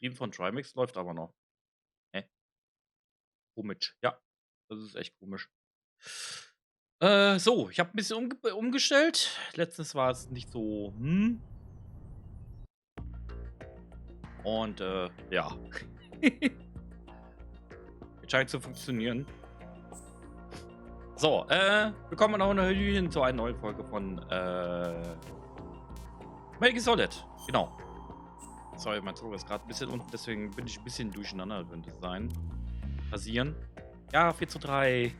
Stream von Trimax läuft aber noch. Hä? Komisch. Ja, das ist echt komisch. So, ich habe ein bisschen umgestellt. Letztens war es nicht so, und, ja. Scheint zu funktionieren. So, willkommen auch noch zu einer neuen Folge von, Metal Gear Solid. Genau. Sorry, mein Zug ist gerade ein bisschen unten, deswegen bin ich ein bisschen durcheinander, könnte es sein. Passieren. Ja, 4:3.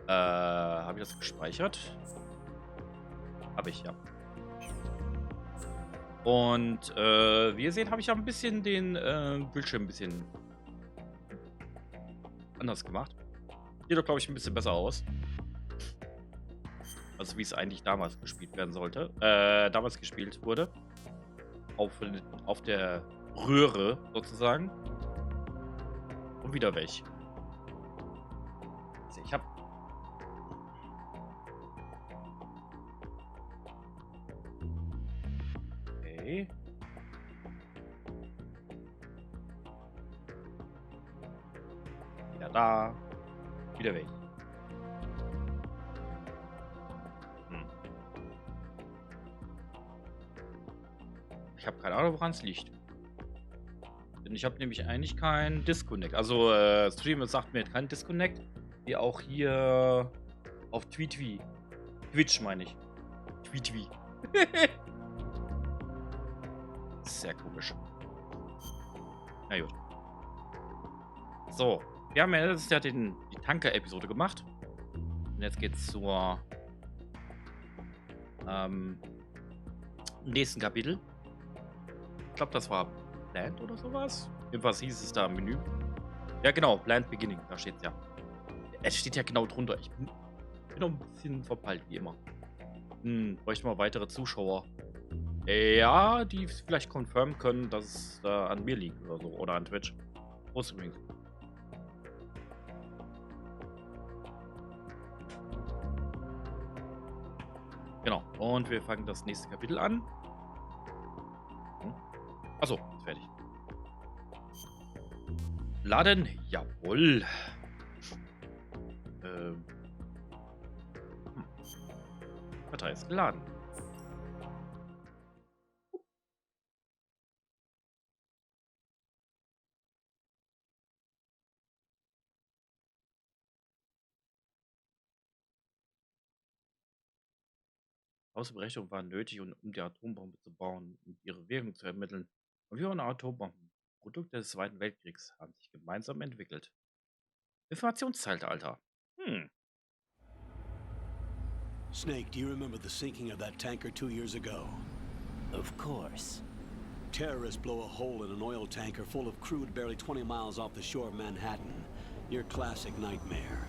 Habe ich das gespeichert? Habe ich, ja. Und, wie ihr seht, habe ich ja ein bisschen den, Bildschirm ein bisschen anders gemacht. Sieht doch, glaube ich, ein bisschen besser aus. Also, wie es eigentlich damals gespielt werden sollte. Damals gespielt wurde. Auf der Röhre sozusagen. Und wieder weg. Also, ich habe okay. Wieder da. Wieder weg. Hm. Ich habe keine Ahnung, woran es liegt. Denn ich habe nämlich eigentlich keinen Disconnect. Also, Stream sagt mir keinen Disconnect. Wie auch hier auf Twitch meine ich. Tweetwi. Sehr komisch. Na gut. So, wir haben ja letztes Jahr die Tanker-Episode gemacht. Und jetzt geht's zur nächsten Kapitel. Ich glaube, das war Planned oder sowas. Jedenfalls hieß es da im Menü. Ja, genau, Planned Beginning, da steht's ja. Es steht ja genau drunter. Ich bin noch ein bisschen verpeilt, wie immer. Bräuchte mal weitere Zuschauer. Ja, die vielleicht confirmen können, dass es an mir liegt oder so. Oder an Twitch. Prost übrigens. Genau. Und wir fangen das nächste Kapitel an. Achso, ist fertig. Laden, jawohl. Partei ist geladen. Ausbrechung war nötig, um die Atombombe zu bauen und ihre Wirkung zu ermitteln. Und wir und Atombomben, Produkte des Zweiten Weltkriegs, haben sich gemeinsam entwickelt. Informationszeitalter. Snake, do you remember the sinking of that tanker 2 years ago? Of course. Terrorists blow a hole in an oil tanker full of crude barely 20 miles off the shore of Manhattan. Your classic nightmare.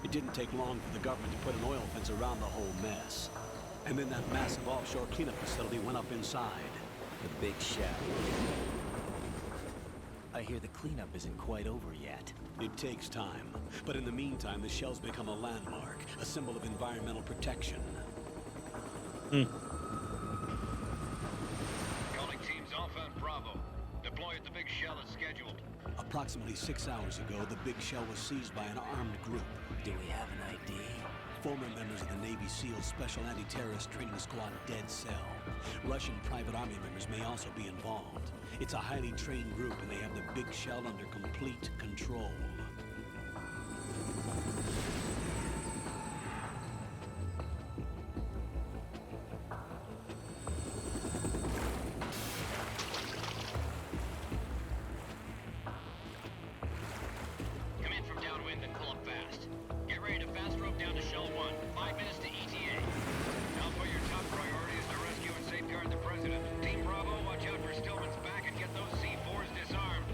It didn't take long for the government to put an oil fence around the whole mess. And then that massive offshore cleanup facility went up inside. The big shell. I hear the cleanup isn't quite over yet. It takes time. But in the meantime, the shell's become a landmark, a symbol of environmental protection. Calling teams Alpha and Bravo. Deploy at the big shell as scheduled. Approximately 6 hours ago, the big shell was seized by an armed group. Do we have an ID? Former members of the Navy SEAL Special Anti-Terrorist Training Squad Dead Cell. Russian private army members may also be involved. It's a highly trained group and they have the big shell under complete control. Come in from downwind and pull up fast. Get ready to fast rope down to Shell 1. 5 minutes to ETA. Alpha, your top priority is to rescue and safeguard the President. Team Bravo, watch out for Stillman's back and get those C4s disarmed.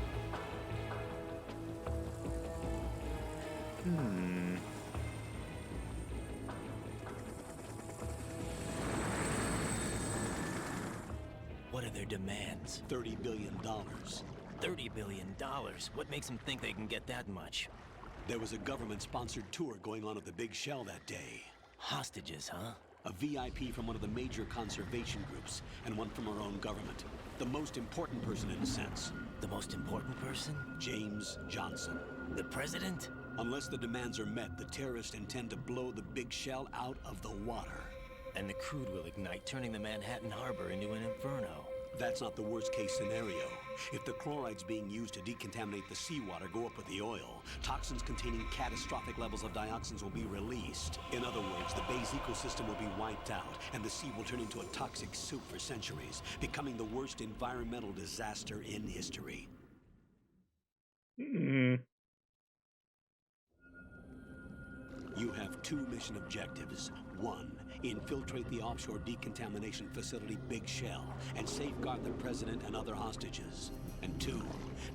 What are their demands? $30 billion. $30 billion? What makes them think they can get that much? There was a government-sponsored tour going on at the big shell that day. Hostages, huh? a VIP from one of the major conservation groups, and one from our own government. The most important person in a sense. The most important person? James Johnson. The president? Unless the demands are met, the terrorists intend to blow the big shell out of the water. And the crude will ignite, turning the Manhattan Harbor into an inferno. That's not the worst case scenario. If the chlorides being used to decontaminate the seawater go up with the oil, toxins containing catastrophic levels of dioxins will be released. In other words, the bay's ecosystem will be wiped out, and the sea will turn into a toxic soup for centuries, becoming the worst environmental disaster in history. Hm. You have 2 mission objectives. 1, infiltrate the offshore decontamination facility Big Shell and safeguard the president and other hostages. And 2,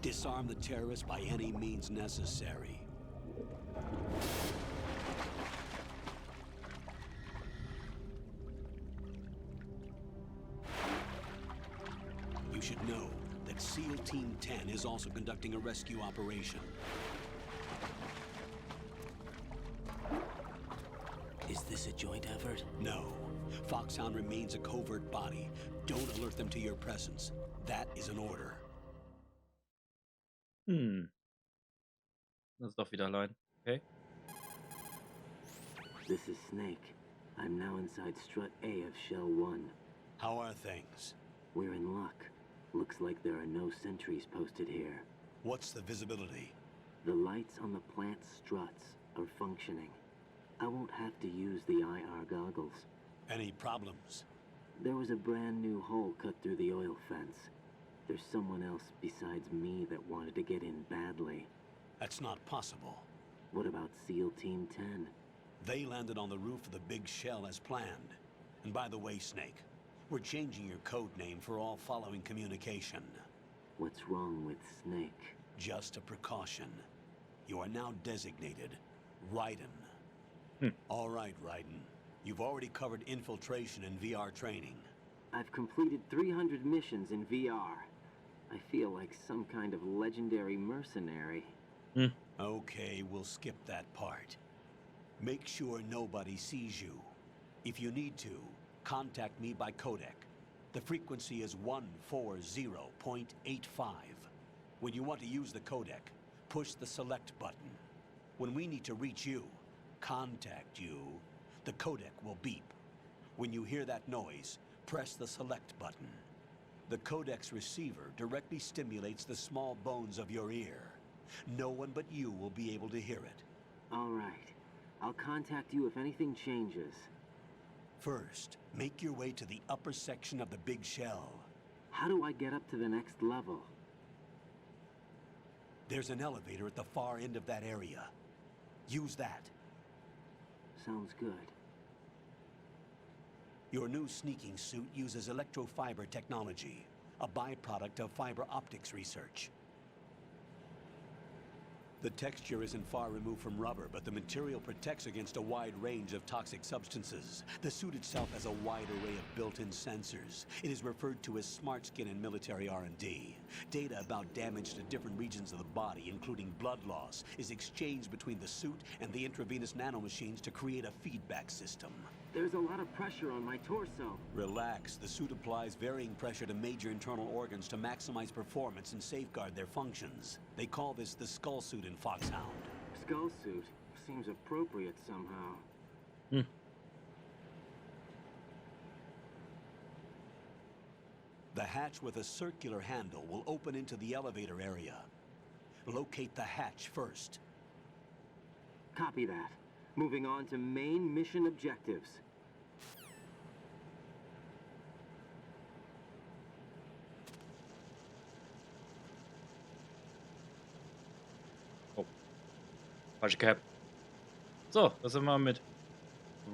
disarm the terrorists by any means necessary. You should know that SEAL Team 10 is also conducting a rescue operation. Is this a joint effort? No. Foxhound remains a covert body. Don't alert them to your presence. That is an order. Das ist doch wieder allein. Okay. This is Snake. I'm now inside Strut A of Shell 1. How are things? We're in luck. Looks like there are no sentries posted here. What's the visibility? The lights on the plant struts are functioning. I won't have to use the IR goggles. Any problems? There was a brand new hole cut through the oil fence. There's someone else besides me that wanted to get in badly. That's not possible. What about SEAL Team 10? They landed on the roof of the Big Shell as planned. And by the way, Snake, we're changing your code name for all following communication. What's wrong with Snake? Just a precaution. You are now designated Raiden. All right, Raiden. You've already covered infiltration and VR training. I've completed 300 missions in VR. I feel like some kind of legendary mercenary. Okay, we'll skip that part. Make sure nobody sees you. If you need to, contact me by codec. The frequency is 140.85. When you want to use the codec, push the select button. When we need to reach you, contact you, the codec will beep. When you hear that noise, press the select button. The codec's receiver directly stimulates the small bones of your ear. No one but you will be able to hear it. All right. I'll contact you if anything changes. First, make your way to the upper section of the Big Shell. How do I get up to the next level? There's an elevator at the far end of that area. Use that. Sounds good. Your new sneaking suit uses electrofiber technology, a byproduct of fiber optics research. The texture isn't far removed from rubber, but the material protects against a wide range of toxic substances. The suit itself has a wide array of built-in sensors. It is referred to as smart skin in military R&D. Data about damage to different regions of the body, including blood loss, is exchanged between the suit and the intravenous nanomachines to create a feedback system. There's a lot of pressure on my torso. Relax. The suit applies varying pressure to major internal organs to maximize performance and safeguard their functions. They call this the skull suit in Foxhound. Skull suit seems appropriate somehow. The hatch with a circular handle will open into the elevator area. Locate the hatch first. Copy that. Moving on to main mission objectives. Oh. Falsche Cap. So, da sind wir mit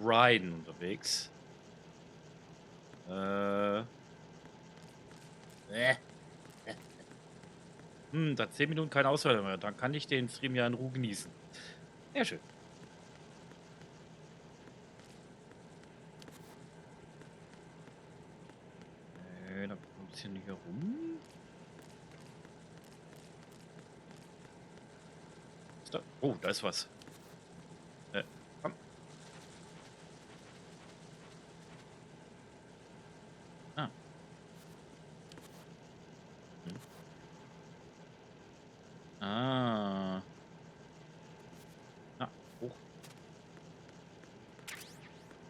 Raiden unterwegs. Da 10 Minuten kein Ausfall mehr. Dann kann ich den Stream ja in Ruhe genießen. Sehr schön. Dann kommt ein bisschen hier rum. Ist da? Oh, da ist was. Komm.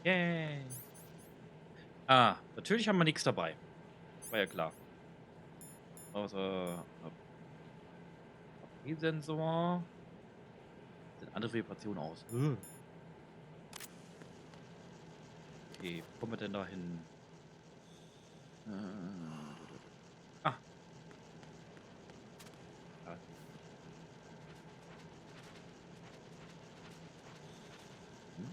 Yay. Ah, natürlich haben wir nichts dabei. War ja klar. Außer Sensor. Sieht andere Vibrationen aus. Okay, wo kommen wir denn da hin? Ah. Da. Hm?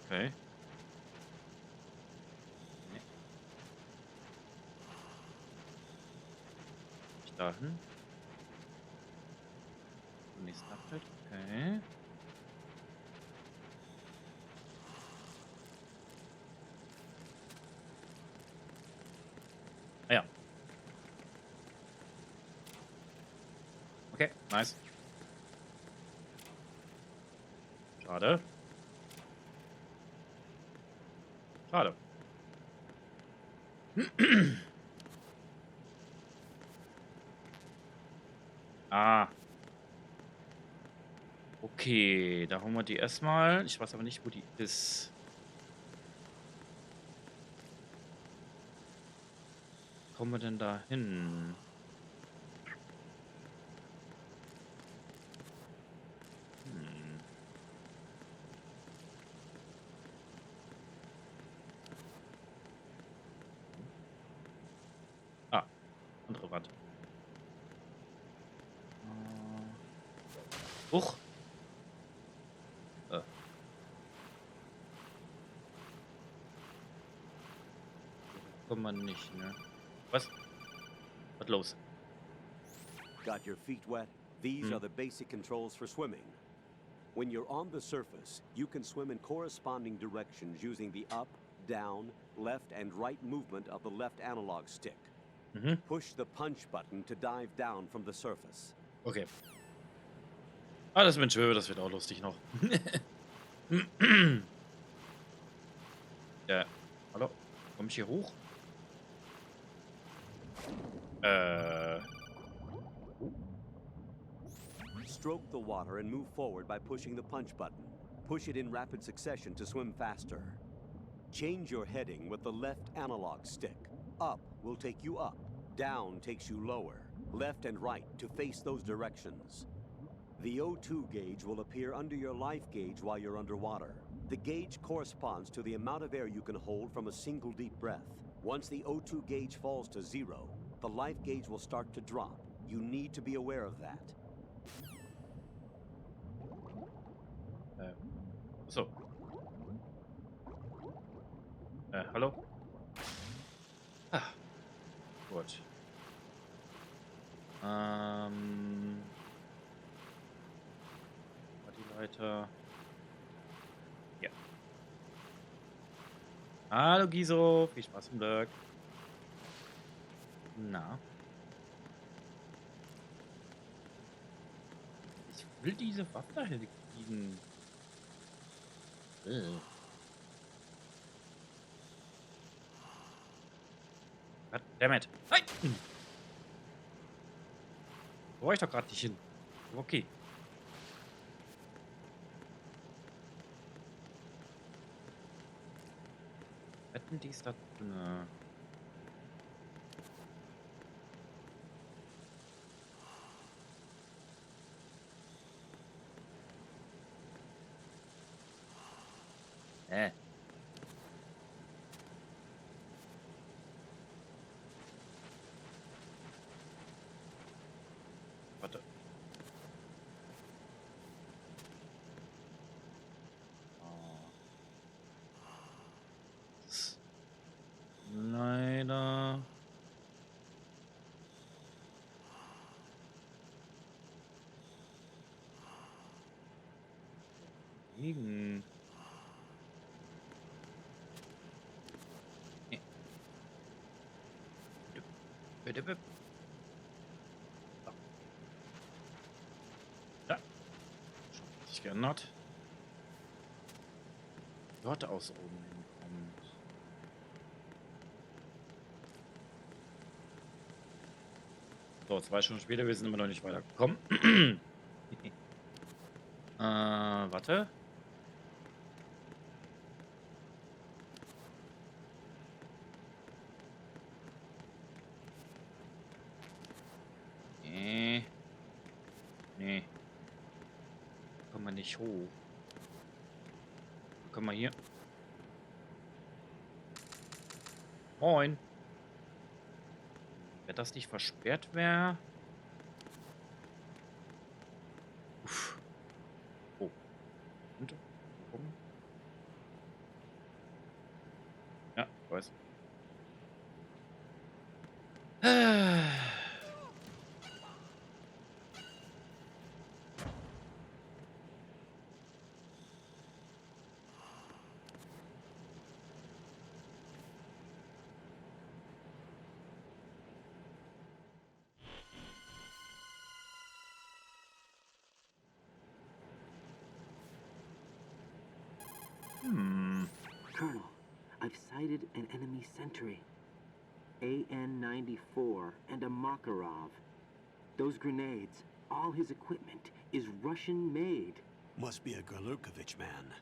Okay. Nee. Nicht dahin. Nächstes Update. Okay. Ah ja. Okay, nice. Schade. Schade. Ah. Okay, da holen wir die erstmal. Ich weiß aber nicht, wo die ist. Kommen wir denn da hin? Hm. Ah, andere Wand. Huch. Kommt man nicht, ne? Was? Was los? Got your feet wet? These Hmm. are the basic controls for swimming. When you're on the surface, you can swim in corresponding directions using the up, down, left, and right movement of the left analog stick. Mhm. Push the punch button to dive down from the surface. Okay. Ah, das mit Schwebe, das wird auch lustig noch. Ja. Hallo? Komm ich hier hoch? Stroke the water and move forward by pushing the punch button. Push it in rapid succession to swim faster. Change your heading with the left analog stick. Up will take you up. Down takes you lower. Left and right to face those directions. The O2 gauge will appear under your life gauge while you're underwater. The gauge corresponds to the amount of air you can hold from a single deep breath. Once the O2 gauge falls to 0, the life gauge will start to drop. You need to be aware of that. So. Hallo? Ah. Gut. War die Leiter. Ja. Hallo Giso, viel Spaß im Berg. Na. Ich will diese Waffe dahin kriegen. Goddammit. Nein! Wo war ich doch gerade nicht hin? Okay. Wetten, die ist da drin. Warte. Leider. Liegen. Nee. Bitte. Da. Schon hat sich geändert. Dort aus oben hinkommt. So, 2 Stunden später, wir sind immer noch nicht weitergekommen. Warte. Nee. Nee. Kommen wir nicht hoch. Können wir hier. Moin. Wenn das nicht versperrt wäre. Uff. Oh. Und? Gucken. Ja, ich weiß. Colonel, I've sighted an enemy sentry. AN-94 and a Makarov. Those grenades, all his equipment, is Russian-made. Must be a Gurlukovich man.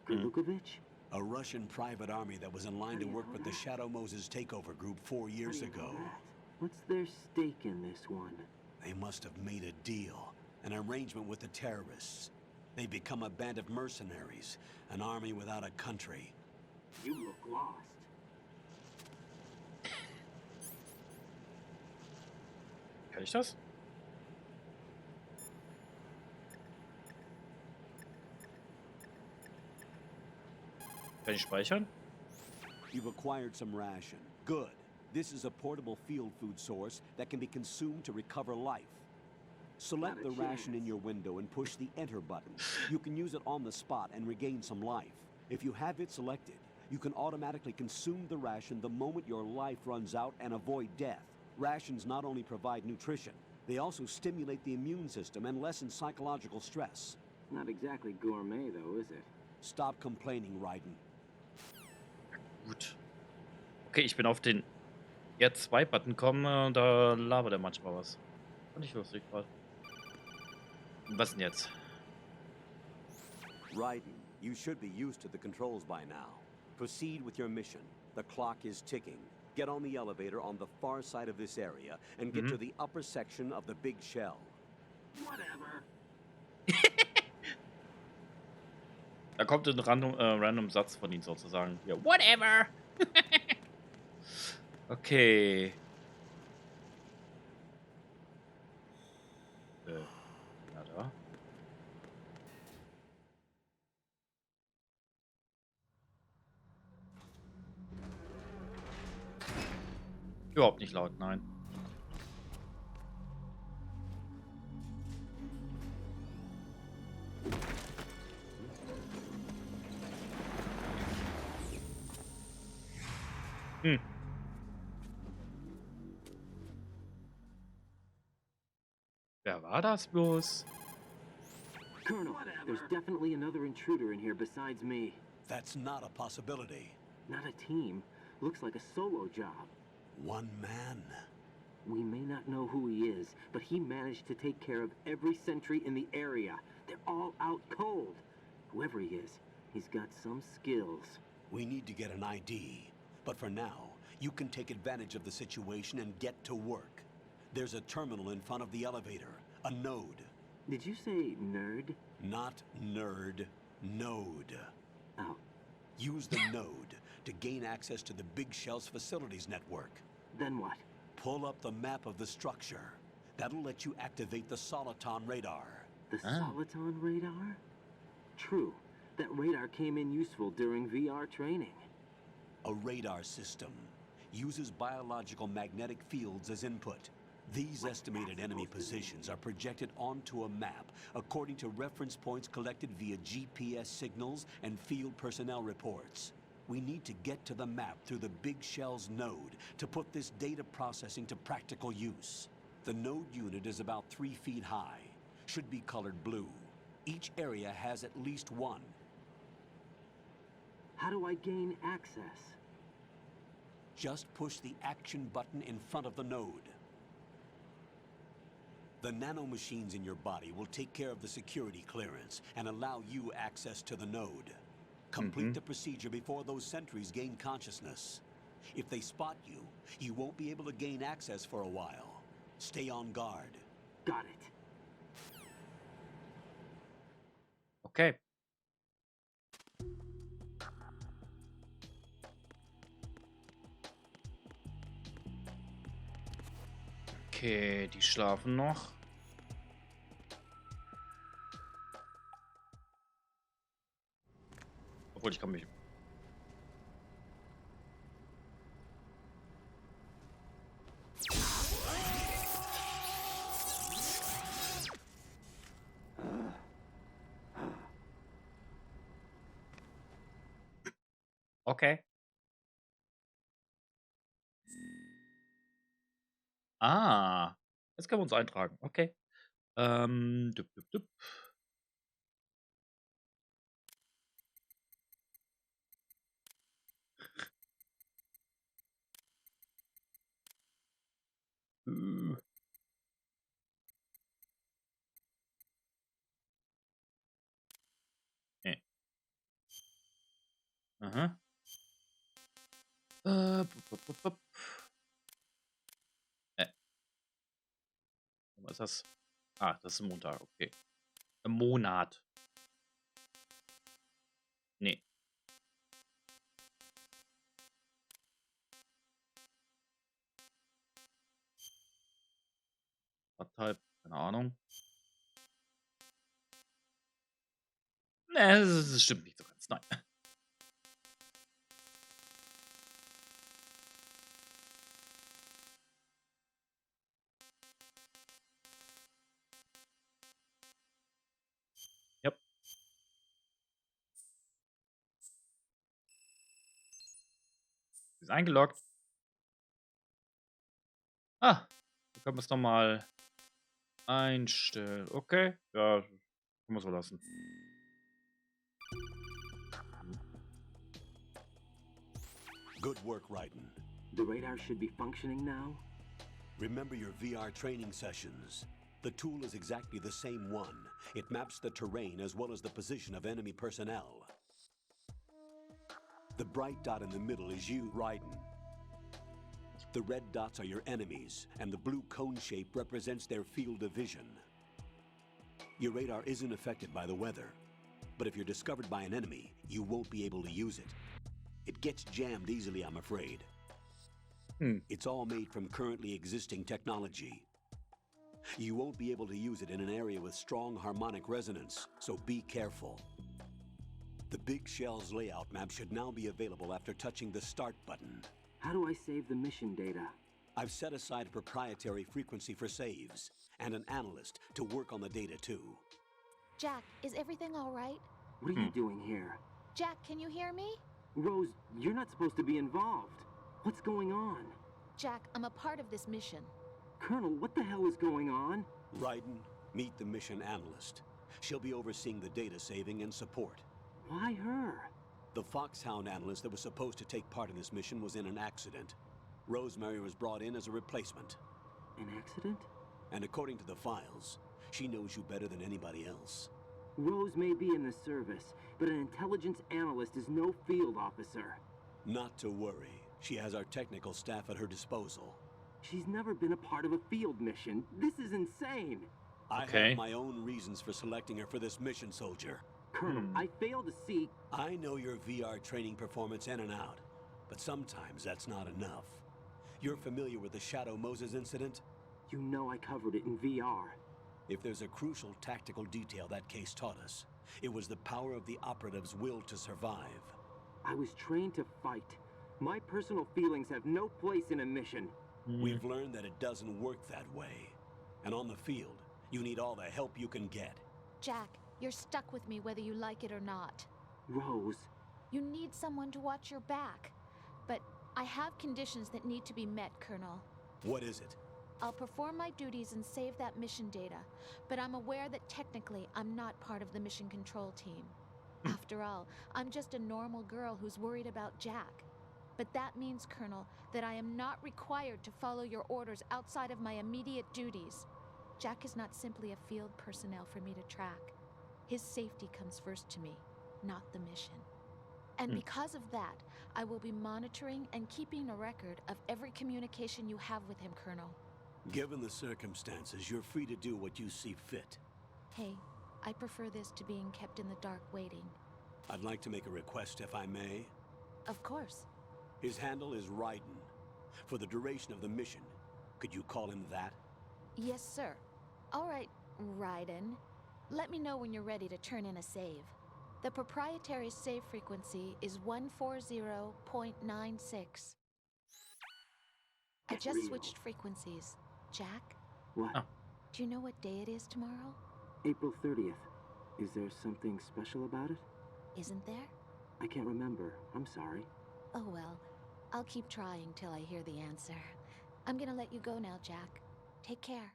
Gurlukovich? A Russian private army that was in line to work with the Shadow Moses takeover group 4 years ago. What's their stake in this one? They must have made a deal, an arrangement with the terrorists. They become a band of mercenaries, an army without a country. You look lost. Kann ich das? Kann ich speichern? You've acquired some ration. Good. This is a portable field food source that can be consumed to recover life. Select the ration in your window and push the enter button. You can use it on the spot and regain some life. If you have it selected, you can automatically consume the ration the moment your life runs out and avoid death. Rations not only provide nutrition, they also stimulate the immune system and lessen psychological stress. Not exactly gourmet, though, is it? Stop complaining, Raiden. Gut. Okay, ich bin auf den R2-Button gekommen und da labert er manchmal was. Fand ich lustig gerade. Was denn jetzt? Raiden, you should be used to the controls by now. Proceed with your mission. The clock is ticking. Get on the elevator on the far side of this area and get to the upper section of the big shell. Whatever. Da kommt ein random Satz von ihm sozusagen. Ja, whatever. Okay. Na da. Überhaupt nicht laut, nein. Wer war das bloß? Colonel, there's definitely another intruder in here besides me. That's not a possibility. Not a team. Looks like a solo job. One man. We may not know who he is, but he managed to take care of every sentry in the area. They're all out cold. Whoever he is, he's got some skills. We need to get an ID. But for now, you can take advantage of the situation and get to work. There's a terminal in front of the elevator. A node. Did you say nerd? Not nerd. Node. Oh. Use the node to gain access to the Big Shell's facilities network. Then what? Pull up the map of the structure. That'll let you activate the Soliton radar. The Soliton radar? True. That radar came in useful during VR training. A radar system uses biological magnetic fields as input. These estimated enemy positions are projected onto a map according to reference points collected via GPS signals and field personnel reports. We need to get to the map through the Big Shell's node to put this data processing to practical use. The node unit is about 3 feet high. Should be colored blue. Each area has at least one. How do I gain access? Just push the action button in front of the node. The nanomachines in your body will take care of the security clearance and allow you access to the node. Complete the procedure before those sentries gain consciousness. If they spot you, you won't be able to gain access for a while. Stay on guard. Got it. Okay. Okay, die schlafen noch. Obwohl, ich kann mich... Okay. Ah, jetzt können wir uns eintragen. Okay. Dup, dup, dup. Äh. Nee. Aha. Bup, bup, bup, bup. Was ist das? Ah, das ist ein Montag, okay. Ein Monat. Nee. Quartal, keine Ahnung. Nee, das stimmt nicht so ganz. Nein. Yep. Ist eingeloggt. Ah, da können wir es nochmal einstellen. Okay. Ja, können wir so lassen. Good work, Raiden. The radar should be functioning now? Remember your VR training sessions. The tool is exactly the same one. It maps the terrain as well as the position of enemy personnel. The bright dot in the middle is you, Raiden. The red dots are your enemies, and the blue cone shape represents their field of vision. Your radar isn't affected by the weather, but if you're discovered by an enemy, you won't be able to use it. It gets jammed easily, I'm afraid. It's all made from currently existing technology. You won't be able to use it in an area with strong harmonic resonance, so be careful. The Big Shell's layout map should now be available after touching the Start button. How do I save the mission data? I've set aside a proprietary frequency for saves, and an analyst to work on the data too. Jack, is everything all right? What are you doing here? Jack, can you hear me? Rose, you're not supposed to be involved. What's going on? Jack, I'm a part of this mission. Colonel, what the hell is going on? Raiden, meet the mission analyst. She'll be overseeing the data saving and support. Why her? The Foxhound analyst that was supposed to take part in this mission was in an accident. Rosemary was brought in as a replacement. An accident? And according to the files, she knows you better than anybody else. Rose may be in the service, but an intelligence analyst is no field officer. Not to worry. She has our technical staff at her disposal. She's never been a part of a field mission. This is insane. I have my own reasons for selecting her for this mission, soldier. Colonel, I fail to see... I know your VR training performance in and out, but sometimes that's not enough. You're familiar with the Shadow Moses incident? You know I covered it in VR. If there's a crucial tactical detail that case taught us, it was the power of the operative's will to survive. I was trained to fight. My personal feelings have no place in a mission. We've learned that it doesn't work that way. And on the field, you need all the help you can get. Jack, you're stuck with me whether you like it or not. Rose. You need someone to watch your back. But I have conditions that need to be met, Colonel. What is it? I'll perform my duties and save that mission data, but I'm aware that technically I'm not part of the mission control team. After all, I'm just a normal girl who's worried about Jack. But that means, Colonel, that I am not required to follow your orders outside of my immediate duties. Jack is not simply a field personnel for me to track. His safety comes first to me, not the mission. And because of that, I will be monitoring and keeping a record of every communication you have with him, Colonel. Given the circumstances, you're free to do what you see fit. Hey, I prefer this to being kept in the dark waiting. I'd like to make a request, if I may. Of course. His handle is Raiden. For the duration of the mission, could you call him that? Yes, sir. All right, Raiden. Let me know when you're ready to turn in a save. The proprietary save frequency is 140.96. I just switched frequencies. Jack, What? Oh. do you know what day it is tomorrow? April 30th. Is there something special about it? Isn't there? I can't remember. I'm sorry. Oh well, I'll keep trying till I hear the answer. I'm gonna let you go now, Jack. Take care.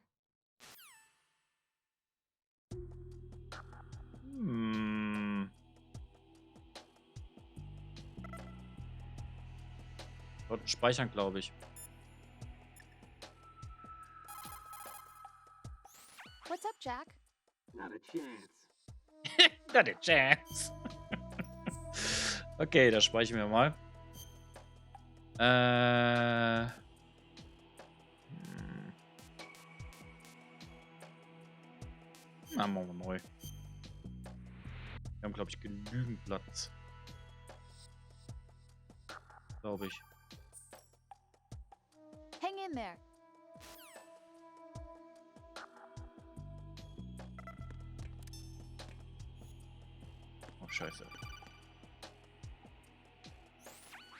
Dort speichern, glaube ich. What's up, Jack? Not a chance. Not a chance. Okay, das speichern wir mal. Na, machen wir neu. Wir haben, glaube ich, genügend Platz. Glaube ich. Hang in there. Oh, scheiße.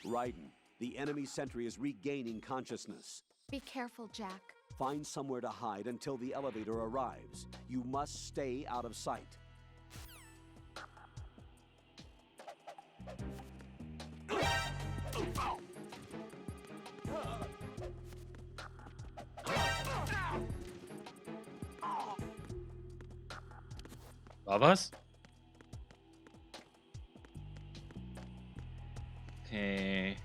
Raiden, the enemy sentry is regaining consciousness. Be careful, Jack. Find somewhere to hide until the elevator arrives. You must stay out of sight. War was? Okay.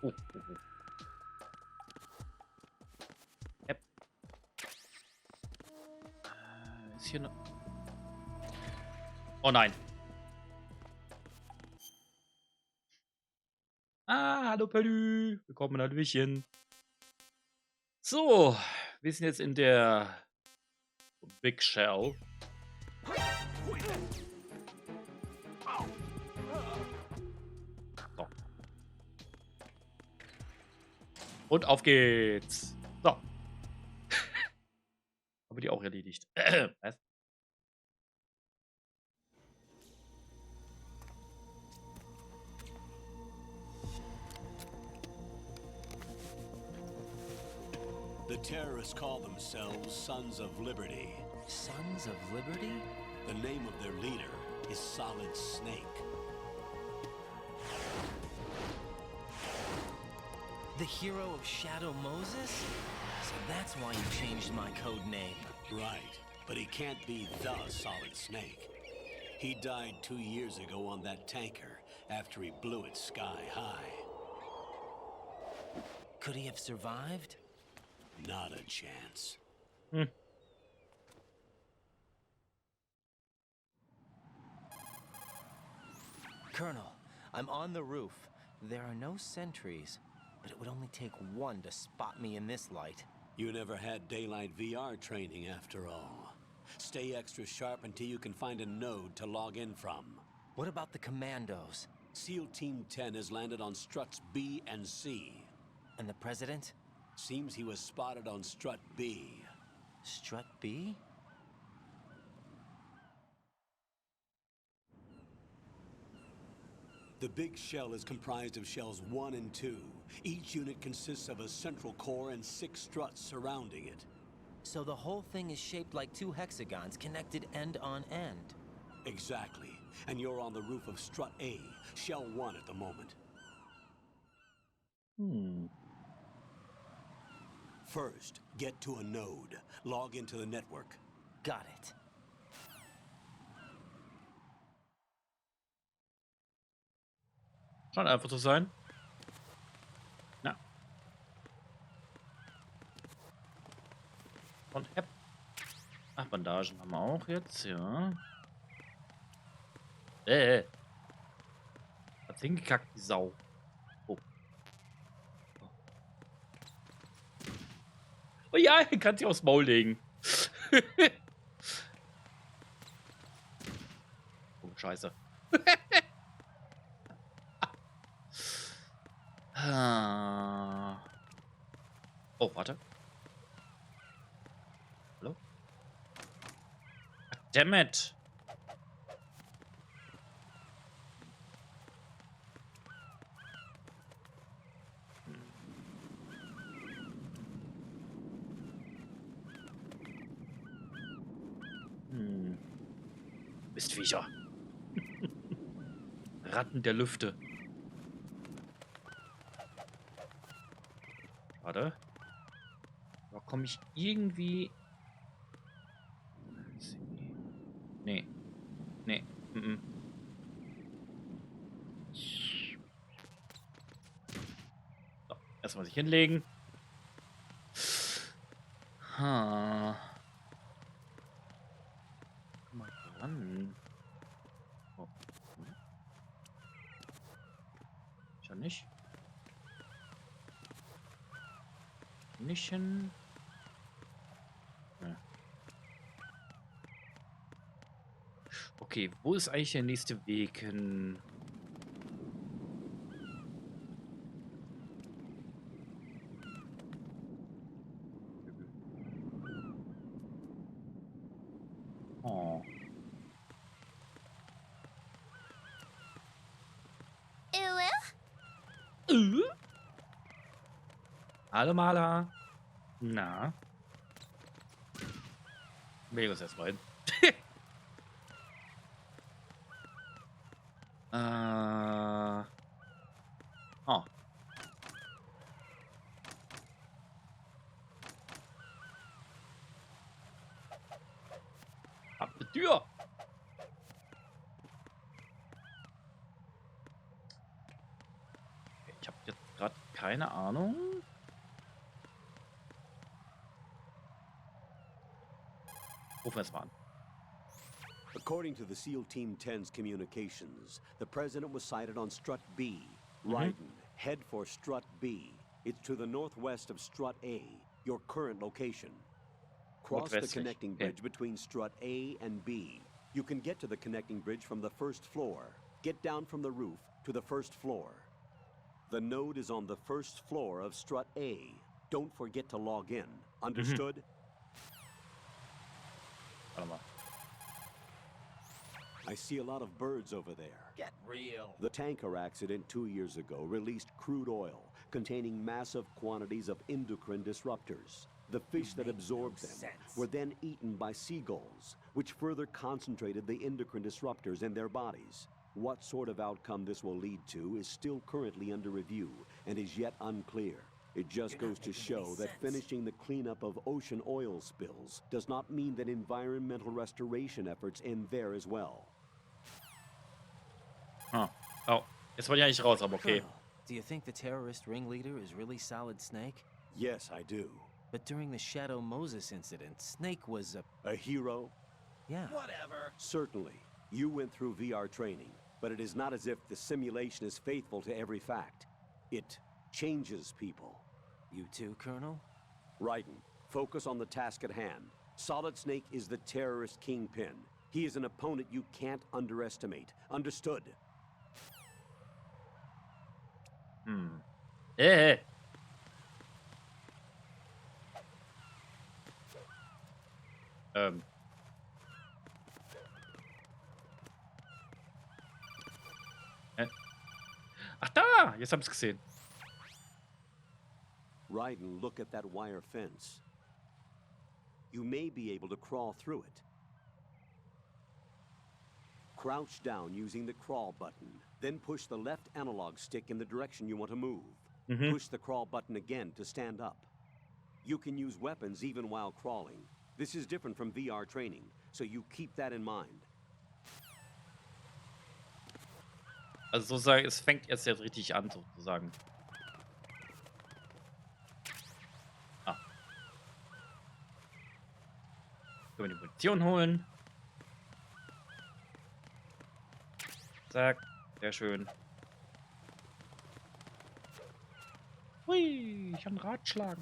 Oh. Yep. Ist hier noch... Oh nein. Ah, hallo Pölü. Willkommen, Hallöchen. So, wir sind jetzt in der Big Shell. So. Und auf geht's. So. Haben wir die auch erledigt. Was? The terrorists call themselves Sons of Liberty. Sons of Liberty? The name of their leader is Solid Snake. The hero of Shadow Moses? So that's why you changed my code name. Right, but he can't be the Solid Snake. He died 2 years ago on that tanker after he blew it sky high. Could he have survived? Not a chance. Colonel, I'm on the roof. There are no sentries, but it would only take one to spot me in this light. You never had daylight VR training after all. Stay extra sharp until you can find a node to log in from. What about the commandos? SEAL Team 10 has landed on struts B and C. And the president? Seems he was spotted on strut B. Strut B? The big shell is comprised of shells 1 and 2. Each unit consists of a central core and 6 struts surrounding it. So the whole thing is shaped like 2 hexagons connected end on end. Exactly. And you're on the roof of strut A, shell 1 at the moment. First, get to a node. Log into the network. Got it. Scheint einfach zu sein. Na. von App. Ach, Bandagen haben wir auch jetzt, ja. Hat's hingekackt, die Sau. Oh. Oh ja, kann sie aufs Maul legen. Oh, Scheiße. Ah. Oh, warte. Hallo? Damn it. Mistviecher. Ratten der Lüfte. Warte. Da komme ich irgendwie. Nee. Nee. So, erstmal sich hinlegen. Ha. Komm mal ran. Oh. Ja nicht. Nicht hin. Ja. Okay, wo ist eigentlich der nächste Weg hin? Oh. Hallo Maler. Na? Legen uns erstmal hin. Oh. Ab die Tür. Ich habe jetzt gerade keine Ahnung. Rufen wir es mal an. According to the SEAL Team 10's communications, the president was sighted on Strut B. Ryden, head for Strut B. It's to the northwest of Strut A, your current location. Cross the connecting bridge between Strut A and B. You can get to the connecting bridge from the first floor. Get down from the roof to the first floor. The node is on the first floor of Strut A. Don't forget to log in. Understood? Warte mal. I see a lot of birds over there. Get real. The tanker accident 2 years ago released crude oil containing massive quantities of endocrine disruptors. The fish that absorbed them were then eaten by seagulls, which further concentrated the endocrine disruptors in their bodies. What sort of outcome this will lead to is still currently under review and is yet unclear. It just goes to show that finishing the cleanup of ocean oil spills does not mean that environmental restoration efforts end there as well. Ah. Oh, jetzt wollte ich eigentlich raus, aber okay. Colonel, do you think the terrorist ringleader is really Solid Snake? Yes, I do. But during the Shadow Moses incident, Snake was A hero? Yeah. Whatever. Certainly. You went through VR training, but it is not as if the simulation is faithful to every fact. It changes people. You too, Colonel? Ryden, focus on the task at hand. Solid Snake is the terrorist kingpin. He is an opponent you can't underestimate. Understood? Äh. Ach da, jetzt hab ich's gesehen. Ryden, look at that wire fence. You may be able to crawl through it. Crouch down using the crawl button. Then push the left analog stick in the direction you want to move. Push the crawl button again to stand up. You can use weapons even while crawling. This is different from VR training, so you keep that in mind. Also sozusagen, es fängt erst jetzt richtig an, sozusagen. Ah. Können wir die Munition holen. Zack. Sehr schön. Hui, ich kann Rad schlagen.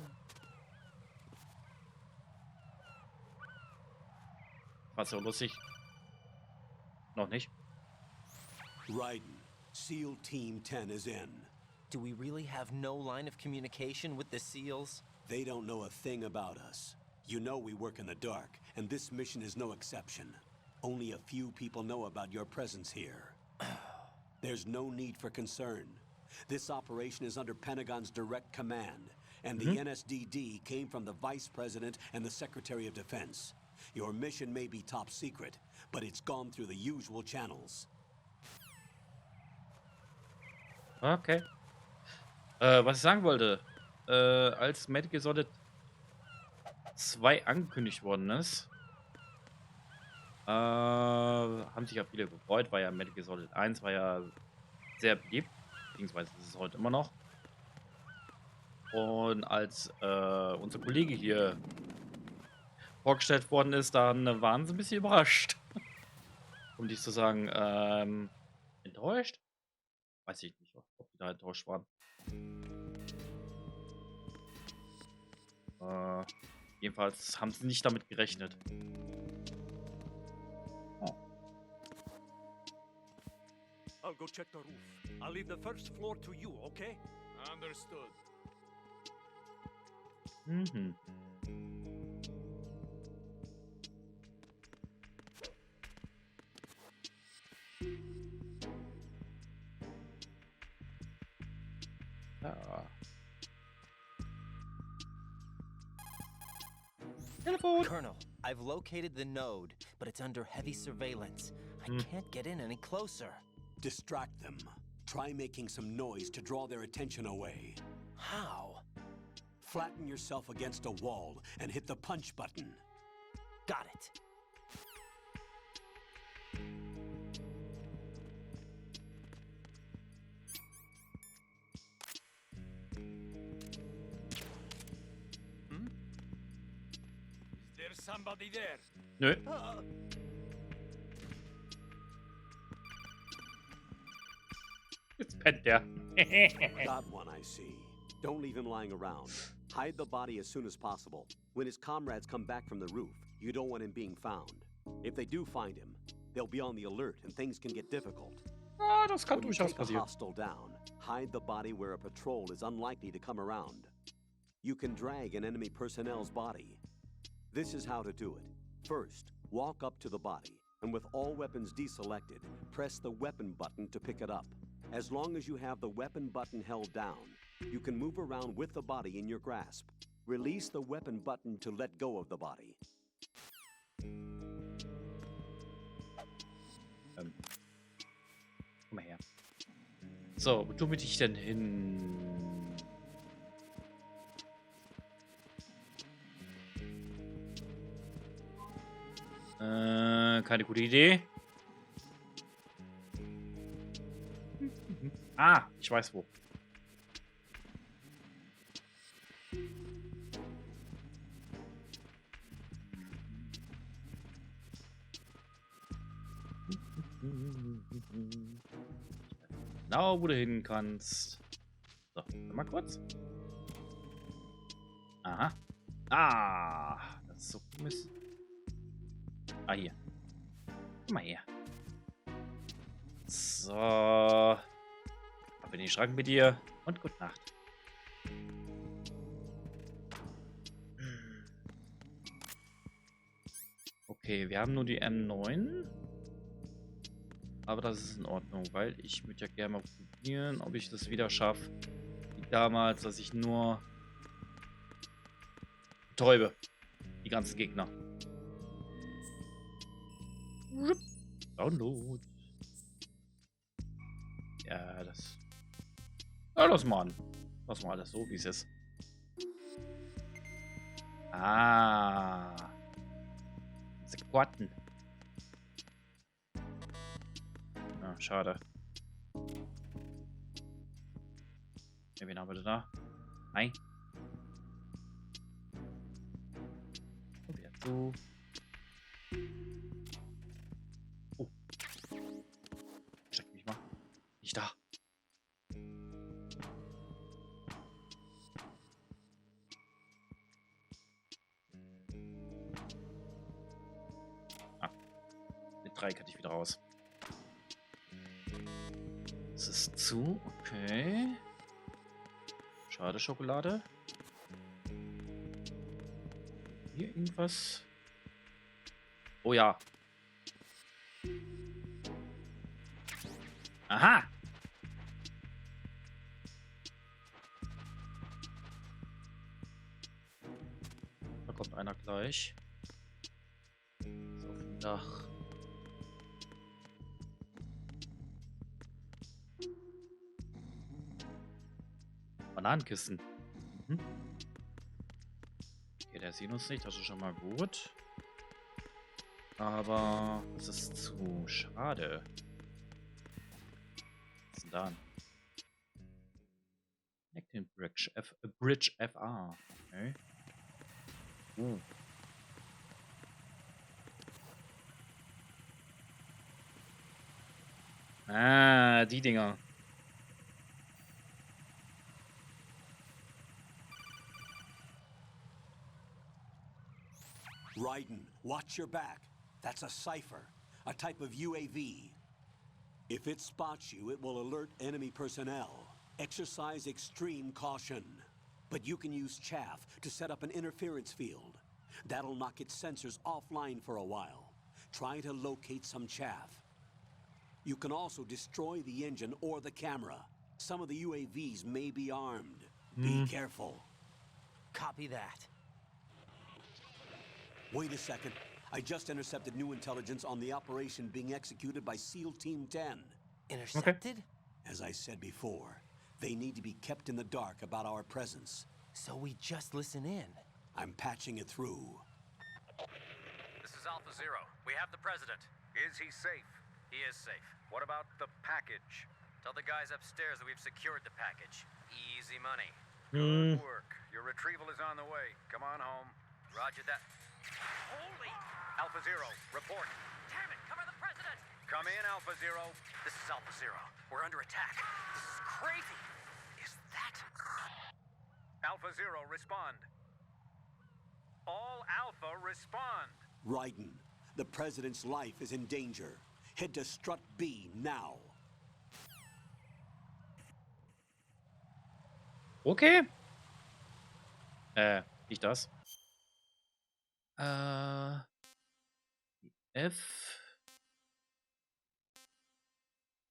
War so lustig. Noch nicht. Raiden, SEAL Team 10 is in. Do we really have no line of communication with the SEALs? They don't know a thing about us. You know we work in the dark, and this mission is no exception. Only a few people know about your presence here. There's no need for concern. This operation is under Pentagon's direct command, and the NSDD came from the Vice President and the Secretary of Defense. Your mission may be top secret, but it's gone through the usual channels. Okay. Was ich sagen wollte, als Metal Gear Solid 2 angekündigt worden ist, haben sich ja viele gefreut, weil ja Metal Gear Solid 1 war ja sehr beliebt, beziehungsweise ist es heute immer noch. Und als unser Kollege hier vorgestellt worden ist, dann waren sie ein bisschen überrascht. Um nicht zu sagen, enttäuscht? Weiß ich nicht, ob die da enttäuscht waren. Jedenfalls haben sie nicht damit gerechnet. Oh. I'll go check the roof. I'll leave the first floor to you, okay? Understood. Mhm. Ja. Telefon. Colonel, I've located the node, but it's under heavy surveillance. I can't get in any closer. Distract them. Try making some noise to draw their attention away. How? Flatten yourself against a wall and hit the punch button. Got it. Is there somebody there? Nö. Jetzt pennt der. Got one, I see. Don't leave him lying around. Hide the body as soon as possible. When his comrades come back from the roof, you don't want him being found. If they do find him, they'll be on the alert and things can get difficult. Ah, das kann When you durchaus take a passieren. hostile down, hide the body where a patrol is unlikely to come around. You can drag an enemy personnel's body. This is how to do it. First, walk up to the body, and with all weapons deselected, press the weapon button to pick it up. As long as you have the weapon button held down, you can move around with the body in your grasp. Release the weapon button to let go of the body. Komm mal her. So, wo tun wir dich denn hin? Keine gute Idee. Ah, ich weiß wo. Genau, wo du hin kannst. So, mal kurz. Aha. Ah, das ist so komisch. Ah, hier. Komm mal her. So. Ab in den Schrank mit dir und gute Nacht. Okay, wir haben nur die M9. Aber das ist in Ordnung, weil ich würde ja gerne mal probieren, ob ich das wieder schaffe. Wie damals, dass ich nur betäube. Die ganzen Gegner. Download. Ja, das... Ja, lass mal an. Lass mal alles so, wie es ist. Ah. Squatten. Ah, schade. Ja, wen haben wir denn da? Nein. Und wieder zu. 3 kann ich wieder raus. Es ist zu. Okay. Schade, Schokolade. Hier irgendwas? Oh ja. Aha! Da kommt einer gleich. Ist auf dem Dach. Bananenkissen. Mhm. Okay, der sieht uns nicht, das ist schon mal gut. Aber es ist zu schade. Was ist denn da? Connecting Bridge, Bridge FA. Okay. Ah, die Dinger. Raiden, watch your back. That's a cipher, a type of UAV. If it spots you, it will alert enemy personnel. Exercise extreme caution. But you can use chaff to set up an interference field. That'll knock its sensors offline for a while. Try to locate some chaff. You can also destroy the engine or the camera. Some of the UAVs may be armed. Be careful. Copy that. Wait a second. I just intercepted new intelligence on the operation being executed by SEAL Team 10. Intercepted? As I said before, they need to be kept in the dark about our presence. So we just listen in. I'm patching it through. This is Alpha Zero. We have the president. Is he safe? He is safe. What about the package? Tell the guys upstairs that we've secured the package. Easy money. Good work. Your retrieval is on the way. Come on home. Roger that. Holy! Alpha Zero, report. Damn it, cover the president! Come in, Alpha Zero. This is Alpha Zero. We're under attack. This is crazy. Is that... Alpha Zero, respond. All Alpha, respond. Raiden, the president's life is in danger. Head to Strut B now. Okay. Nicht das. F.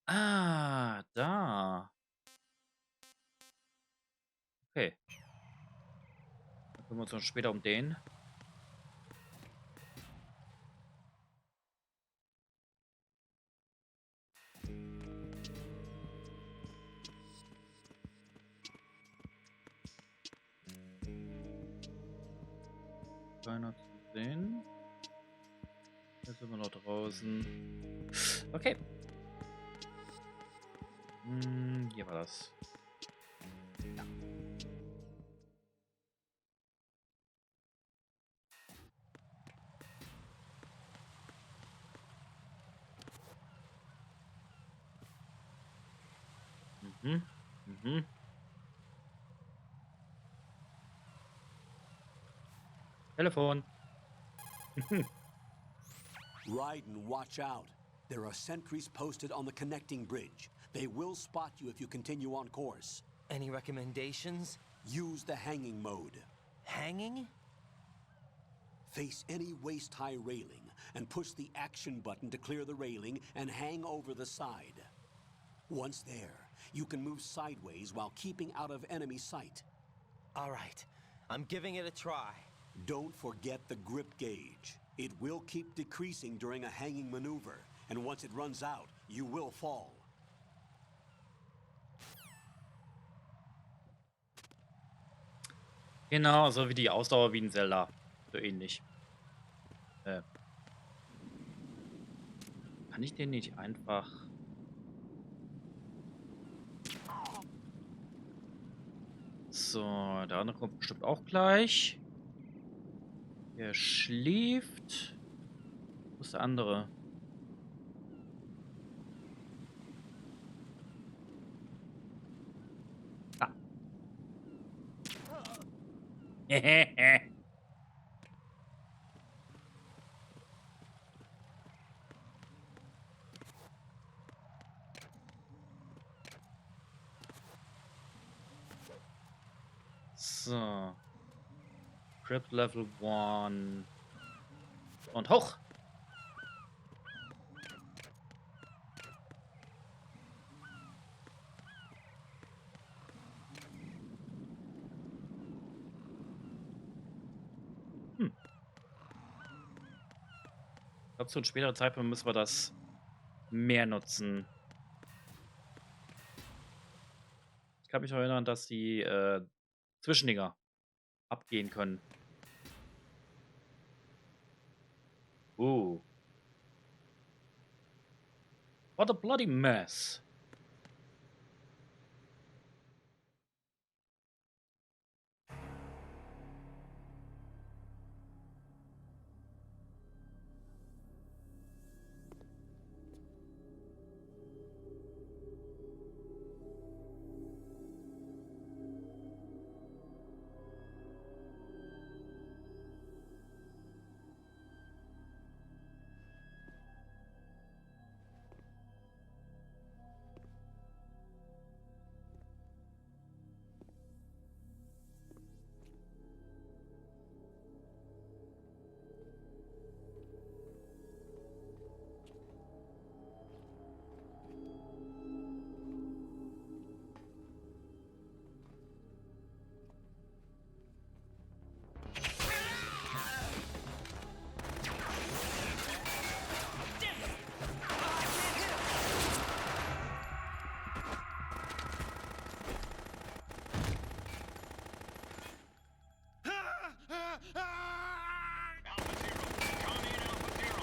Ah, da. Okay. Dann kümmern wir uns noch später um den. Keiner zu sehen. Jetzt sind wir noch draußen. Okay. Hier war das. Ja. Telefon. Raiden, watch out. There are sentries posted on the connecting bridge. They will spot you if you continue on course. Any recommendations? Use the hanging mode. Hanging? Face any waist-high railing and push the action button to clear the railing and hang over the side. Once there, you can move sideways while keeping out of enemy sight. All right, I'm giving it a try. Don't forget the grip gauge. It will keep decreasing during a hanging maneuver, and once it runs out, you will fall. Genau, so wie die Ausdauer wie in Zelda. So ähnlich. Kann ich den nicht einfach... So, der andere kommt bestimmt auch gleich. Der schläft. Wo ist der andere? Ah. So. Crypt Level 1. Und hoch! Ich glaube, zu einem späteren Zeitpunkt müssen wir das mehr nutzen. Ich kann mich noch erinnern, dass die Zwischendinger abgehen können. What a bloody mess. Alpha Zero, come in, Alpha Zero.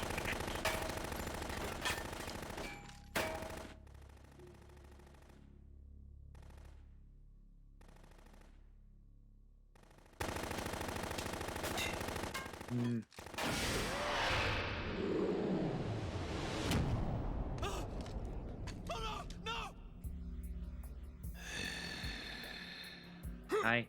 Hm. Hi.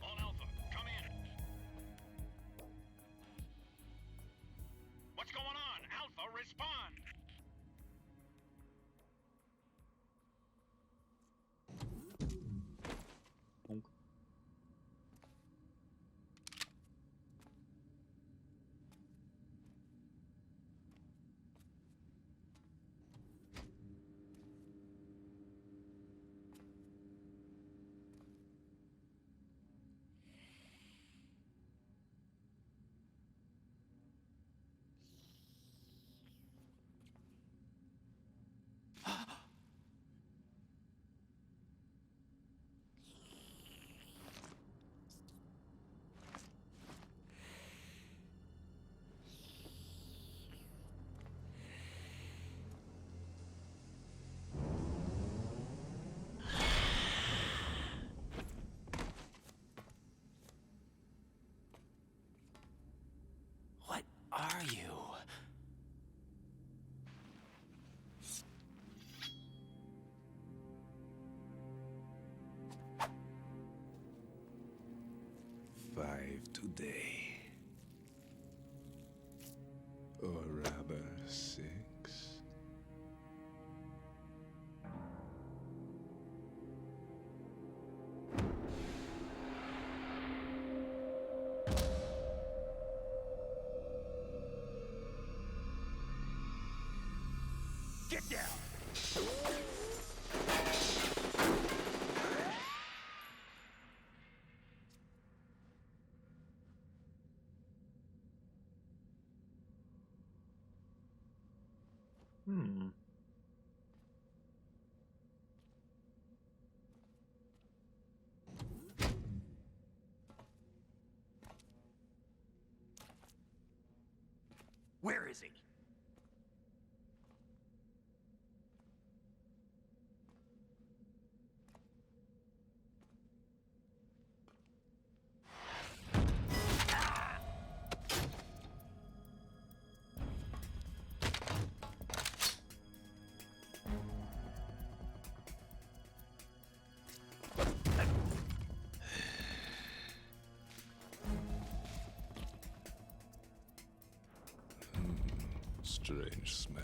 All Alpha, come in. What's going on? Alpha, respond. Funk. What are you? Five today. Or rather, 6. Get down! Hm. Where is he? strange smell.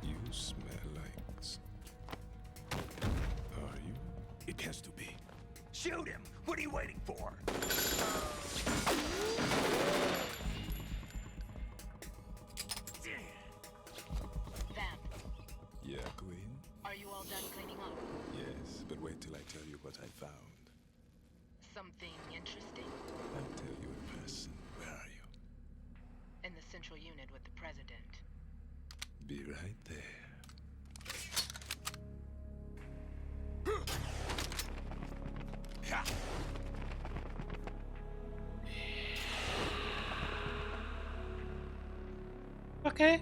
You smell like... Are you? It has to be. Shoot him! What are you waiting for? Vamp, Yeah, Queen? are you all done cleaning up? Yes, but wait till I tell you what I found. Something interesting? I'll tell you in person. Where are you? In the central unit with the president. Be right there. Okay.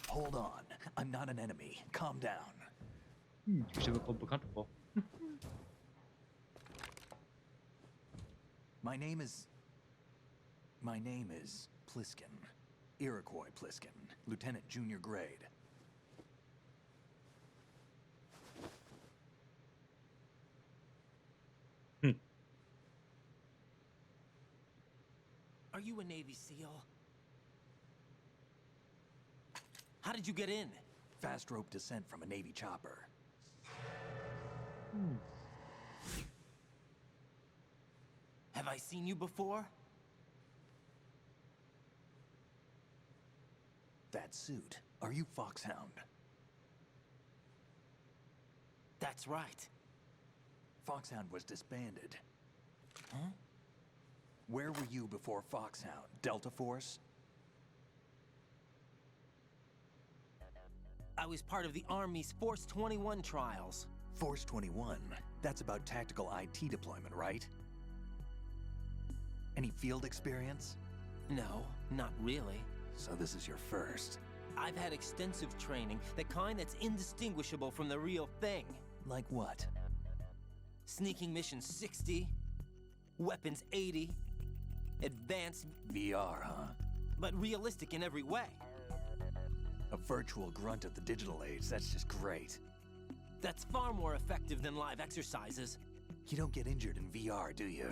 Hold on. I'm not an enemy. Calm down. Die Stimme kommt bekannt vor. My name is Pliskin. Iroquois Pliskin. Lieutenant Junior Grade. Are you a Navy SEAL? How did you get in? Fast rope descent from a Navy chopper. Have I seen you before? That suit. Are you Foxhound? That's right. Foxhound was disbanded. Huh? Where were you before Foxhound? Delta Force? I was part of the Army's Force 21 trials. Force 21? That's about tactical IT deployment, right? Any field experience? No, not really. So this is your first. I've had extensive training, the kind that's indistinguishable from the real thing. Like what? Sneaking mission 60, weapons 80, advanced, VR, huh? but realistic in every way. A virtual grunt of the digital age, that's just great. That's far more effective than live exercises. You don't get injured in VR, do you?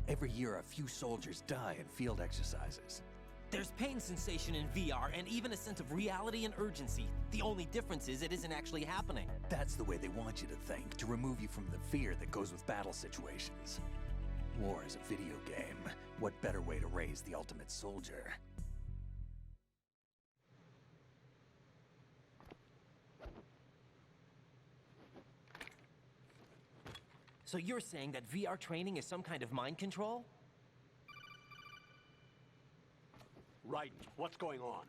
Every year, a few soldiers die in field exercises. There's pain sensation in VR and even a sense of reality and urgency. The only difference is it isn't actually happening. That's the way they want you to think, to remove you from the fear that goes with battle situations. War is a video game. What better way to raise the ultimate soldier? So you're saying that VR training is some kind of mind control? Right. What's going on?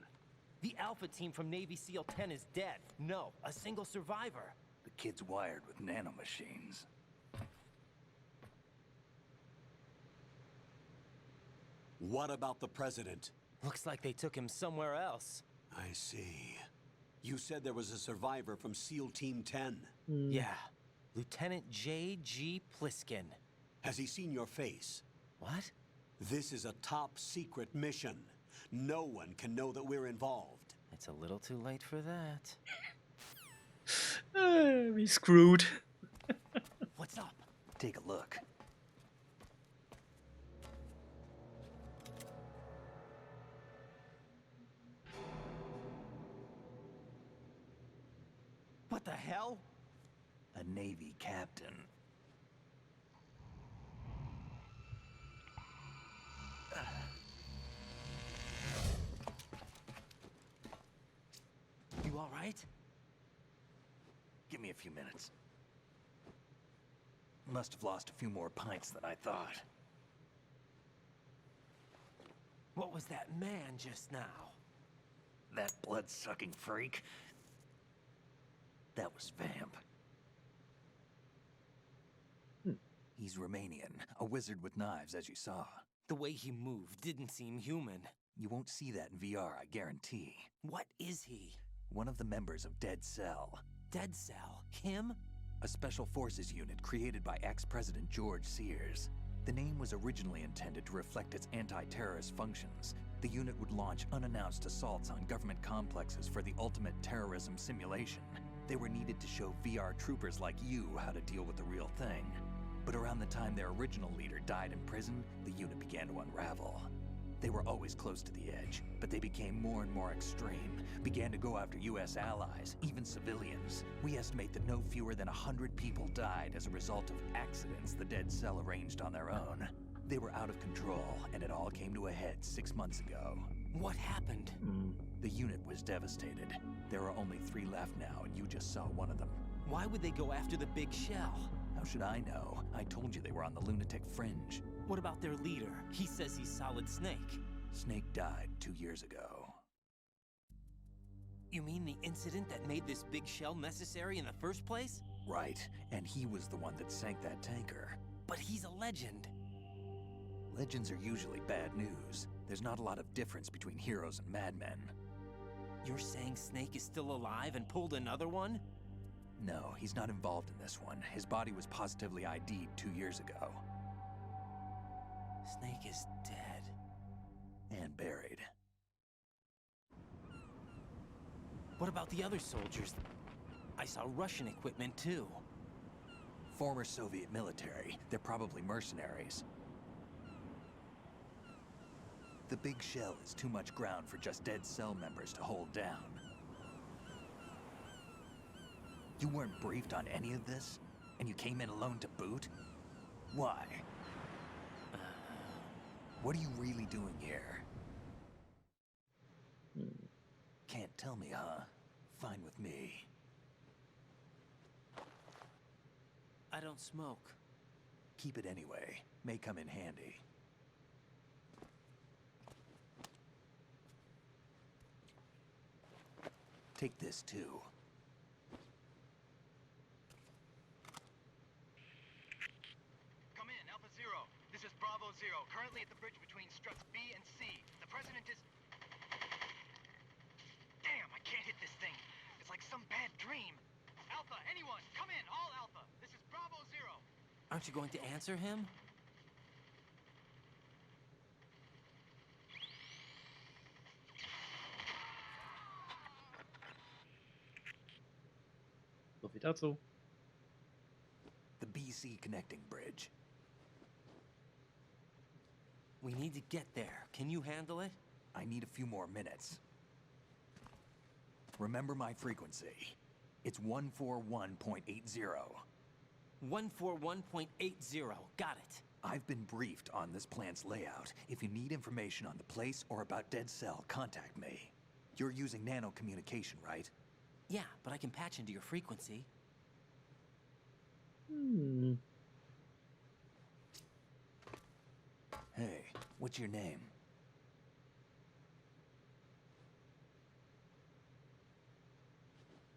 The Alpha team from Navy SEAL 10 is dead. No, a single survivor. The kid's wired with nanomachines. What about the president? Looks like they took him somewhere else. I see. You said there was a survivor from SEAL Team 10. Yeah. Lieutenant J.G. Pliskin. Has he seen your face? What? This is a top secret mission. No one can know that we're involved. It's a little too late for that. We screwed. What's up? Take a look. What the hell? A Navy captain. You all right? Give me a few minutes. Must have lost a few more pints than I thought. What was that man just now? That blood-sucking freak? That was Vamp. He's Romanian, a wizard with knives, as you saw. The way he moved didn't seem human. You won't see that in VR, I guarantee. What is he? One of the members of Dead Cell. Dead Cell? Him? A special forces unit created by ex-President George Sears. The name was originally intended to reflect its anti-terrorist functions. The unit would launch unannounced assaults on government complexes for the ultimate terrorism simulation. They were needed to show VR troopers like you how to deal with the real thing. But around the time their original leader died in prison, the unit began to unravel. They were always close to the edge, but they became more and more extreme, began to go after US allies, even civilians. We estimate that no fewer than 100 people died as a result of accidents the Dead Cell arranged on their own. They were out of control, and it all came to a head 6 months ago. What happened? The unit was devastated. There are only 3 left now, and you just saw one of them. Why would they go after the big shell? How should I know? I told you they were on the lunatic fringe. What about their leader? He says he's Solid Snake. Snake died 2 years ago. You mean the incident that made this big shell necessary in the first place? Right, and he was the one that sank that tanker. But he's a legend. Legends are usually bad news. There's not a lot of difference between heroes and madmen. You're saying Snake is still alive and pulled another one? No, he's not involved in this one. His body was positively ID'd 2 years ago. Snake is dead. And buried. What about the other soldiers? I saw Russian equipment too. Former Soviet military. They're probably mercenaries. The big shell is too much ground for just Dead Cell members to hold down. You weren't briefed on any of this? And you came in alone to boot? Why? What are you really doing here? Can't tell me, huh? Fine with me. I don't smoke. Keep it anyway. May come in handy. Take this too. Come in, Alpha Zero. This is Bravo Zero, currently at the bridge between struts B and C. The president is... Damn, I can't hit this thing. It's like some bad dream. Alpha, anyone, come in, all Alpha. This is Bravo Zero. Aren't you going to answer him? So viel dazu. The BC connecting bridge. We need to get there. Can you handle it? I need a few more minutes. Remember my frequency. It's 141.80. 141.80. Got it. I've been briefed on this plant's layout. If you need information on the place or about Dead Cell, contact me. You're using nano communication, right? Yeah, but I can patch into your frequency. Hey, what's your name?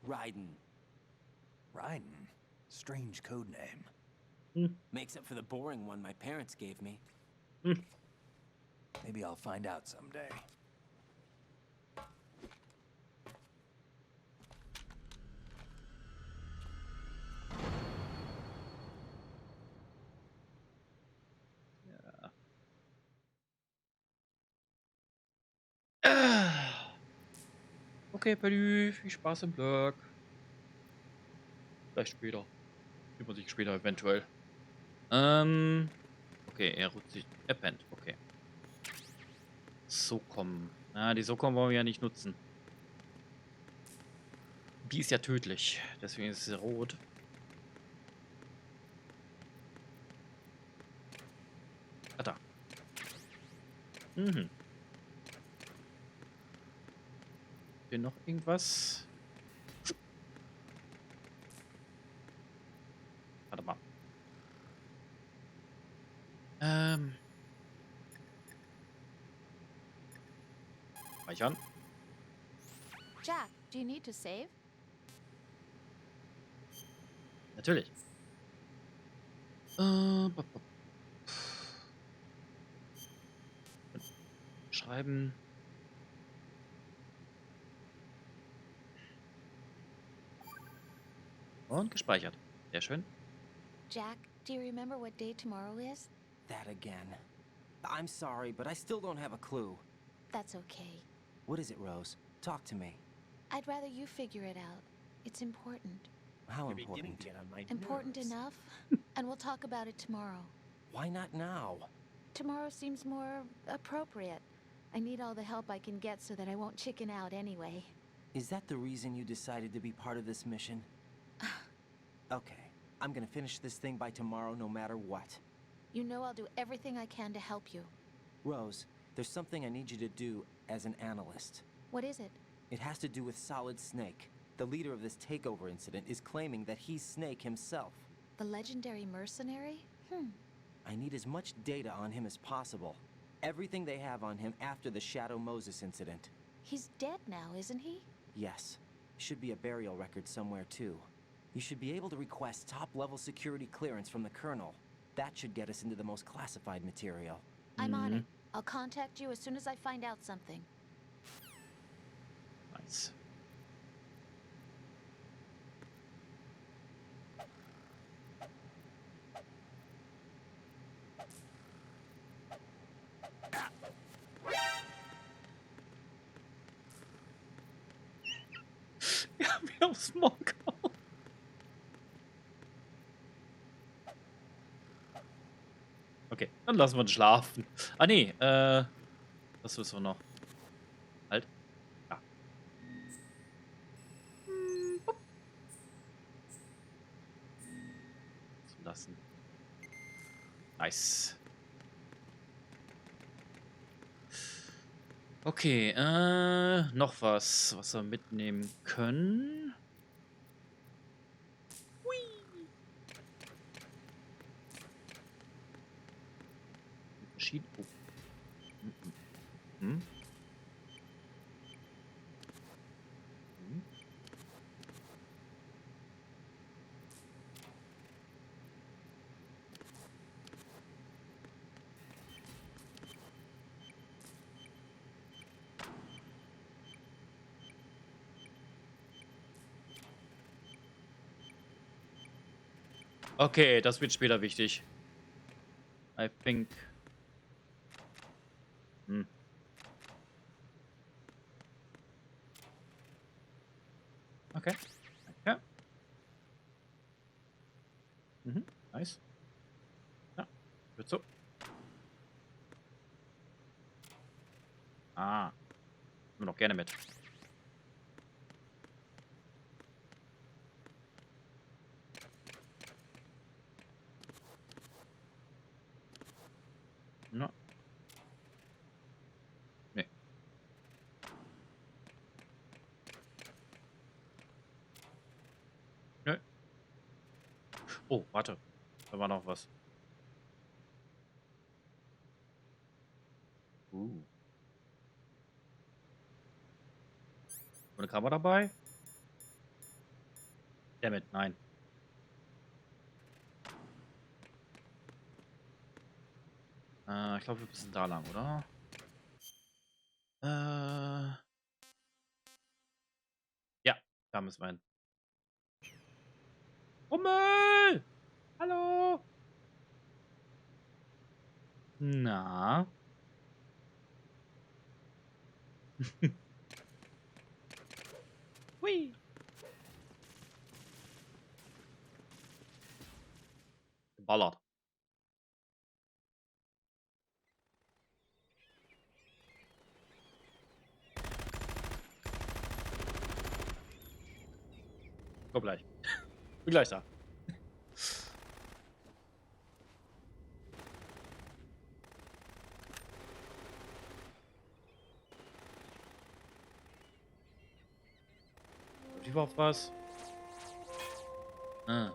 Raiden. Raiden? Strange code name. Makes up for the boring one my parents gave me. Maybe I'll find out someday. Okay, Paddy, viel Spaß im Blog. Vielleicht später. Sieht man sich später eventuell. Okay, er ruht sich. Er pennt, okay. Sokom. Ah, die Sokom wollen wir ja nicht nutzen. Die ist ja tödlich. Deswegen ist sie rot. Ah, da. Hier noch irgendwas? Warte mal. Speichern. Jack, do you need to save? Natürlich. Schreiben. Und gespeichert. Sehr schön. Jack, do you remember what day tomorrow is? That again. I'm sorry, but I still don't have a clue. That's okay. What is it, Rose? Talk to me. I'd rather you figure it out. It's important. How You're beginning important? to get on my Important nerves. enough. And we'll talk about it tomorrow. Why not now? Tomorrow seems more appropriate. I need all the help I can get so that I won't chicken out anyway. Is that the reason you decided to be part of this mission? Okay, I'm gonna finish this thing by tomorrow no matter what. You know I'll do everything I can to help you. Rose, there's something I need you to do as an analyst. What is it? It has to do with Solid Snake. The leader of this takeover incident is claiming that he's Snake himself. The legendary mercenary? I need as much data on him as possible. Everything they have on him after the Shadow Moses incident. He's dead now, isn't he? Yes. Should be a burial record somewhere, too. You should be able to request top-level security clearance from the Colonel. That should get us into the most classified material. I'm on it. I'll contact you as soon as I find out something. Nice. Ja, wie aufs Maul gehauen. Okay, dann lassen wir uns schlafen. Ah, nee, was wissen wir noch? Halt. Ja. Lassen. Nice. Okay, noch was wir mitnehmen können. Hui. Verschieden. Oh. Hm. Okay, das wird später wichtig. I think. Okay. Ja. Nice. Ja, wird so. Ah. Nehmen wir noch gerne mit. Ja. Nee. Nö. Oh, warte. Da war noch was. Eine Kamera dabei? Dammit, nein. Ich glaube, wir müssen da lang, oder? Ja, da müssen wir hin. Hummel! Hallo! Na? Hui! Geballert. Komm gleich. Bin gleich da. Ich war auf was? Ah.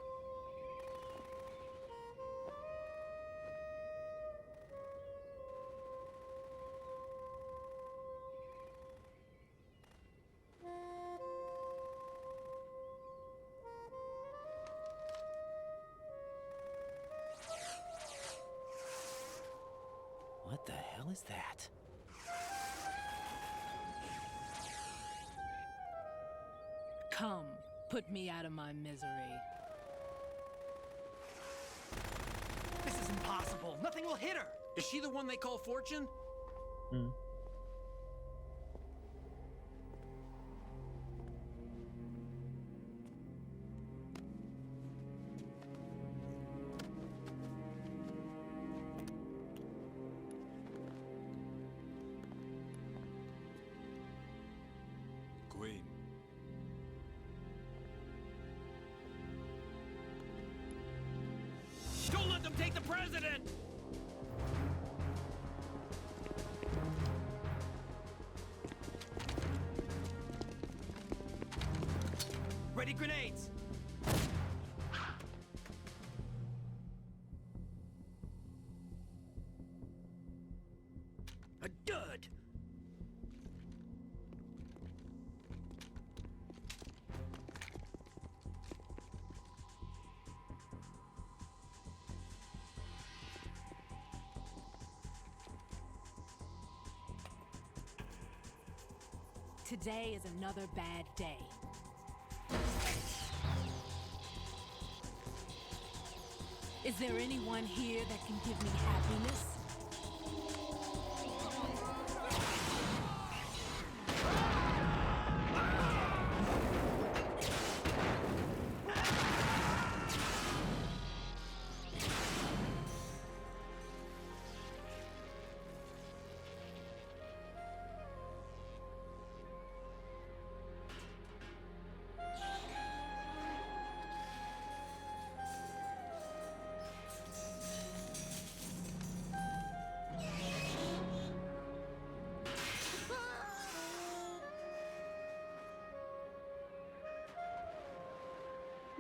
What the hell is that? Come, put me out of my misery. This is impossible. Nothing will hit her. Is she the one they call Fortune? president! Ready grenades! A dud! Today is another bad day. Is there anyone here that can give me happiness?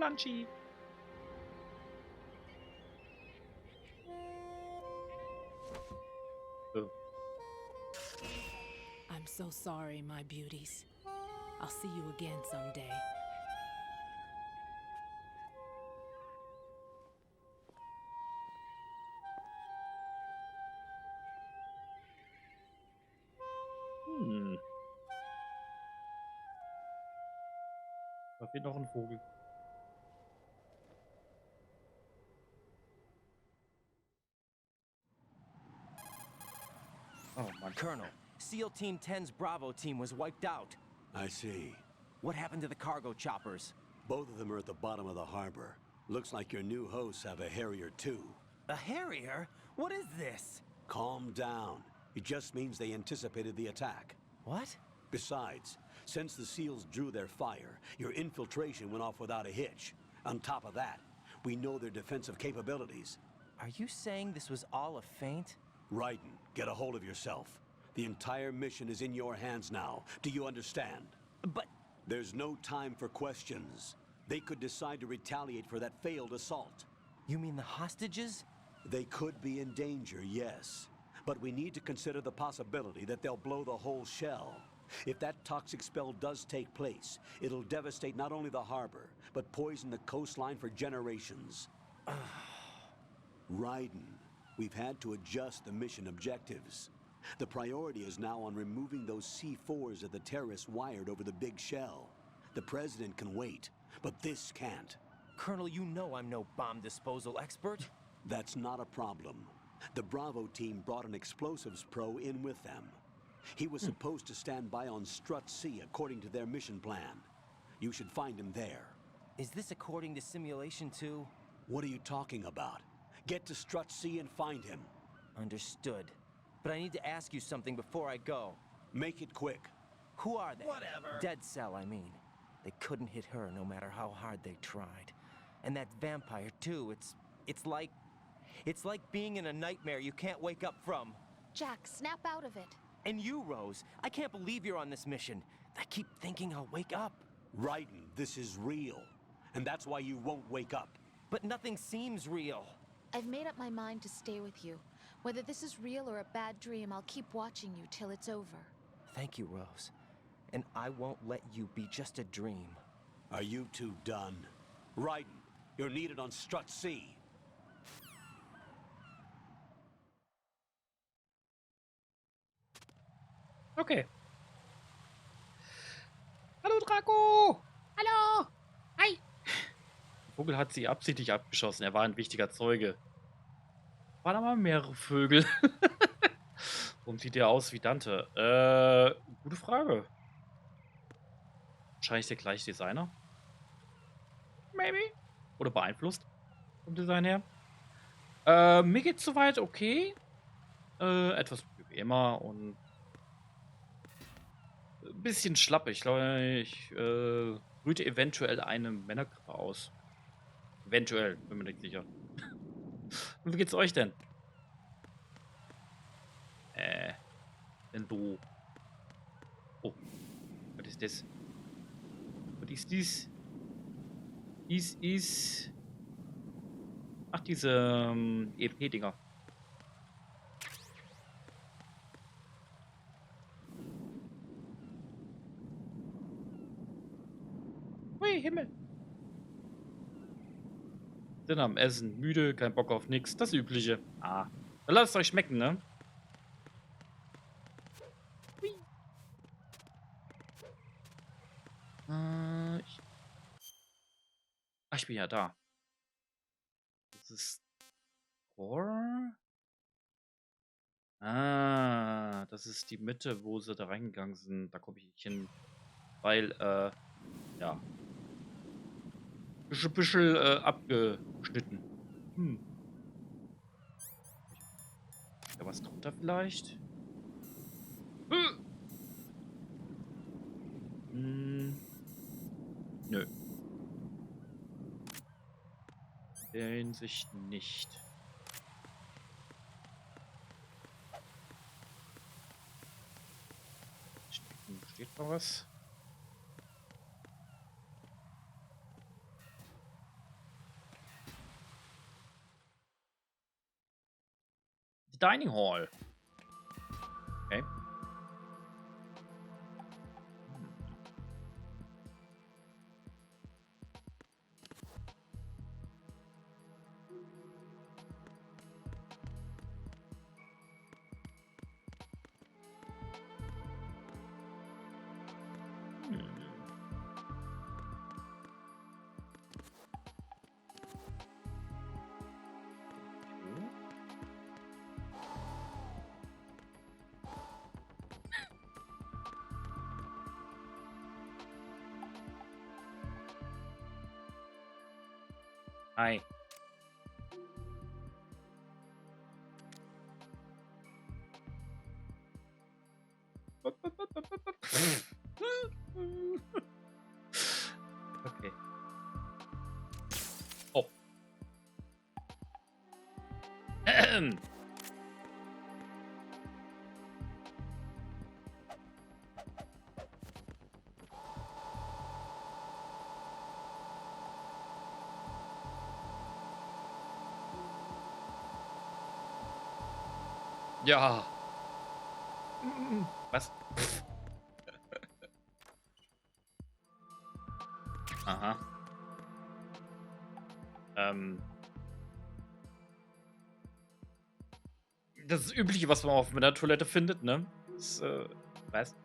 Lunchy. Oh. I'm so sorry, my beauties. I'll see you again someday. Da fehlt noch ein Vogel. Oh, Mann. Colonel, SEAL Team 10's Bravo team was wiped out. I see. What happened to the cargo choppers? Both of them are at the bottom of the harbor. Looks like your new hosts have a Harrier too. A Harrier? What is this? Calm down. It just means they anticipated the attack. What? Besides, since the SEALs drew their fire, your infiltration went off without a hitch. On top of that, we know their defensive capabilities. Are you saying this was all a feint? Raiden, get a hold of yourself. The entire mission is in your hands now. Do you understand? But... There's no time for questions. They could decide to retaliate for that failed assault. You mean the hostages? They could be in danger, yes. But we need to consider the possibility that they'll blow the whole shell. If that toxic spell does take place, it'll devastate not only the harbor, but poison the coastline for generations. Raiden, we've had to adjust the mission objectives. The priority is now on removing those C4s that the terrorists wired over the big shell. The president can wait, but this can't. Colonel, you know I'm no bomb disposal expert. That's not a problem. The Bravo team brought an explosives pro in with them. He was supposed to stand by on Strut C according to their mission plan. You should find him there. Is this according to simulation too? What are you talking about? Get to Strut C and find him. Understood. But I need to ask you something before I go. Make it quick. Who are they? Whatever. Dead Cell, I mean. They couldn't hit her no matter how hard they tried. And that vampire too, it's like being in a nightmare you can't wake up from. Jack, snap out of it. And you, Rose, I can't believe you're on this mission. I keep thinking I'll wake up. Raiden, this is real. And that's why you won't wake up. But nothing seems real. I've made up my mind to stay with you. Whether this is real or a bad dream, I'll keep watching you till it's over. Thank you, Rose. And I won't let you be just a dream. Are you two done? Raiden, you're needed on Strut C. Okay. Hallo Draco! Hallo! Hi! Der Vogel hat sie absichtlich abgeschossen. Er war ein wichtiger Zeuge. Waren aber mehrere Vögel. Warum sieht der aus wie Dante? Gute Frage. Wahrscheinlich der gleiche Designer. Maybe. Oder beeinflusst vom Design her. Mir geht's soweit okay. Etwas wie immer und ein bisschen schlapp. Ich glaube, ich brüte eventuell eine Männergrippe aus. Eventuell, bin mir nicht sicher. Und wie geht's euch denn? Denn du. Oh, was ist das? Was ist dies? Dies ist. Ach, diese EP-Dinger. Hui, Himmel. Sind am Essen, müde, kein Bock auf nix. Das Übliche. Ah. Dann lasst es euch schmecken, ne? Hui. Ich bin ja da. Das ist. Das ist die Mitte, wo sie da reingegangen sind. Da komme ich nicht hin. Weil, ja. Bisschen abgeschnitten. Ist da was drunter vielleicht? Nö. In der Hinsicht nicht. Steht da was? Die Dining Hall. Okay. Hi. Okay. Oh. Ja. Was? Aha. Das ist Übliche, was man auf einer Toilette findet, ne? Das, weiß.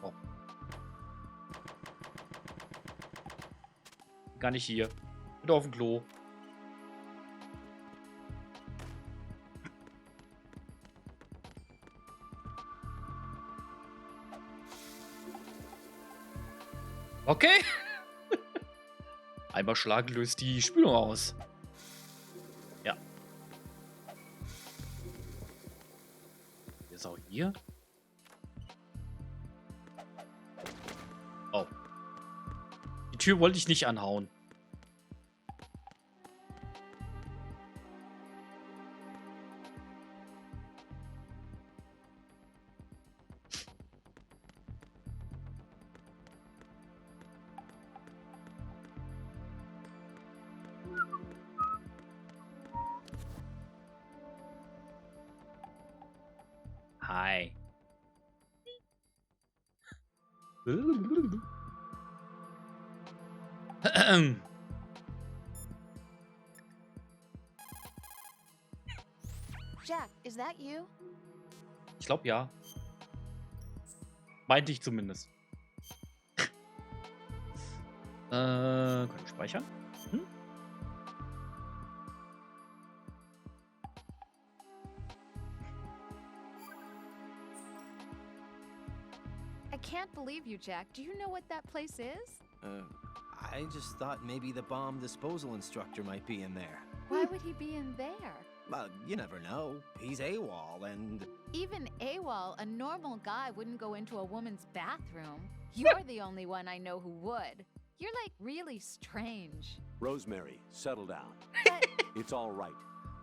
Oh. Gar nicht hier. Bin auf dem Klo. Okay. Einmal schlagen löst die Spülung aus. Ja. Ist auch hier? Oh. Die Tür wollte ich nicht anhauen. Hi. Jack, is that you? Ich glaube ja. Meinte ich zumindest. Kann ich speichern? I can't believe you, Jack. Do you know what that place is? I just thought maybe the bomb disposal instructor might be in there. Why would he be in there? You never know. He's AWOL, and... Even AWOL, a normal guy wouldn't go into a woman's bathroom. You're the only one I know who would. You're like really strange. Rosemary, settle down. But It's all right.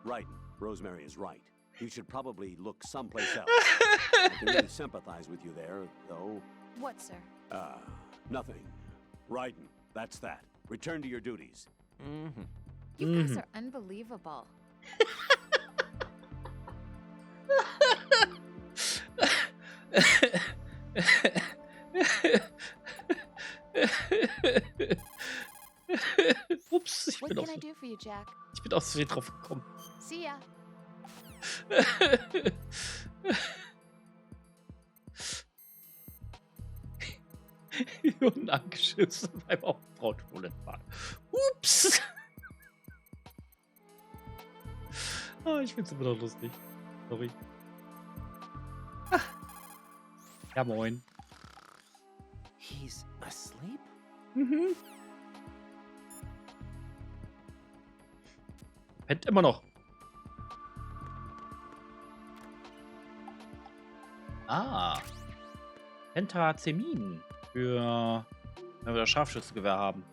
Right. Rosemary is right. You should probably look someplace else. I can really sympathize with you there, though. what, sir? Nothing. Raiden, that's that. Return to your duties. Mm-hmm. You guys are unbelievable. Ups, What can I do for you, Jack? ich bin aus Versehen drauf gekommen. See ya. Und angeschissen beim Frauentoilettenbad. Ups! Ich find's immer noch lustig. Sorry. Ja, moin. He's asleep? Mhm. Pennt immer noch. Ah. Pentazemin. Für, wenn wir das Scharfschützengewehr haben.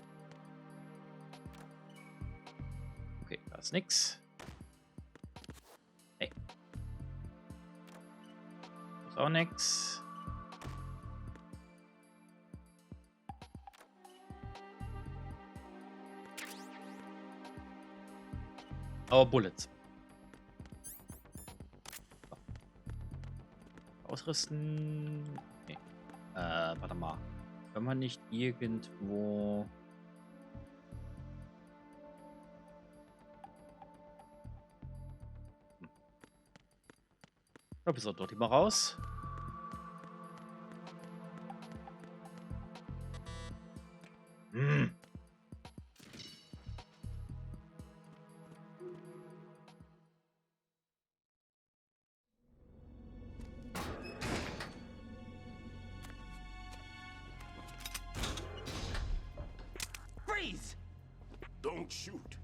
Okay, da ist nix. Hey. Da ist auch nix. Aber Bullets. Ausrüsten. Nee. Warte mal. Können wir nicht irgendwo. Ich glaube, wir sollten dort immer raus. Hm. Freeze! Don't shoot.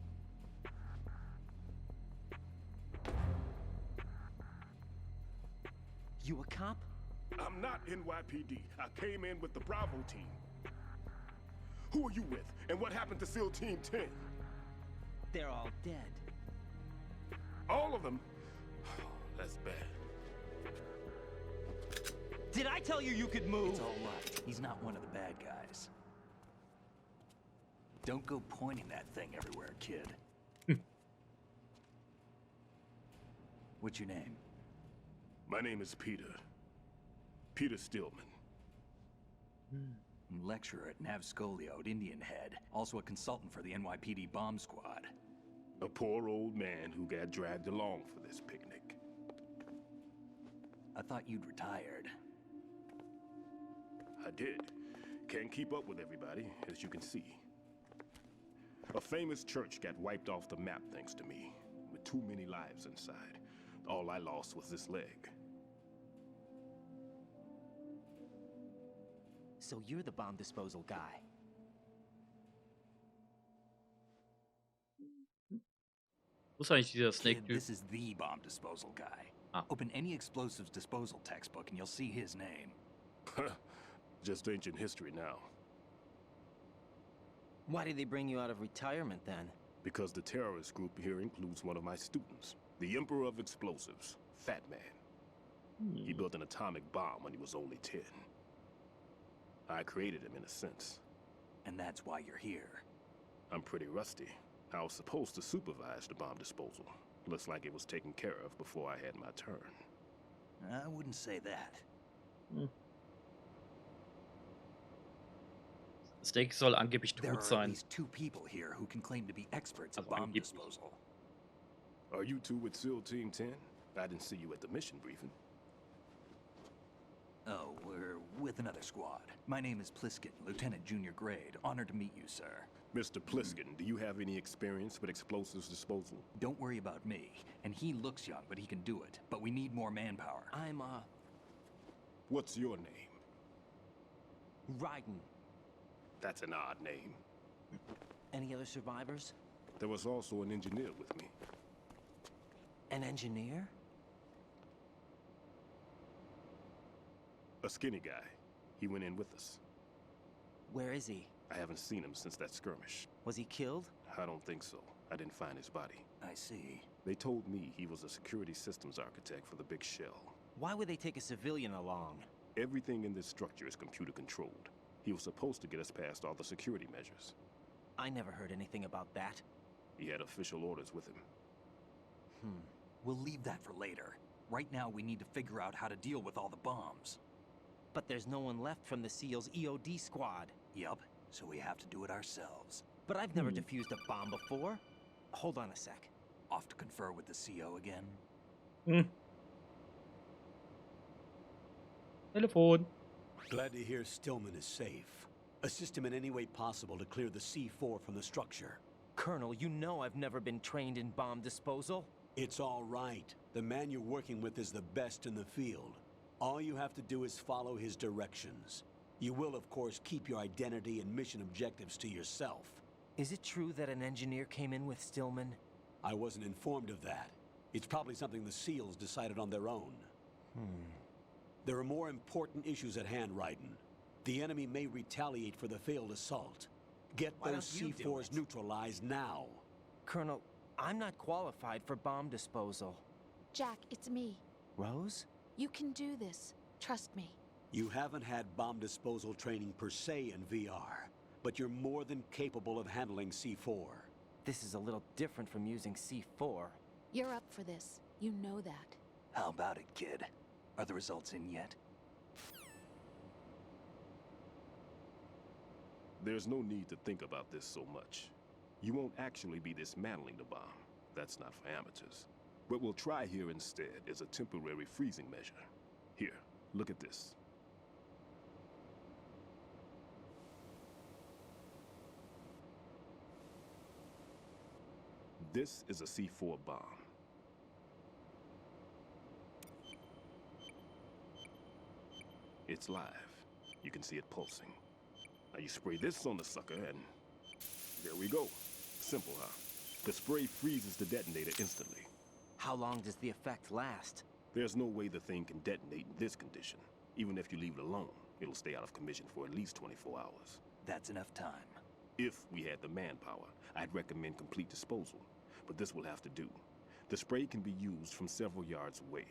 You a cop? I'm not NYPD. I came in with the Bravo team. Who are you with? And what happened to SEAL Team 10? They're all dead. All of them? That's bad. Did I tell you you could move? It's all right. He's not one of the bad guys. Don't go pointing that thing everywhere, kid. What's your name? My name is Peter. Peter Stillman. Lecturer at Nav Scolio at Indian Head. Also a consultant for the NYPD bomb squad. A poor old man who got dragged along for this picnic. I thought you'd retired. I did. Can't keep up with everybody, as you can see. A famous church got wiped off the map thanks to me, with too many lives inside. All I lost was this leg. So you're the bomb disposal guy. Wo ist eigentlich dieser Kid, Snake-Typ? this is the bomb disposal guy. Ah. Open any explosives disposal textbook and you'll see his name. Just ancient history now. Why did they bring you out of retirement then? Because the terrorist group here includes one of my students, the Emperor of Explosives, Fat Man. He built an atomic bomb when he was only 10. I created him in a sense. And that's why you're here. I'm pretty rusty. I was supposed to supervise the bomb disposal. Looks like it was taken care of before I had my turn. I wouldn't say that. Snake soll angeblich There are tot at sein. least 2 people here who can claim to be experts at Also bomb angeblich. disposal. Are you two with SEAL Team 10? I didn't see you at the mission briefing. Oh, we're with another squad. My name is Pliskin, Lieutenant Junior Grade. Honored to meet you, sir. Mr. Pliskin, do you have any experience with explosives disposal? Don't worry about me. And he looks young, but he can do it. But we need more manpower. I'm, What's your name? Raiden. That's an odd name. Any other survivors? There was also an engineer with me. An engineer? A skinny guy. He went in with us. Where is he? I haven't seen him since that skirmish. Was he killed? I don't think so. I didn't find his body. I see. They told me he was a security systems architect for the big shell. Why would they take a civilian along? Everything in this structure is computer controlled. He was supposed to get us past all the security measures. I never heard anything about that. He had official orders with him. We'll leave that for later. Right now, we need to figure out how to deal with all the bombs. But there's no one left from the SEAL's EOD squad. Yup, so we have to do it ourselves. But I've never defused a bomb before. Hold on a sec. Off to confer with the CO again? Telefon. Glad to hear Stillman is safe. Assist him in any way possible to clear the C4 from the structure. Colonel, you know I've never been trained in bomb disposal. It's all right. The man you're working with is the best in the field. All you have to do is follow his directions. You will, of course, keep your identity and mission objectives to yourself. Is it true that an engineer came in with Stillman? I wasn't informed of that. It's probably something the SEALs decided on their own. There are more important issues at hand, Raiden. The enemy may retaliate for the failed assault. Get Why those don't you do C4s it? neutralized now. Colonel, I'm not qualified for bomb disposal. Jack, it's me. Rose? You can do this. Trust me. You haven't had bomb disposal training per se in VR, but you're more than capable of handling C4. This is a little different from using C4. You're up for this. You know that. How about it, kid? Are the results in yet? There's no need to think about this so much. You won't actually be dismantling the bomb. That's not for amateurs. What we'll try here instead is a temporary freezing measure. Here, look at this. This is a C4 bomb. It's live. You can see it pulsing. Now you spray this on the sucker and there we go. Simple, huh? The spray freezes the detonator instantly. How long does the effect last? There's no way the thing can detonate in this condition. Even if you leave it alone, it'll stay out of commission for at least 24 hours. That's enough time. If we had the manpower, I'd recommend complete disposal. But this will have to do. The spray can be used from several yards away.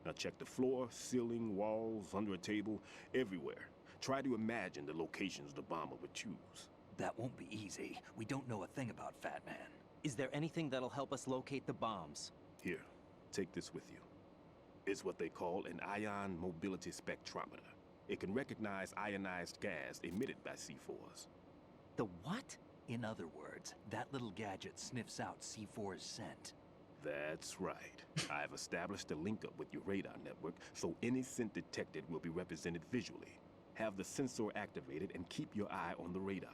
Now check the floor, ceiling, walls, under a table, everywhere. Try to imagine the locations the bomber would choose. That won't be easy. We don't know a thing about Fat Man. Is there anything that'll help us locate the bombs? Here, take this with you. It's what they call an ion mobility spectrometer. It can recognize ionized gas emitted by C4s. The what? In other words, that little gadget sniffs out C4's scent. That's right. I've established a link up with your radar network, so any scent detected will be represented visually. Have the sensor activated and keep your eye on the radar.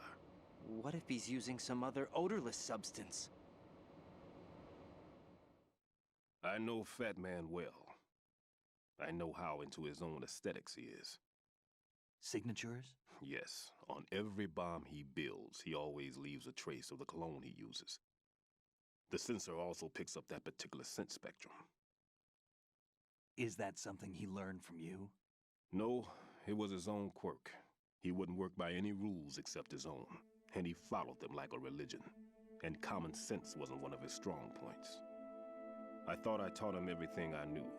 What if he's using some other odorless substance? I know Fat Man well. I know how into his own aesthetics he is. Signatures? Yes, on every bomb he builds, he always leaves a trace of the cologne he uses. The sensor also picks up that particular scent spectrum. Is that something he learned from you? No, it was his own quirk. He wouldn't work by any rules except his own, and he followed them like a religion. And common sense wasn't one of his strong points. I thought I taught him everything I knew.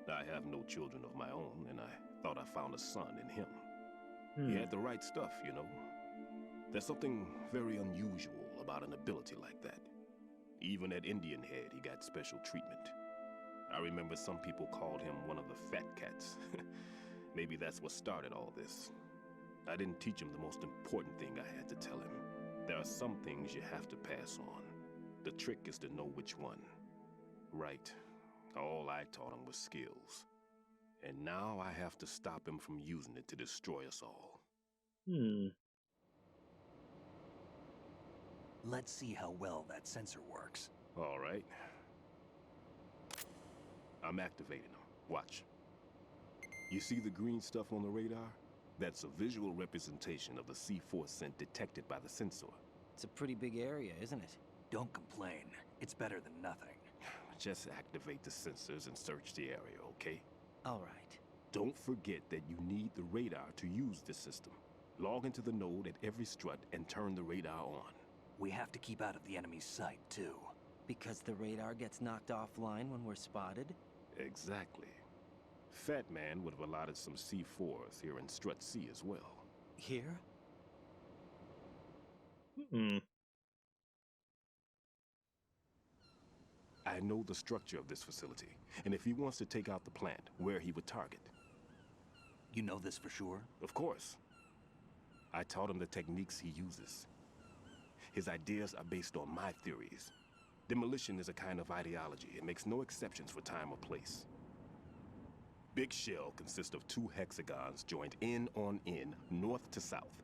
I have no children of my own, and I thought I found a son in him. He had the right stuff, you know. There's something very unusual about an ability like that. Even at Indian Head, he got special treatment. I remember some people called him one of the fat cats. Maybe that's what started all this. I didn't teach him the most important thing I had to tell him. There are some things you have to pass on. The trick is to know which one. Right. All I taught him was skills. And now I have to stop him from using it to destroy us all. Let's see how well that sensor works. All right. I'm activating them. Watch. You see the green stuff on the radar? That's a visual representation of the C4 scent detected by the sensor. It's a pretty big area, isn't it? Don't complain. It's better than nothing. just activate the sensors and search the area, okay? All right. Don't forget that you need the radar to use this system. Log into the node at every strut and turn the radar on. We have to keep out of the enemy's sight, too. Because the radar gets knocked offline when we're spotted? Exactly. Fat Man would have allotted some C4s here in Strut C as well. Here? Hmm. I know the structure of this facility, and if he wants to take out the plant, where he would target. You know this for sure? Of course. I taught him the techniques he uses. His ideas are based on my theories. Demolition is a kind of ideology. It makes no exceptions for time or place. Big Shell consists of 2 hexagons joined end on end, north to south.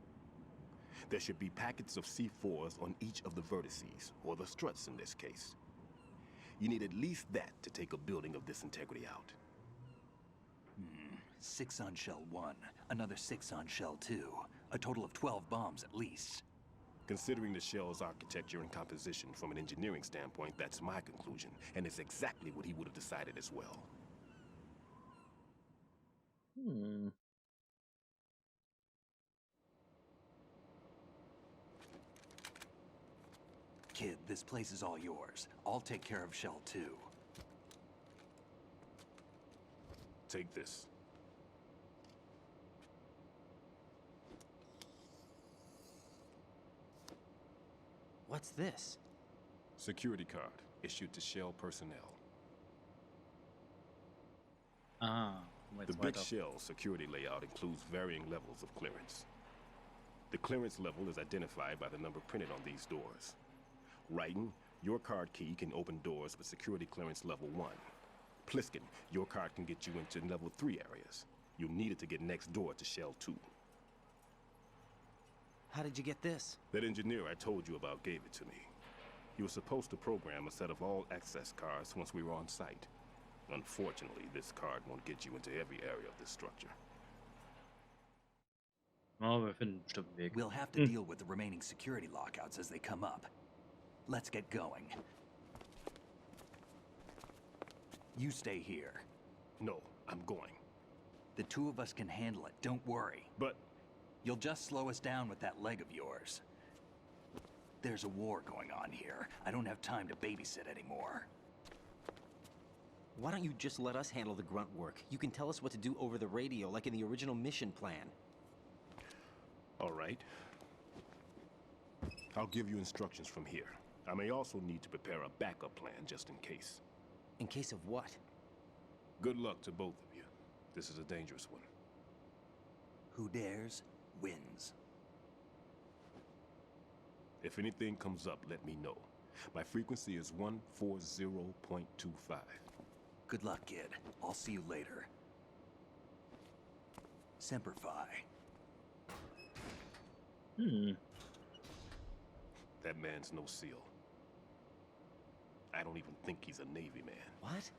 There should be packets of C4s on each of the vertices, or the struts in this case. You need at least that to take a building of this integrity out. 6 on Shell 1, another 6 on Shell 2. A total of 12 bombs at least. Considering the shell's architecture and composition from an engineering standpoint, that's my conclusion, and it's exactly what he would have decided as well. Hmm. Kid, this place is all yours. I'll take care of Shell 2. Take this. What's this? Security card, issued to Shell personnel. Ah, The Big Shell security layout includes varying levels of clearance. The clearance level is identified by the number printed on these doors. Writing, your card key can open doors with security clearance level 1. Pliskin, your card can get you into level 3 areas. You'll need it to get next door to Shell 2. How did you get this? That engineer I told you about gave it to me. He was supposed to program a set of all access cards once we were on site. Unfortunately, this card won't get you into every area of this structure. Oh, wir finden bestimmt einen Weg. We'll have to deal with the remaining security lockouts as they come up. Let's get going. You stay here. No, I'm going. The 2 of us can handle it, don't worry. But You'll just slow us down with that leg of yours. There's a war going on here. I don't have time to babysit anymore. Why don't you just let us handle the grunt work? You can tell us what to do over the radio, like in the original mission plan. all right. I'll give you instructions from here. I may also need to prepare a backup plan just in case. In case of what? Good luck to both of you. This is a dangerous one. Who dares, wins. If anything comes up, let me know. My frequency is 140.25. Good luck, kid. I'll see you later. Semper Fi. That man's no SEAL. I don't even think he's a Navy man. What?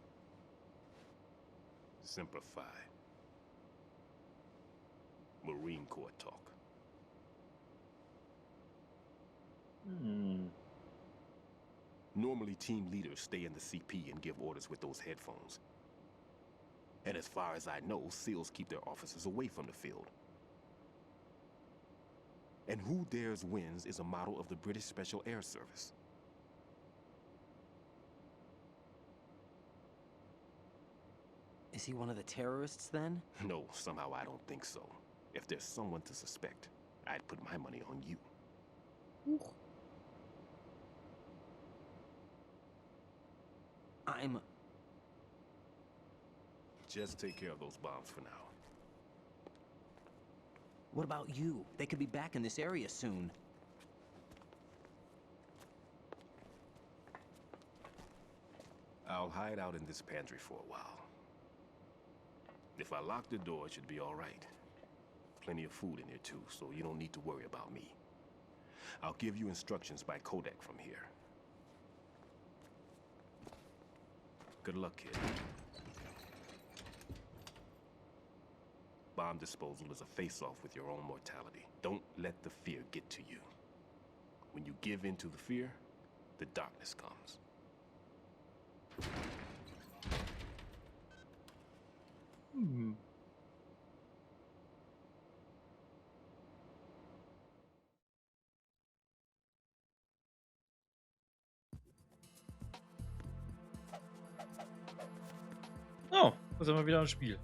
Semper Fi. Marine Corps talk. Normally, team leaders stay in the CP and give orders with those headphones. And as far as I know, SEALs keep their officers away from the field. And Who Dares Wins is a model of the British Special Air Service. Is he one of the terrorists, then? No, somehow I don't think so. If there's someone to suspect, I'd put my money on you. I'm... Just take care of those bombs for now. What about you? They could be back in this area soon. I'll hide out in this pantry for a while. If I lock the door, it should be all right. Plenty of food in here too, so you don't need to worry about me. I'll give you instructions by codec from here. Good luck, kid. Bomb disposal is a face-off with your own mortality. Don't let the fear get to you. When you give in to the fear, the darkness comes. Hm. Oh, da sind wir wieder im Spiel.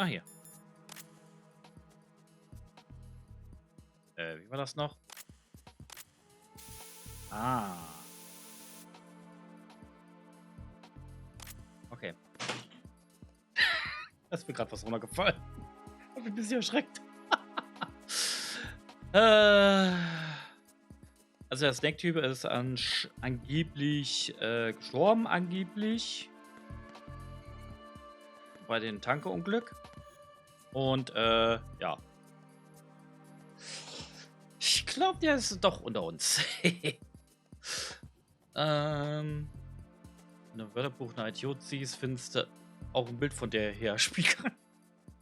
Hier. Wie war das noch? Ah. Okay. Da ist mir gerade was runtergefallen. Ich bin ein bisschen erschreckt. Also der Snake-Typ ist angeblich gestorben, angeblich. Bei dem Tankerunglück. Und ja. Ich glaube, der ist doch unter uns. Wenn du ein Wörterbuch nach Idiot siehst, findest du auch ein Bild von der her spielen kann.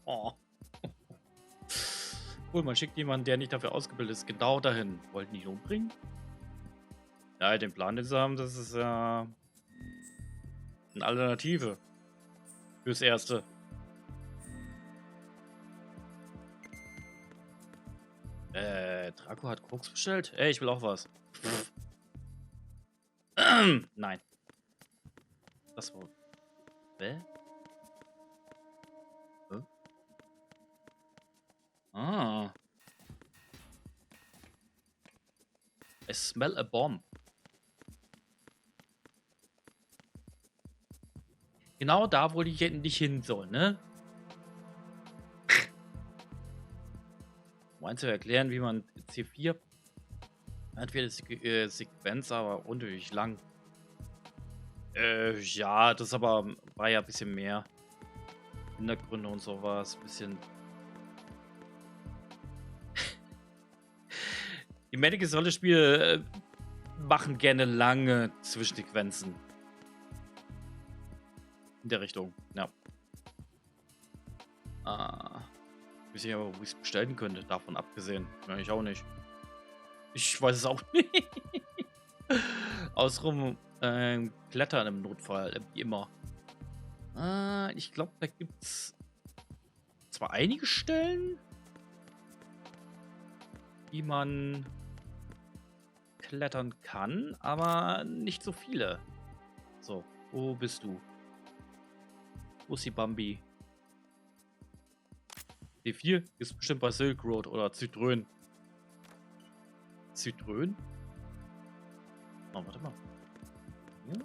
Oh. Cool, man schickt jemanden, der nicht dafür ausgebildet ist, genau dahin. Wollten ihn umbringen? Ja, den Plan, den sie haben, das ist ja eine Alternative. Fürs Erste. Draco hat Koks bestellt? Ey, ich will auch was. Nein. Das war... Hä? Ah. I smell a bomb. Genau da, wo die nicht hin soll, ne? Meinst du erklären, wie man C4... Entweder Sequenz, aber unnötig lang. Ja, das aber war ja ein bisschen mehr. Hintergründe und sowas. Ein bisschen... Die Medical Solid-Spiele machen gerne lange Zwischensequenzen. In der Richtung, ja. Ich weiß nicht aber, wo ich es bestellen könnte, davon abgesehen. Ja, ich auch nicht. Ich weiß es auch nicht. Außenrum klettern im Notfall, wie immer. Ich glaube, da gibt es zwar einige Stellen, die man klettern kann, aber nicht so viele. So, wo bist du? Wo ist die Bambi? D4 ist bestimmt bei Silk Road oder Zitrön. Zitrön? Oh, warte mal. Hier?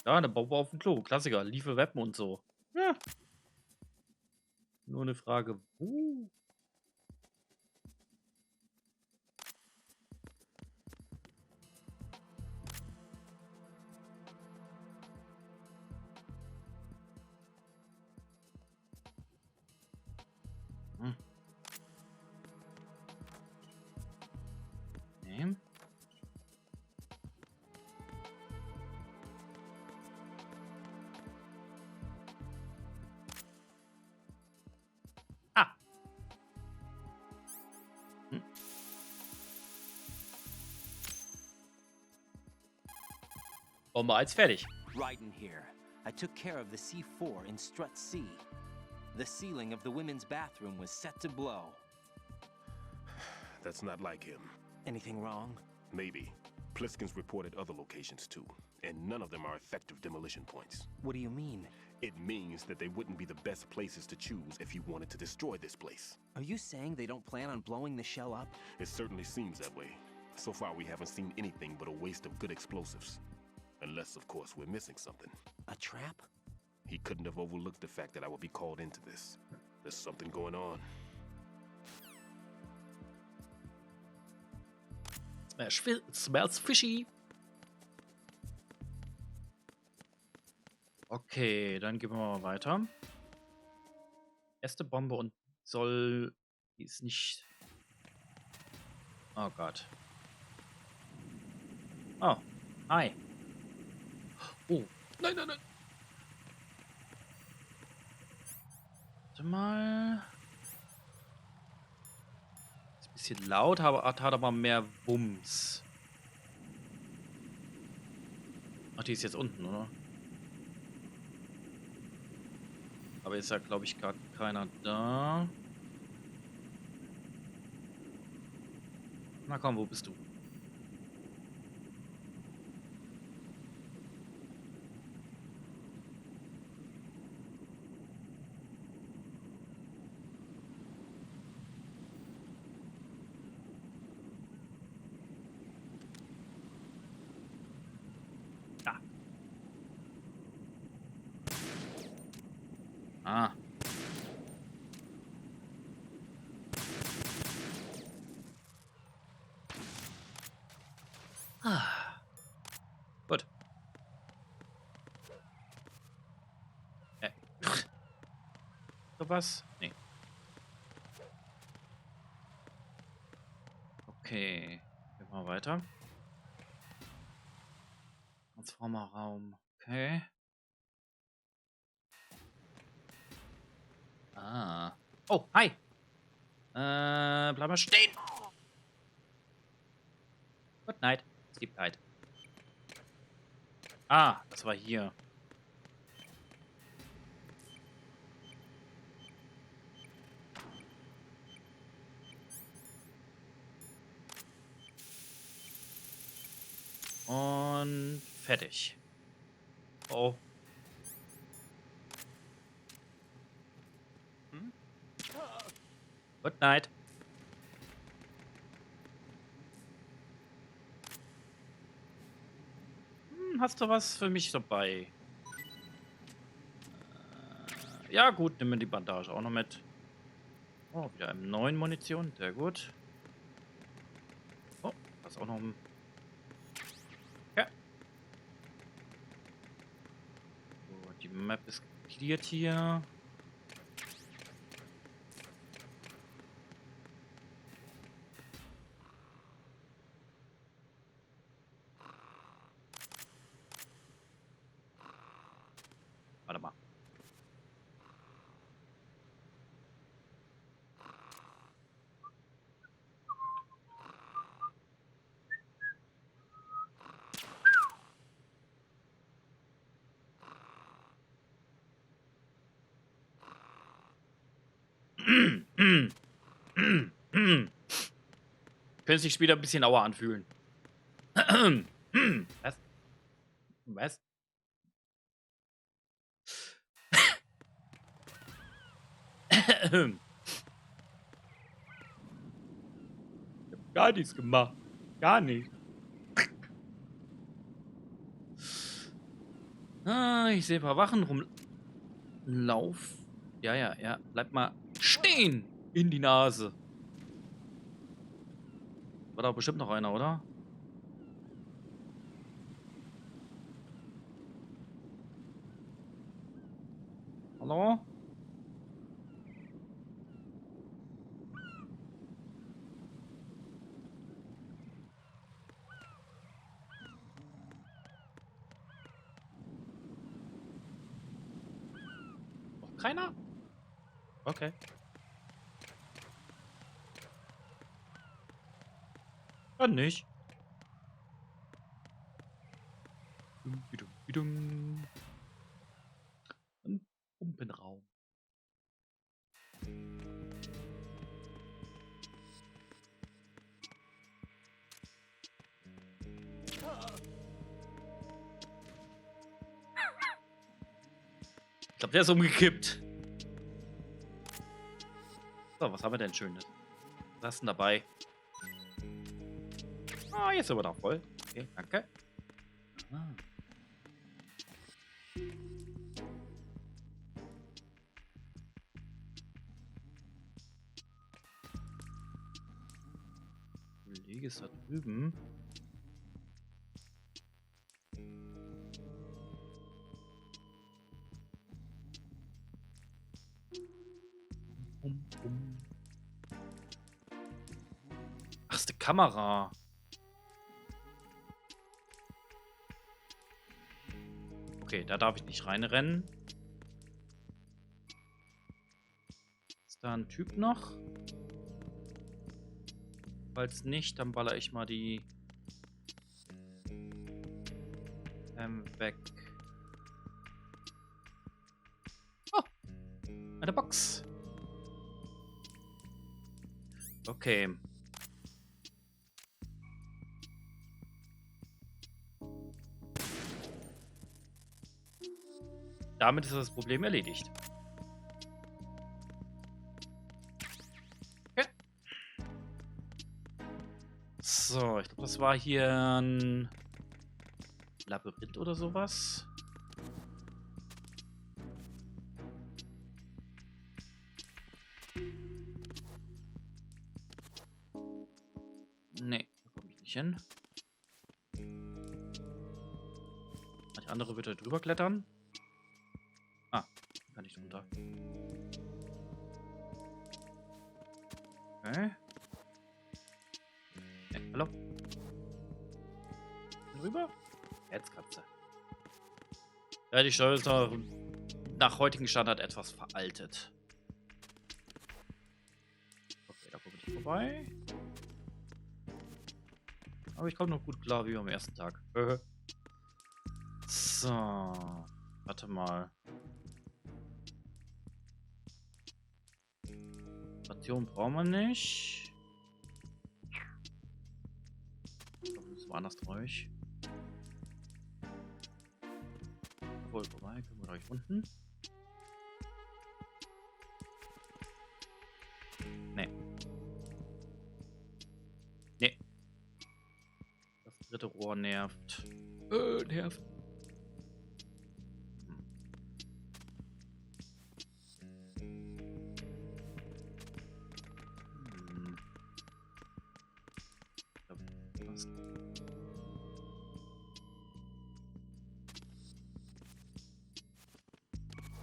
Ja, eine Bombe auf dem Klo. Klassiker. Liefe Weapon und so. Ja. Nur eine Frage, wo? Nee. Ah. Bombe 1 fertig. Raiden here. I took care of the C4 in Strut C. The ceiling of the women's bathroom was set to blow. That's not like him. Anything wrong? Maybe. Pliskin's reported other locations too, and none of them are effective demolition points. What do you mean? It means that they wouldn't be the best places to choose if you wanted to destroy this place. Are you saying they don't plan on blowing the shell up? It certainly seems that way. So far, we haven't seen anything but a waste of good explosives. Unless, of course, we're missing something. A trap? He couldn't have overlooked the fact that I would be called into this. There's something going on. Smells fishy. Okay, dann gehen wir mal weiter. Erste Bombe und soll... Die ist nicht... Oh Gott. Oh, hi. Oh. Nein, nein, nein. Warte mal. Ist ein bisschen laut, aber hat aber mehr Wumms. Ach, die ist jetzt unten, oder? Aber ist ja, glaube ich, gar keiner da. Na komm, wo bist du? Da. Ah. Ah. Gut. Sowas? Nee. Okay. Gehen wir mal weiter. Transformerraum. Okay. Ah. Oh, hi. Bleib mal stehen. Good night. Sleep tight. Ah, das war hier. Und fertig. Oh. Good night. Hast du was für mich dabei? Ja, gut, nimm mir die Bandage auch noch mit. Oh, wieder eine neuen Munition. Sehr gut. Oh, da ist auch noch ein. Ja. So, die Map ist cleared hier. Warte mal. Könnte sich später ein bisschen lauer anfühlen. Was? Was? Ich hab gar nichts gemacht. Gar nicht. Ah, ich sehe ein paar Wachen rumlaufen. Ja, ja, ja. Bleib mal stehen in die Nase. War da bestimmt noch einer, oder? Hallo? Noch keiner? Okay. Dann nicht. Dum. Ein Pumpenraum. Ich glaube, der ist umgekippt. So, was haben wir denn Schönes? Was hast du denn dabei? Ah, jetzt sind wir da voll. Okay, danke. Ah. Kollege ist da drüben. Ach, ist eine Kamera. Okay, da darf ich nicht reinrennen. Ist da ein Typ noch? Falls nicht, dann baller ich mal die weg. Oh, eine Box. Okay. Damit ist das Problem erledigt. Okay. So, ich glaube, das war hier ein Labyrinth oder sowas. Nee, da komme ich nicht hin. Die andere wird da drüber klettern. Ah, kann ich drunter. Okay. Nee, hallo? Rüber? Jetzt Katze. Ja, die Steuer ist nach heutigem Standard etwas veraltet. Okay, da komme ich nicht vorbei. Aber ich komme noch gut klar wie am ersten Tag. So. Warte mal. Station brauchen wir nicht. Ich glaube, wir müssen woanders durch. Voll vorbei, können wir gleich unten. Nee. Nee. Das dritte Rohr nervt. Nervt.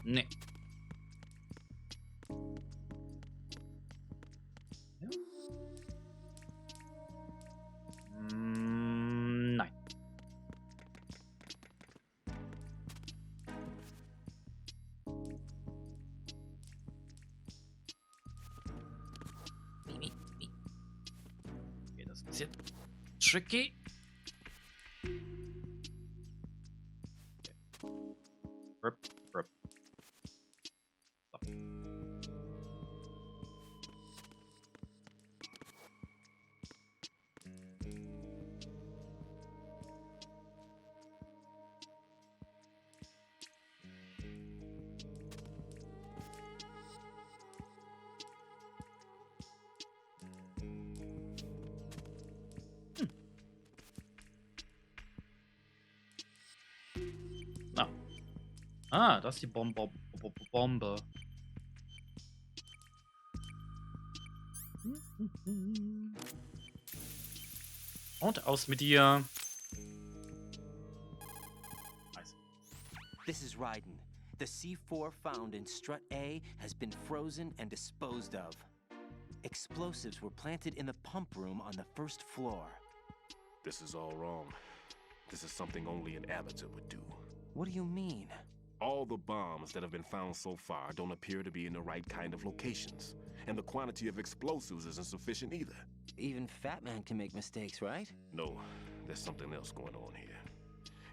Nee. Ja. Nein. Okay, das ist ein bisschen tricky. Okay. Rip. So. Ah, das ist die Bombe. Und aus mit dir. Nice. This is Raiden. The C4 found in Strut A has been frozen and disposed of. Explosives were planted in the pump room on the first floor. This is all wrong. This is something only an amateur would do. What do you mean? All the bombs that have been found so far don't appear to be in the right kind of locations. And the quantity of explosives isn't sufficient either. Even Fat Man can make mistakes, right? No, there's something else going on here.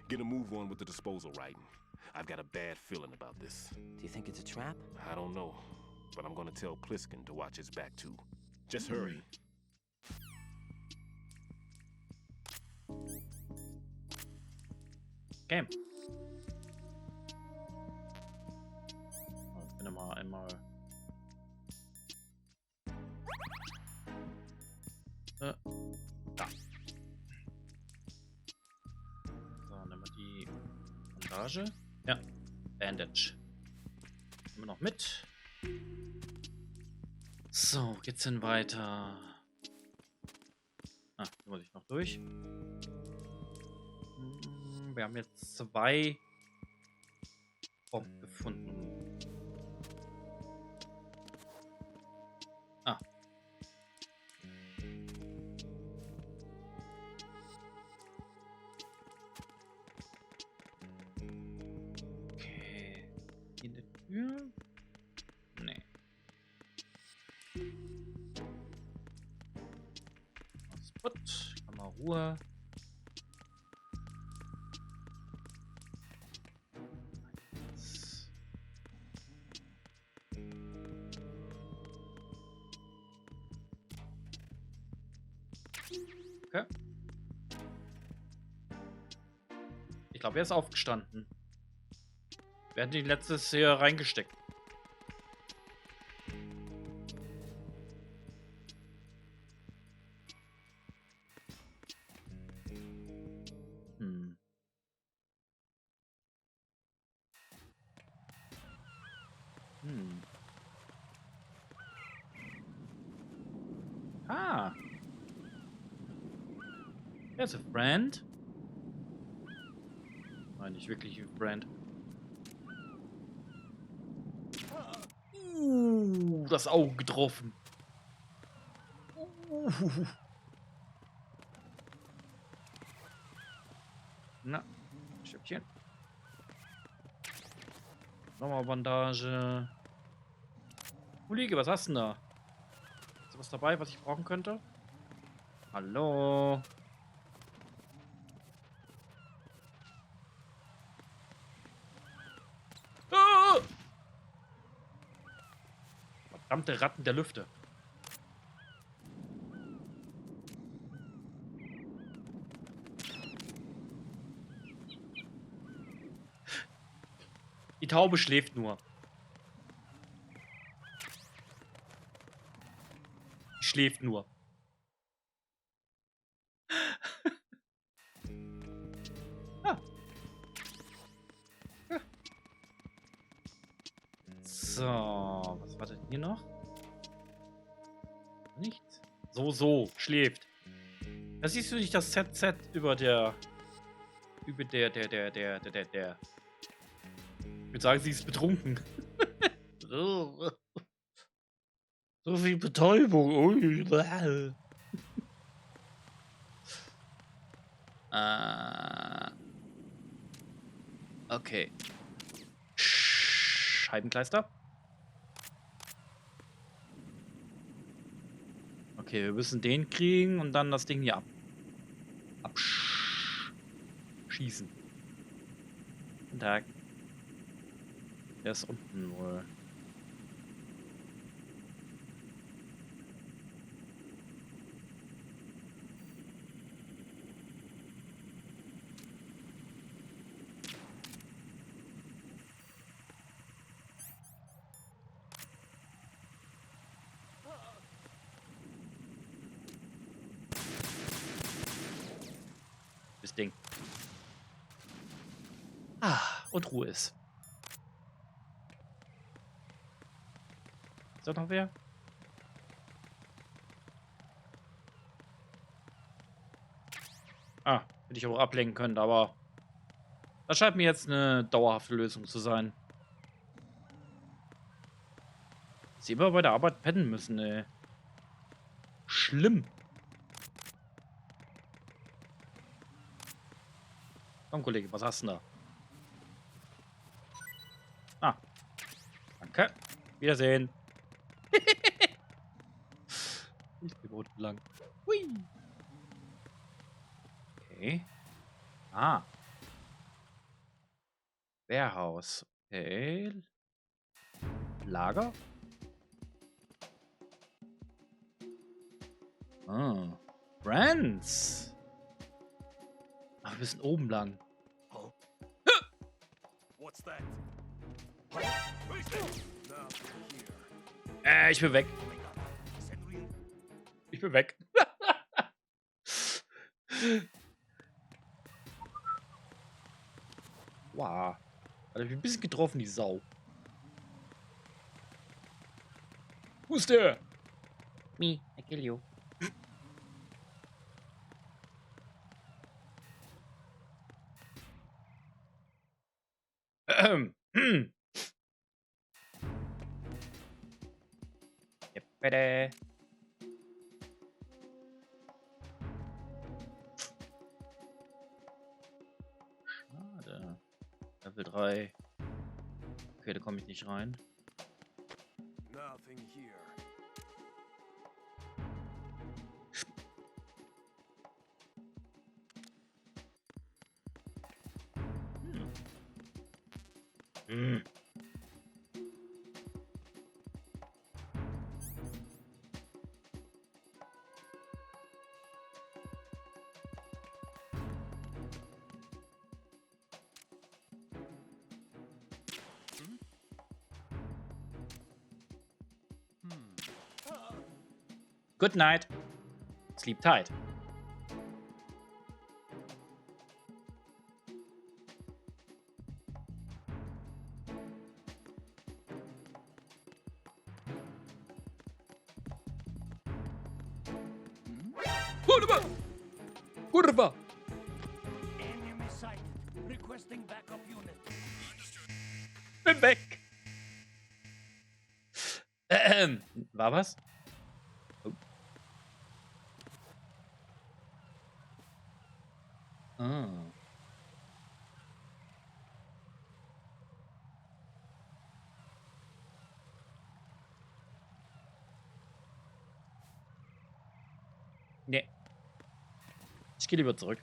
Get a move on with the disposal, Raiden. I've got a bad feeling about this. Do you think it's a trap? I don't know, but I'm gonna tell Pliskin to watch his back too. Just hurry. Okay. Ich bin mal einmal. Da. So, nehmen wir die Bandage. Ja, Bandage. Nehmen wir noch mit. So, geht's denn weiter? Ah, hier muss ich noch durch. Wir haben jetzt 2 Bomben gefunden. Ah. Ruhe. Okay. Ich glaube, er ist aufgestanden. Wir hatten die letztes hier reingesteckt. Hm. Hm. Ah. There's a friend. Nein, nicht wirklich ein Friend. Das Auge getroffen. Na, Stückchen. Nochmal Bandage. Kollege, was hast du denn da? Ist da was dabei, was ich brauchen könnte? Hallo? Ah! Verdammte Ratten der Lüfte. Die Taube schläft nur. Die schläft nur. Ah. Ja. So, was war denn hier noch? Nichts. So, schläft. Da siehst du nicht das ZZ über der. Über der. Ich würde sagen, sie ist betrunken. So viel Betäubung. Ui, bäh. Okay. Scheibenkleister. Okay, wir müssen den kriegen und dann das Ding hier abschießen. Guten Tag. Der ist unten wohl. Das Ding. Und Ruhe ist. Ist da noch wer? Hätte ich auch ablenken können, aber das scheint mir jetzt eine dauerhafte Lösung zu sein. Sie immer bei der Arbeit pennen müssen, ey. Schlimm. Komm, Kollege, was hast du denn da? Danke. Wiedersehen. Ich bin unten lang. Hui. Okay. Warehouse. Okay. Lager. Friends. Ach, wir müssen oben lang. What's that? Ich bin weg. Ich bin weg. Wow. Hat mich ein bisschen getroffen, die Sau. Wo ist der? Me, I kill you. Bitte. Schade. Level 3. Okay, da komme ich nicht rein. Nothing here. Hm. Good night. Sleep tight. Kurwa! Kurwa! Enemy sighted. Requesting backup unit. Bin weg! War was? Oh. Ah. Nee. Ich gehe lieber zurück.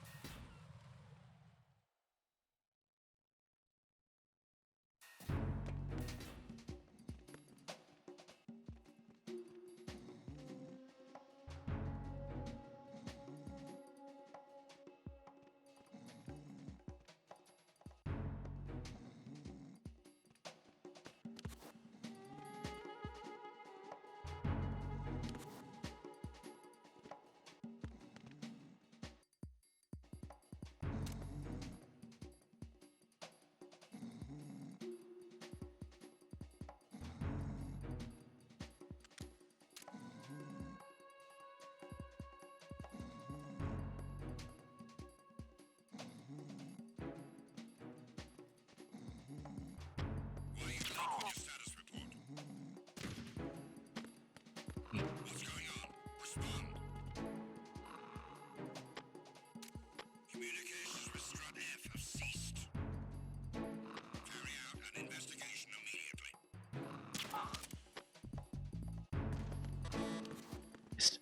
Mist.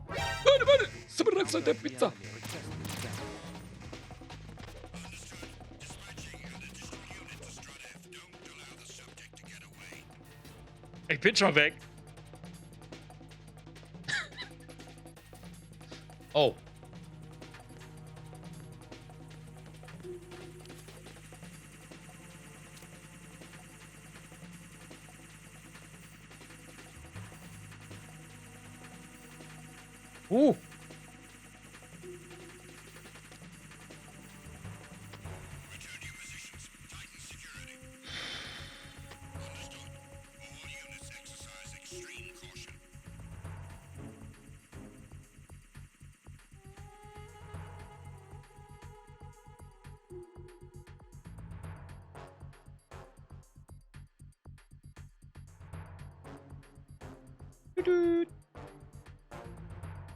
Warte! Sembranza der Pizza! Ich bin schon weg. Oh.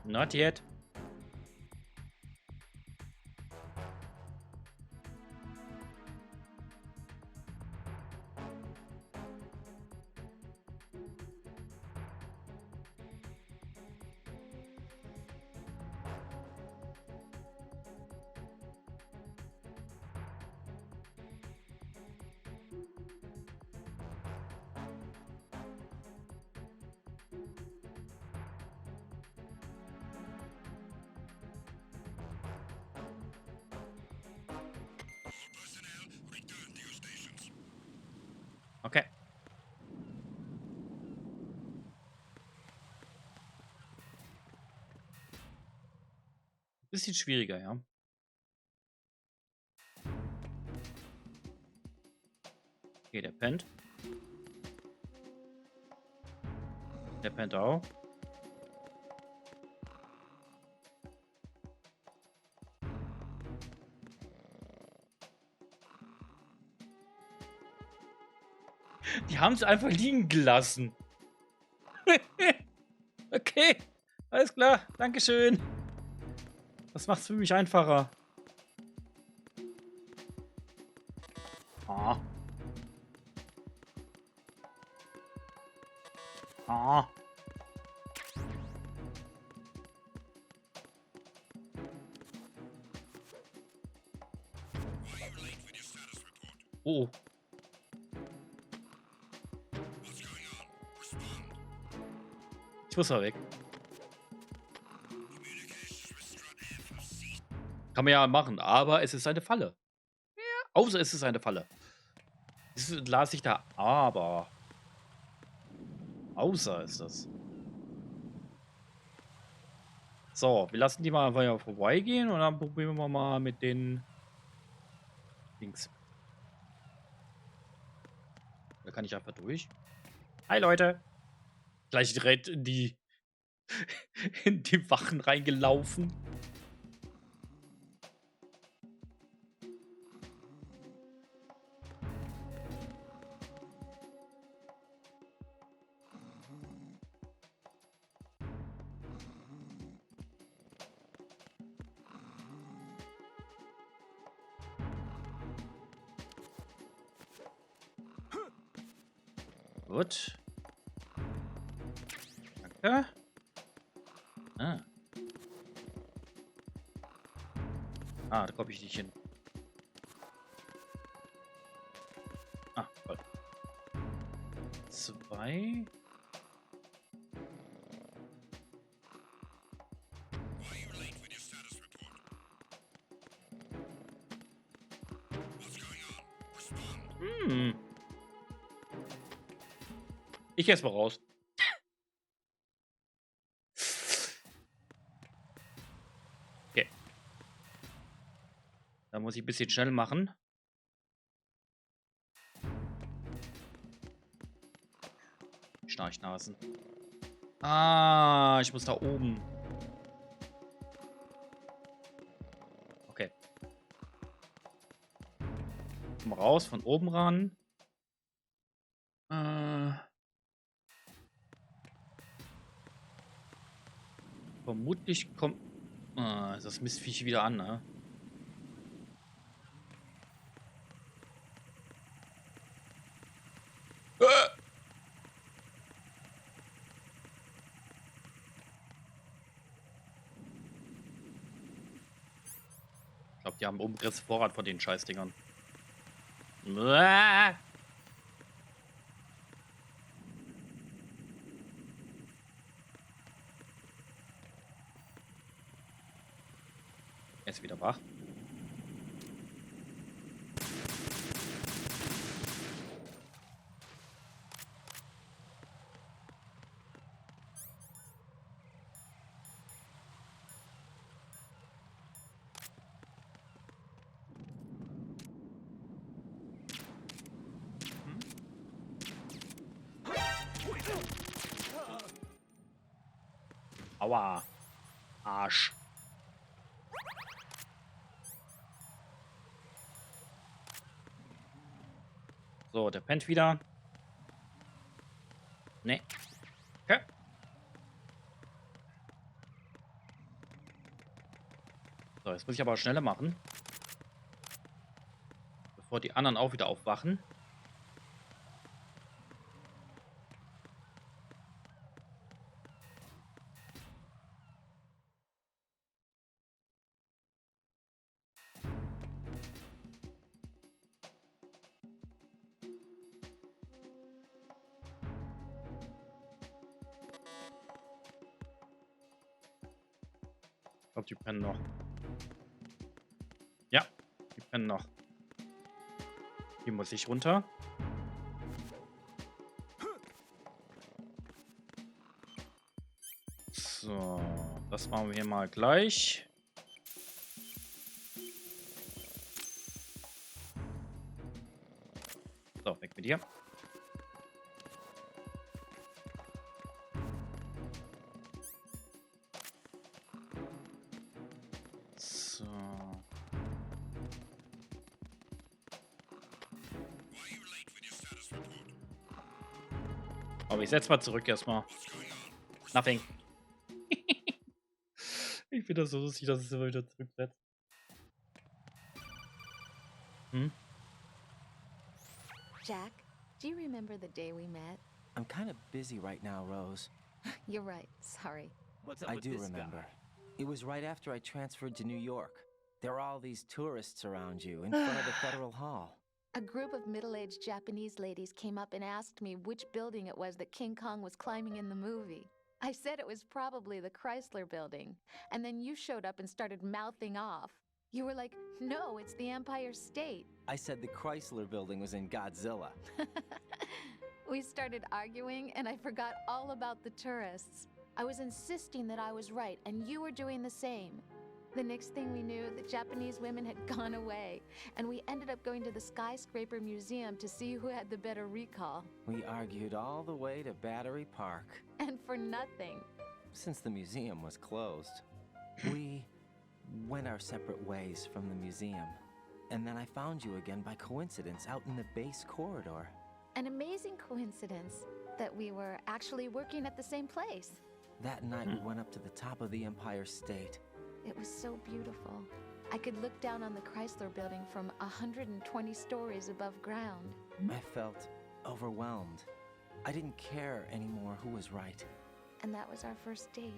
Not yet. Okay. Bisschen schwieriger, ja. Okay, der pennt. Der pennt auch. Die haben es einfach liegen gelassen. Okay, alles klar. Dankeschön. Das macht's für mich einfacher. Ah. Ah. Oh. Ich muss mal weg. Kann man ja machen, aber es ist eine Falle. Ja, außer es ist eine Falle. Das las ich da, aber. Außer ist das. So, wir lassen die mal einfach ja vorbeigehen und dann probieren wir mal mit den Dings. Da kann ich einfach durch. Hi Leute. Gleich direkt in die in die Wachen reingelaufen. Gut. Danke. Ah. Ah, da komme ich nicht hin. Ah, toll. 2. Hm. Ich erst mal raus. Okay. Da muss ich ein bisschen schnell machen. Schnarchnasen. Ah, ich muss da oben. Okay. Komm raus, von oben ran. Vermutlich kommt das Mistviech wieder an, ne? Ich glaube, die haben unbegrenzten Vorrat von den Scheißdingern. Er ist wieder wach. Aua. Arsch. So, der pennt wieder. Nee. Okay. So, jetzt muss ich aber schneller machen. Bevor die anderen auch wieder aufwachen. Ich glaube, die pennen noch. Ja, die pennen noch. Hier muss ich runter. So, das machen wir hier mal gleich. So, weg mit dir. So. Aber ich setze mal zurück erstmal. Nothing. Ich finde das so lustig, dass es immer wieder zurücksetzt. Hm? Jack, do you remember the day we met? I'm kind of busy right now, Rose. You're right. Sorry. What's up I with do this remember. guy? It was right after I transferred to New York. There are all these tourists around you in front of the Federal Hall. A group of middle-aged Japanese ladies came up and asked me which building it was that King Kong was climbing in the movie. I said it was probably the Chrysler building, and then you showed up and started mouthing off. You were like, no, it's the Empire State. I said the Chrysler building was in Godzilla. We started arguing, and I forgot all about the tourists. I was insisting that I was right, and you were doing the same. The next thing we knew, the Japanese women had gone away, and we ended up going to the Skyscraper Museum to see who had the better recall. We argued all the way to Battery Park. And for nothing. Since the museum was closed, we went our separate ways from the museum. And then I found you again by coincidence out in the base corridor. An amazing coincidence that we were actually working at the same place. That night we went up to the top of the Empire State. It was so beautiful. I could look down on the Chrysler building from 120 stories above ground. I felt overwhelmed. I didn't care anymore who was right. And that was our first date.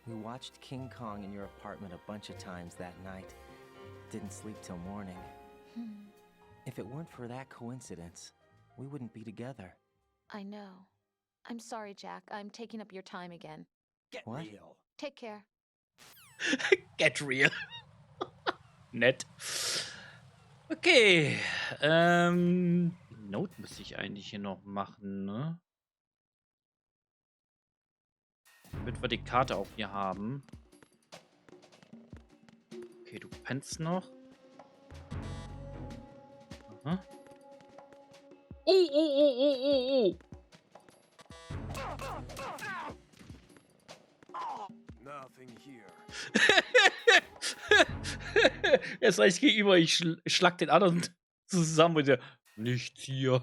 We watched King Kong in your apartment a bunch of times that night. Didn't sleep till morning. If it weren't for that coincidence, we wouldn't be together. I know. I'm sorry, Jack. I'm taking up your time again. Get What? real. Take care. Get real. Nett. Okay. Note müsste ich eigentlich hier noch machen, ne? Damit wir die Karte auch hier haben. Okay, du pennst noch. Aha. Oh. Nothing here. Er ist rechts gegenüber, ich schlag den anderen zusammen und der nichts hier.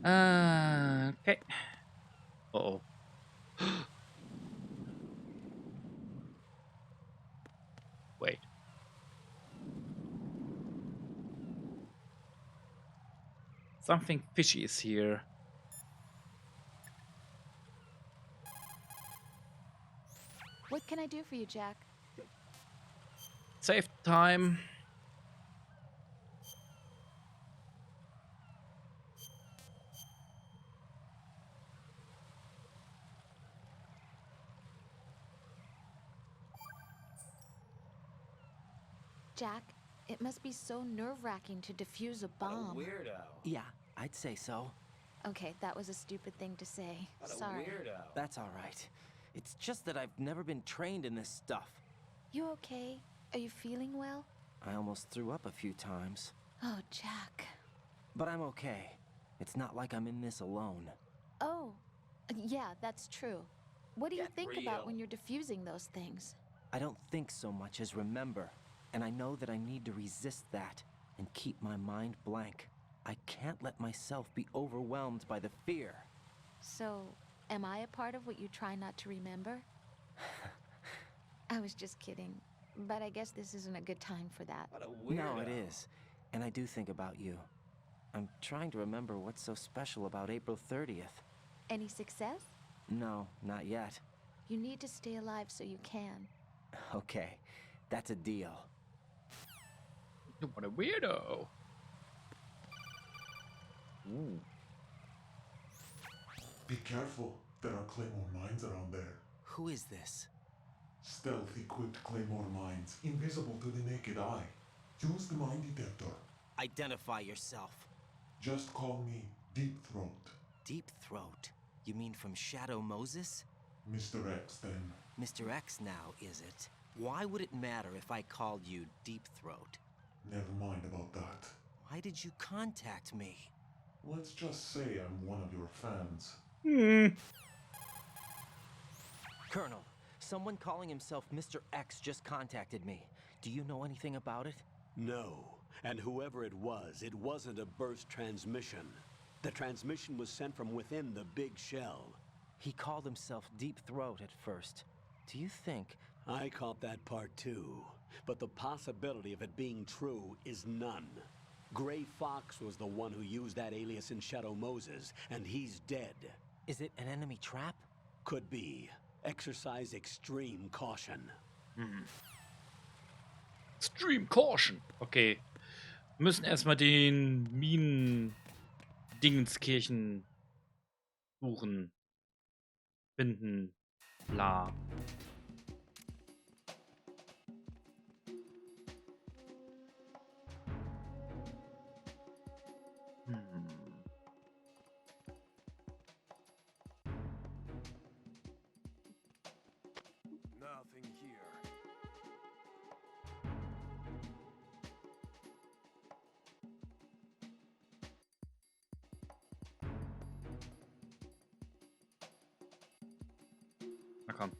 Okay. Oh. Wait. Something fishy is here. What can I do for you, Jack? Save time. Jack, it must be so nerve-wracking to defuse a bomb. Weirdo. Yeah, I'd say so. Okay, that was a stupid thing to say. What a Sorry. weirdo. That's all right. It's just that I've never been trained in this stuff. You okay? Are you feeling well? I almost threw up a few times. Oh, Jack. But I'm okay. It's not like I'm in this alone. Oh, yeah, that's true. What do you Get think real. about when you're diffusing those things? I don't think so much as remember. And I know that I need to resist that and keep my mind blank. I can't let myself be overwhelmed by the fear. So, am I a part of what you try not to remember? I was just kidding. But I guess this isn't a good time for that. What a weirdo. No, it is. And I do think about you. I'm trying to remember what's so special about April 30th. Any success? No, not yet. You need to stay alive so you can. Okay, that's a deal. What a weirdo. Ooh. Be careful. There are Claymore mines around there. Who is this? Stealth-equipped Claymore mines, invisible to the naked eye. Use the mine detector. Identify yourself. Just call me Deep Throat. Deep Throat? You mean from Shadow Moses? Mr. X, then. Mr. X now, is it? Why would it matter if I called you Deep Throat? Never mind about that. Why did you contact me? Let's just say I'm one of your fans. Colonel, someone calling himself Mr. X just contacted me. Do you know anything about it? No. And whoever it wasn't a burst transmission. The transmission was sent from within the big shell. He called himself Deep Throat at first. Do you think... I caught that part too. But the possibility of it being true is none. Gray Fox was the one who used that alias in Shadow Moses, and he's dead. Is it an enemy trap? Could be. Exercise extreme caution. Extreme Caution. Okay. Wir müssen erstmal den Minen-Dingenskirchen suchen. Finden. Bla. Nothing here. Na komm.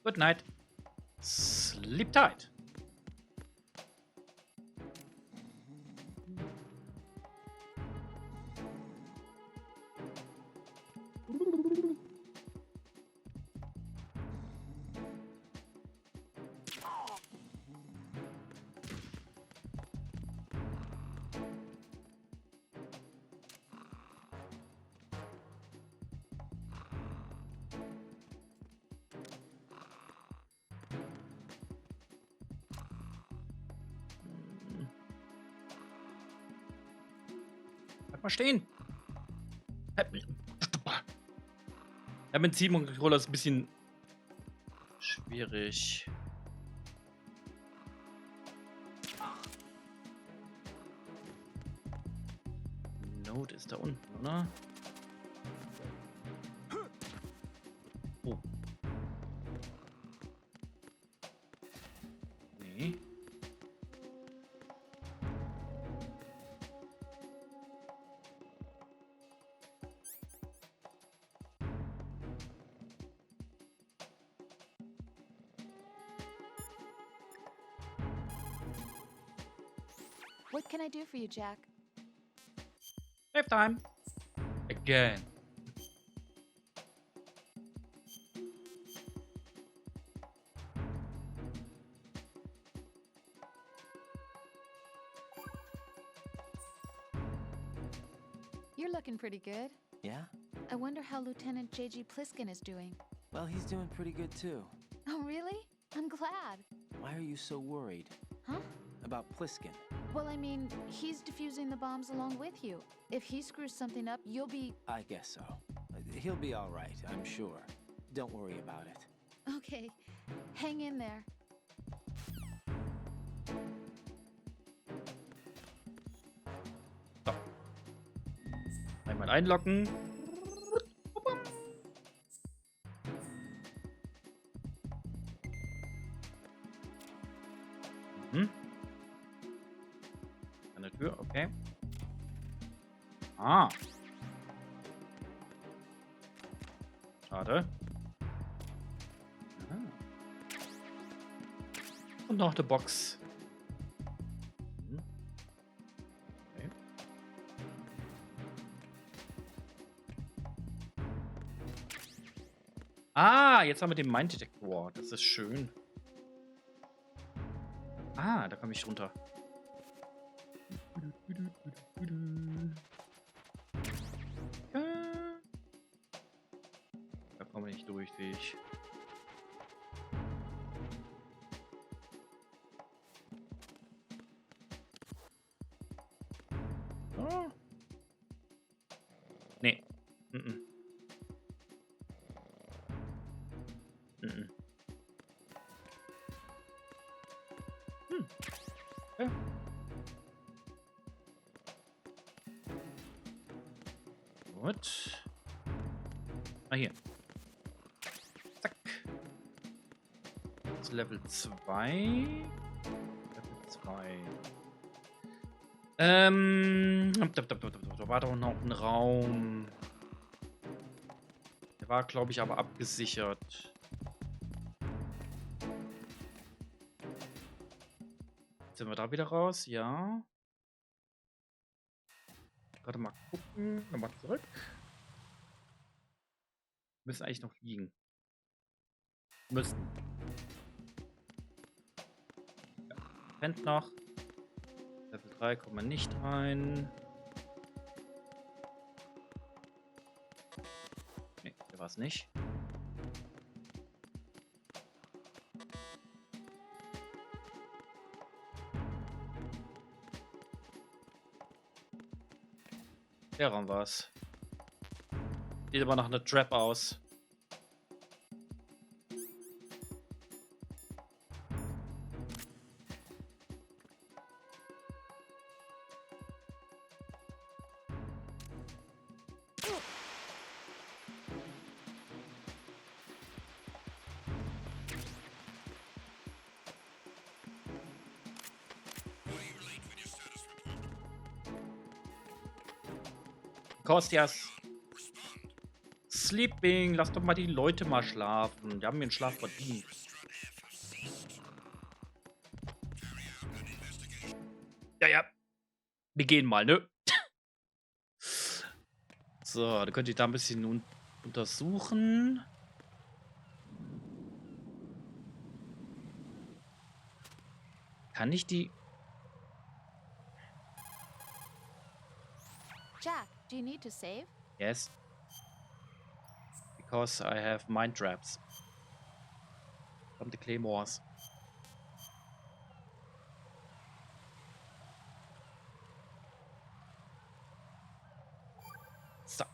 Good night. Sleep tight. Bleib mal stehen. Ja, mit Team und Controller ist ein bisschen schwierig. Note ist da unten, oder? Oh. Nee. What can I do for you, Jack? Save time. Again. You're looking pretty good. Yeah? I wonder how Lieutenant J.G. Pliskin is doing. Well, he's doing pretty good too. Oh, really? I'm glad. Why are you so worried? Huh? About Pliskin? Well, I mean, he's defusing the bombs along with you. If he screws something up, you'll be... I guess so. He'll be all right, I'm sure. Don't worry about it. Okay. Hang in there. So. Einmal einloggen. Eine Tür, okay. Ah. Schade. Ah. Und noch eine Box. Okay. Ah, jetzt haben wir den Mine-Detektor. Das ist schön. Ah, da komme ich runter. Da komme ich nicht durch, sehe ich. Oh. Nee. Mhm. Mhm. Okay. Gut. Ah, hier. Zack. Das ist Level 2. Level 2. Da war doch noch ein Raum. Der war, glaube ich, aber abgesichert. Sind wir da wieder raus? Ja. Gerade mal gucken. Nochmal zurück. Müssen eigentlich noch liegen. Müssen. Ja. Pennt noch. Level 3 kommen wir nicht rein. Ne, hier war es nicht. Der Raum war's. Sieht aber nach einer Trap aus. Kostias. Sleeping. Lass doch mal die Leute mal schlafen. Die haben ihren Schlaf verdient. Ja, ja. Wir gehen mal, ne? So, da könnt ihr da ein bisschen untersuchen. Kann ich die... Jack, do you need to save? Yes. Because I have mind traps. From the claymores. So.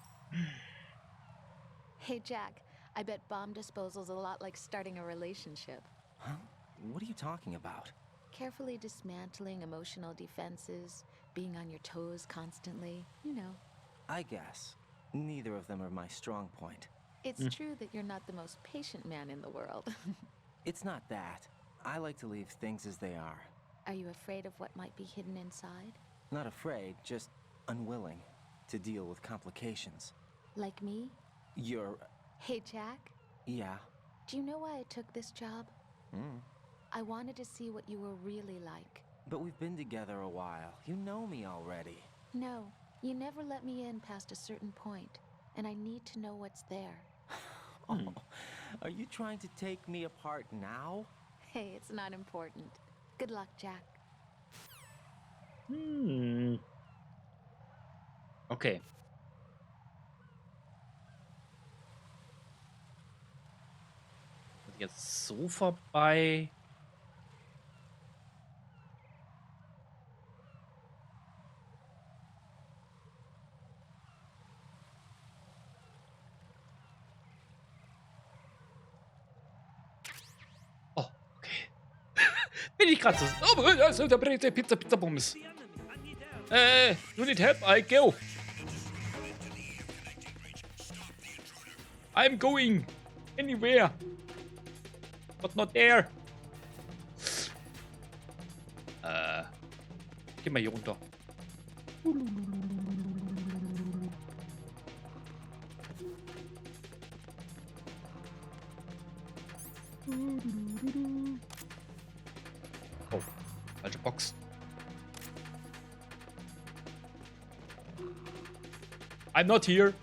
Hey, Jack, I bet bomb disposal's a lot like starting a relationship. Huh? What are you talking about? Carefully dismantling emotional defenses, being on your toes constantly, you know. I guess. Neither of them are my strong point. It's true that you're not the most patient man in the world. It's not that. I like to leave things as they are. Are you afraid of what might be hidden inside? Not afraid, just unwilling to deal with complications. Like me? You're... Hey, Jack, Yeah. do you know why I took this job? Hmm. I wanted to see what you were really like. But we've been together a while. You know me already. No, you never let me in past a certain point, and I need to know what's there. Oh, are you trying to take me apart now? Hey, it's not important. Good luck, Jack. Okay. Jetzt so vorbei. Oh, okay. Bin ich gerade so. Oh, also der Pizza Bums. You need help? I go. I'm going anywhere. But not there. Geh mal hier runter. Oh, falsche Box. I'm not here.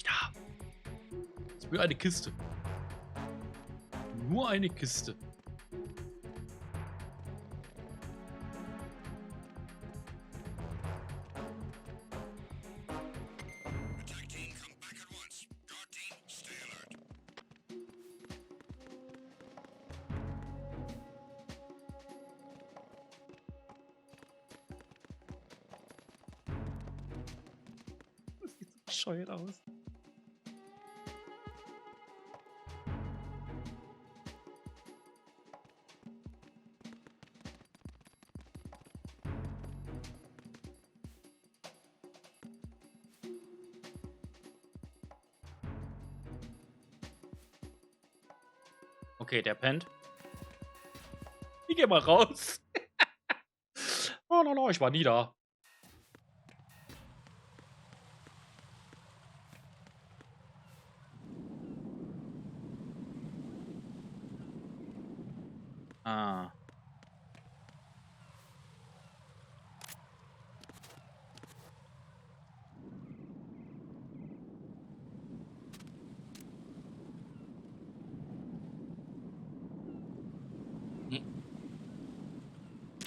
Da. Das ist nur eine Kiste. Nur eine Kiste. Das sieht so bescheuert aus. Okay, der pennt. Ich geh mal raus. Oh, no, ich war nie da. Ah.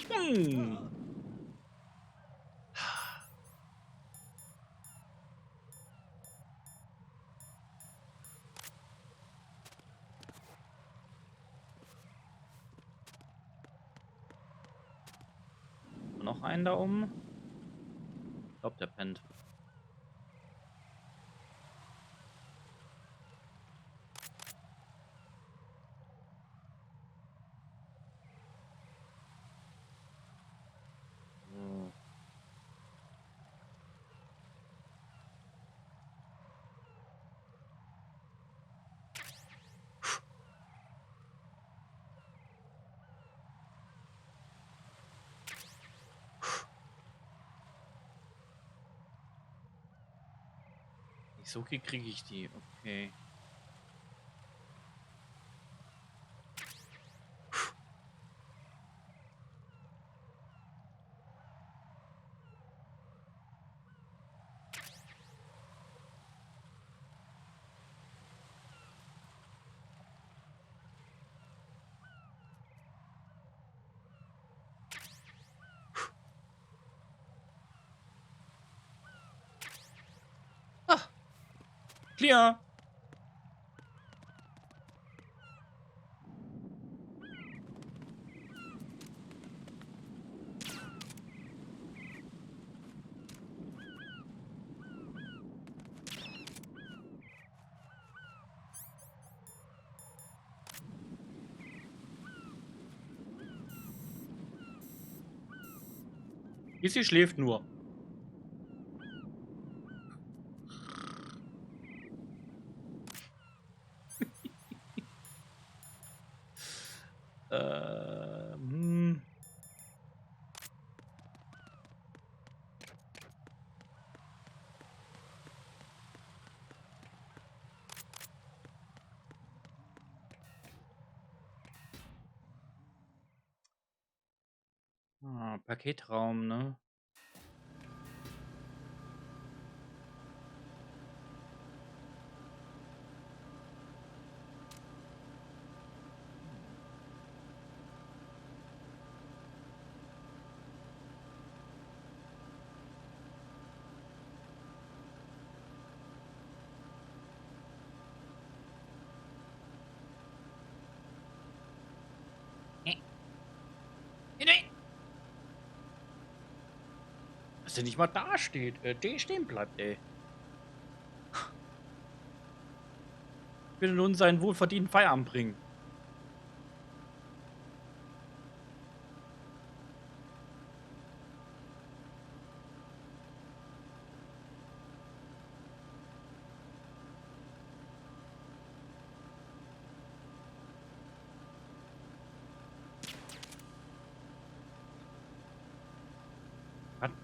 Hm. Noch einen da oben. Ich glaube, der pennt. So. So kriege ich die. Okay. Ah, clear. Sie schläft nur. hm. Ah, Paketraum, ne? Dass der nicht mal da steht. Stehen bleibt, ey. Ich will nun seinen wohlverdienten Feierabend bringen.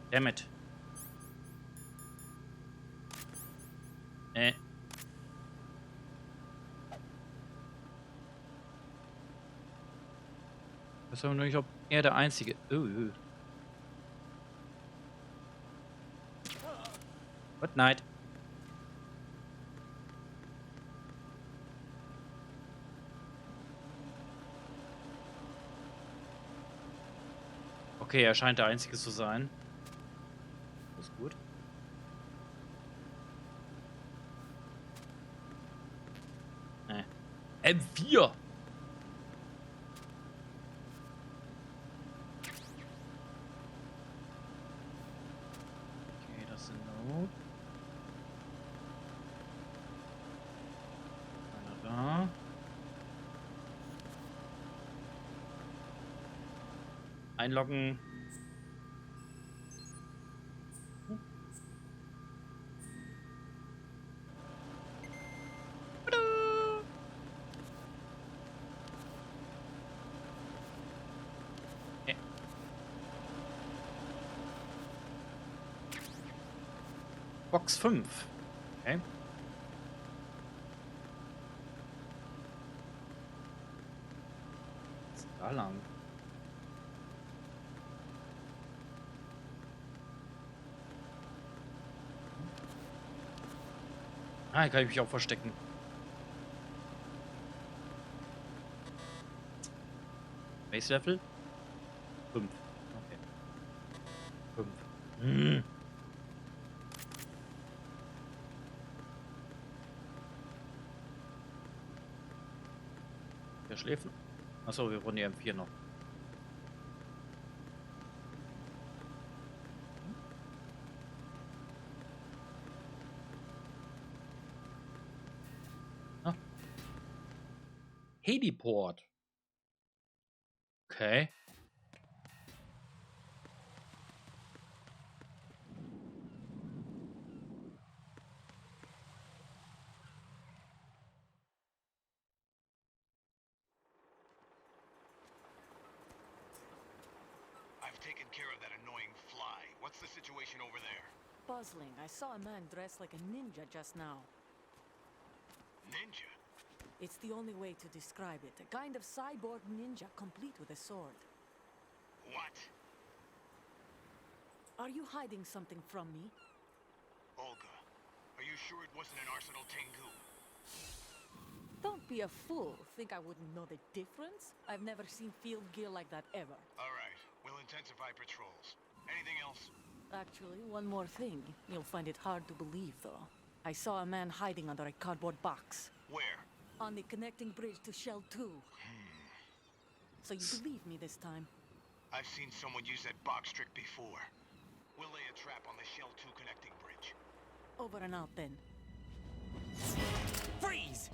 Goddammit. Ich weiß aber nur nicht, ob er der Einzige. Good night. Okay, er scheint der Einzige zu sein. Das ist gut. M4! Okay, das sind Not. Einer da. Einloggen. Box 5. Okay. Was ist da lang? Ah, hier kann ich mich auch verstecken. Base Level? 5. Okay. 5. Hm. Wer schläft? Achso, wir wollen die M4 noch. Ah. Heliport. Okay. I've taken care of that annoying fly. What's the situation over there? Puzzling. I saw a man dressed like a ninja just now. Ninja? It's the only way to describe it. A kind of cyborg ninja, complete with a sword. What? Are you hiding something from me? Olga, are you sure it wasn't an Arsenal Tengu? Don't be a fool. Think I wouldn't know the difference? I've never seen field gear like that ever. All right, we'll intensify patrols. Anything else? Actually, one more thing. You'll find it hard to believe, though. I saw a man hiding under a cardboard box. Where? On the connecting bridge to Shell 2. So you believe me this time? I've seen someone use that box trick before. We'll lay a trap on the Shell 2 connecting bridge. Over and out, then. Freeze!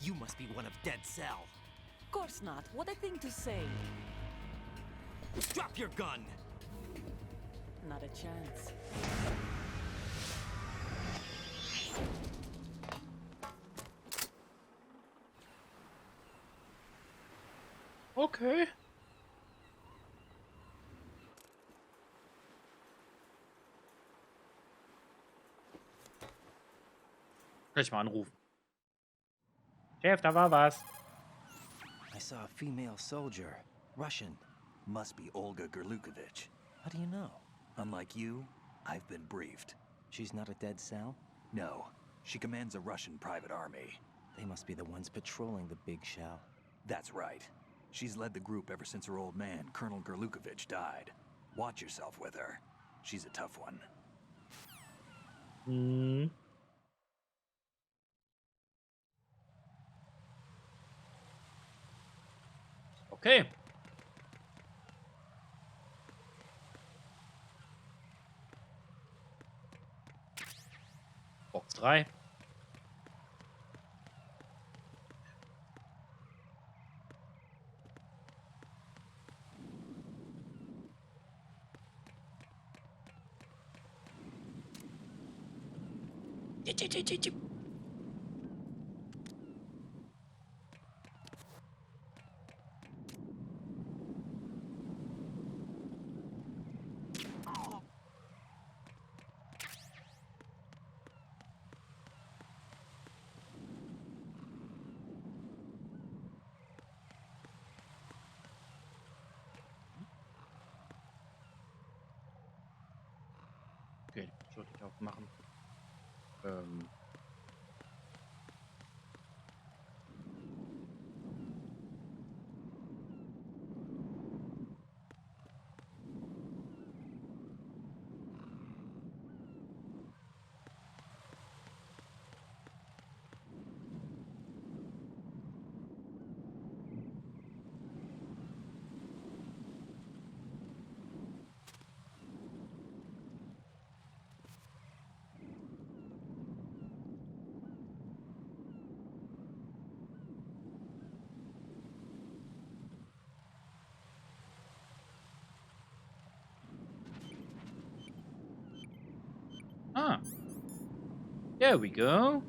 You must be one of Dead Cell. Of course not. What a thing to say. Drop your gun! Not a chance. Okay. Gleich mal anrufen. Chef, da war was. I saw a female soldier. Russian. Must be Olga Gerlukovich. How do you know? Unlike you, I've been briefed. She's not a Dead Cell? No, she commands a Russian private army. They must be the ones patrolling the big shell. That's right. She's led the group ever since her old man, Colonel Gerlukovich, died. Watch yourself with her. She's a tough one. Hm. Okay. Box 3. Okay, sollte ich auch machen. Ah. There we go.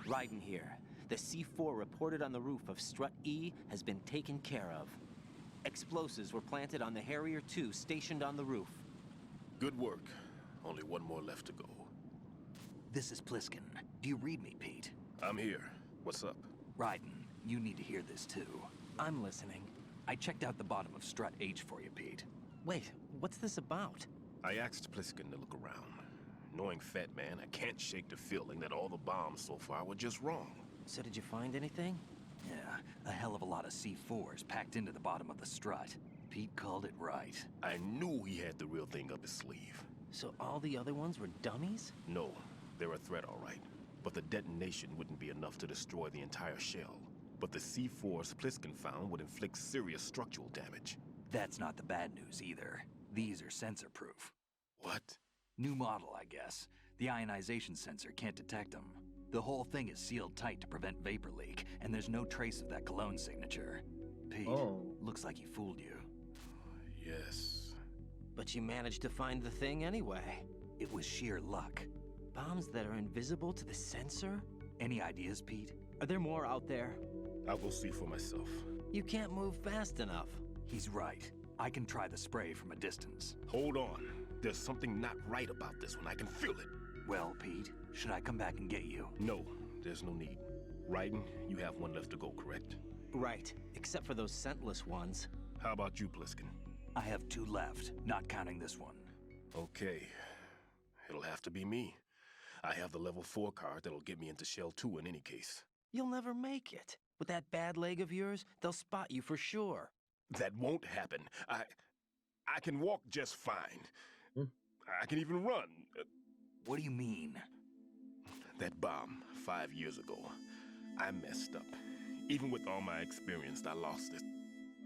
Raiden here. The C4 reported on the roof of Strut E has been taken care of. Explosives were planted on the Harrier 2 stationed on the roof. Good work. Only one more left to go. This is Pliskin. Do you read me, Pete? I'm here. What's up? Raiden, you need to hear this too. I'm listening. I checked out the bottom of Strut H for you, Pete. Wait, what's this about? I asked Pliskin to look around. Knowing Fat Man, I can't shake the feeling that all the bombs so far were just wrong. So did you find anything? Yeah, a hell of a lot of C4s packed into the bottom of the strut. Pete called it right. I knew he had the real thing up his sleeve. So all the other ones were dummies? No, they're a threat, all right. But the detonation wouldn't be enough to destroy the entire shell. But the C4s Pliskin found would inflict serious structural damage. That's not the bad news either. These are sensor-proof. What? New model, I guess. The ionization sensor can't detect them. The whole thing is sealed tight to prevent vapor leak, and there's no trace of that cologne signature. Pete, looks like he fooled you. Yes. But you managed to find the thing anyway. It was sheer luck. Bombs that are invisible to the sensor? Any ideas, Pete? Are there more out there? I'll go see for myself. You can't move fast enough. He's right. I can try the spray from a distance. Hold on. There's something not right about this one. I can feel it. Well, Pete, should I come back and get you? No, there's no need. Raiden, you have one left to go, correct? Right, except for those scentless ones. How about you, Pliskin? I have 2 left, not counting this one. Okay. It'll have to be me. I have the level 4 card that'll get me into Shell 2 in any case. You'll never make it. With that bad leg of yours, they'll spot you for sure. That won't happen. I can walk just fine. I can even run. What do you mean? That bomb 5 years ago, I messed up. Even with all my experience, I lost it.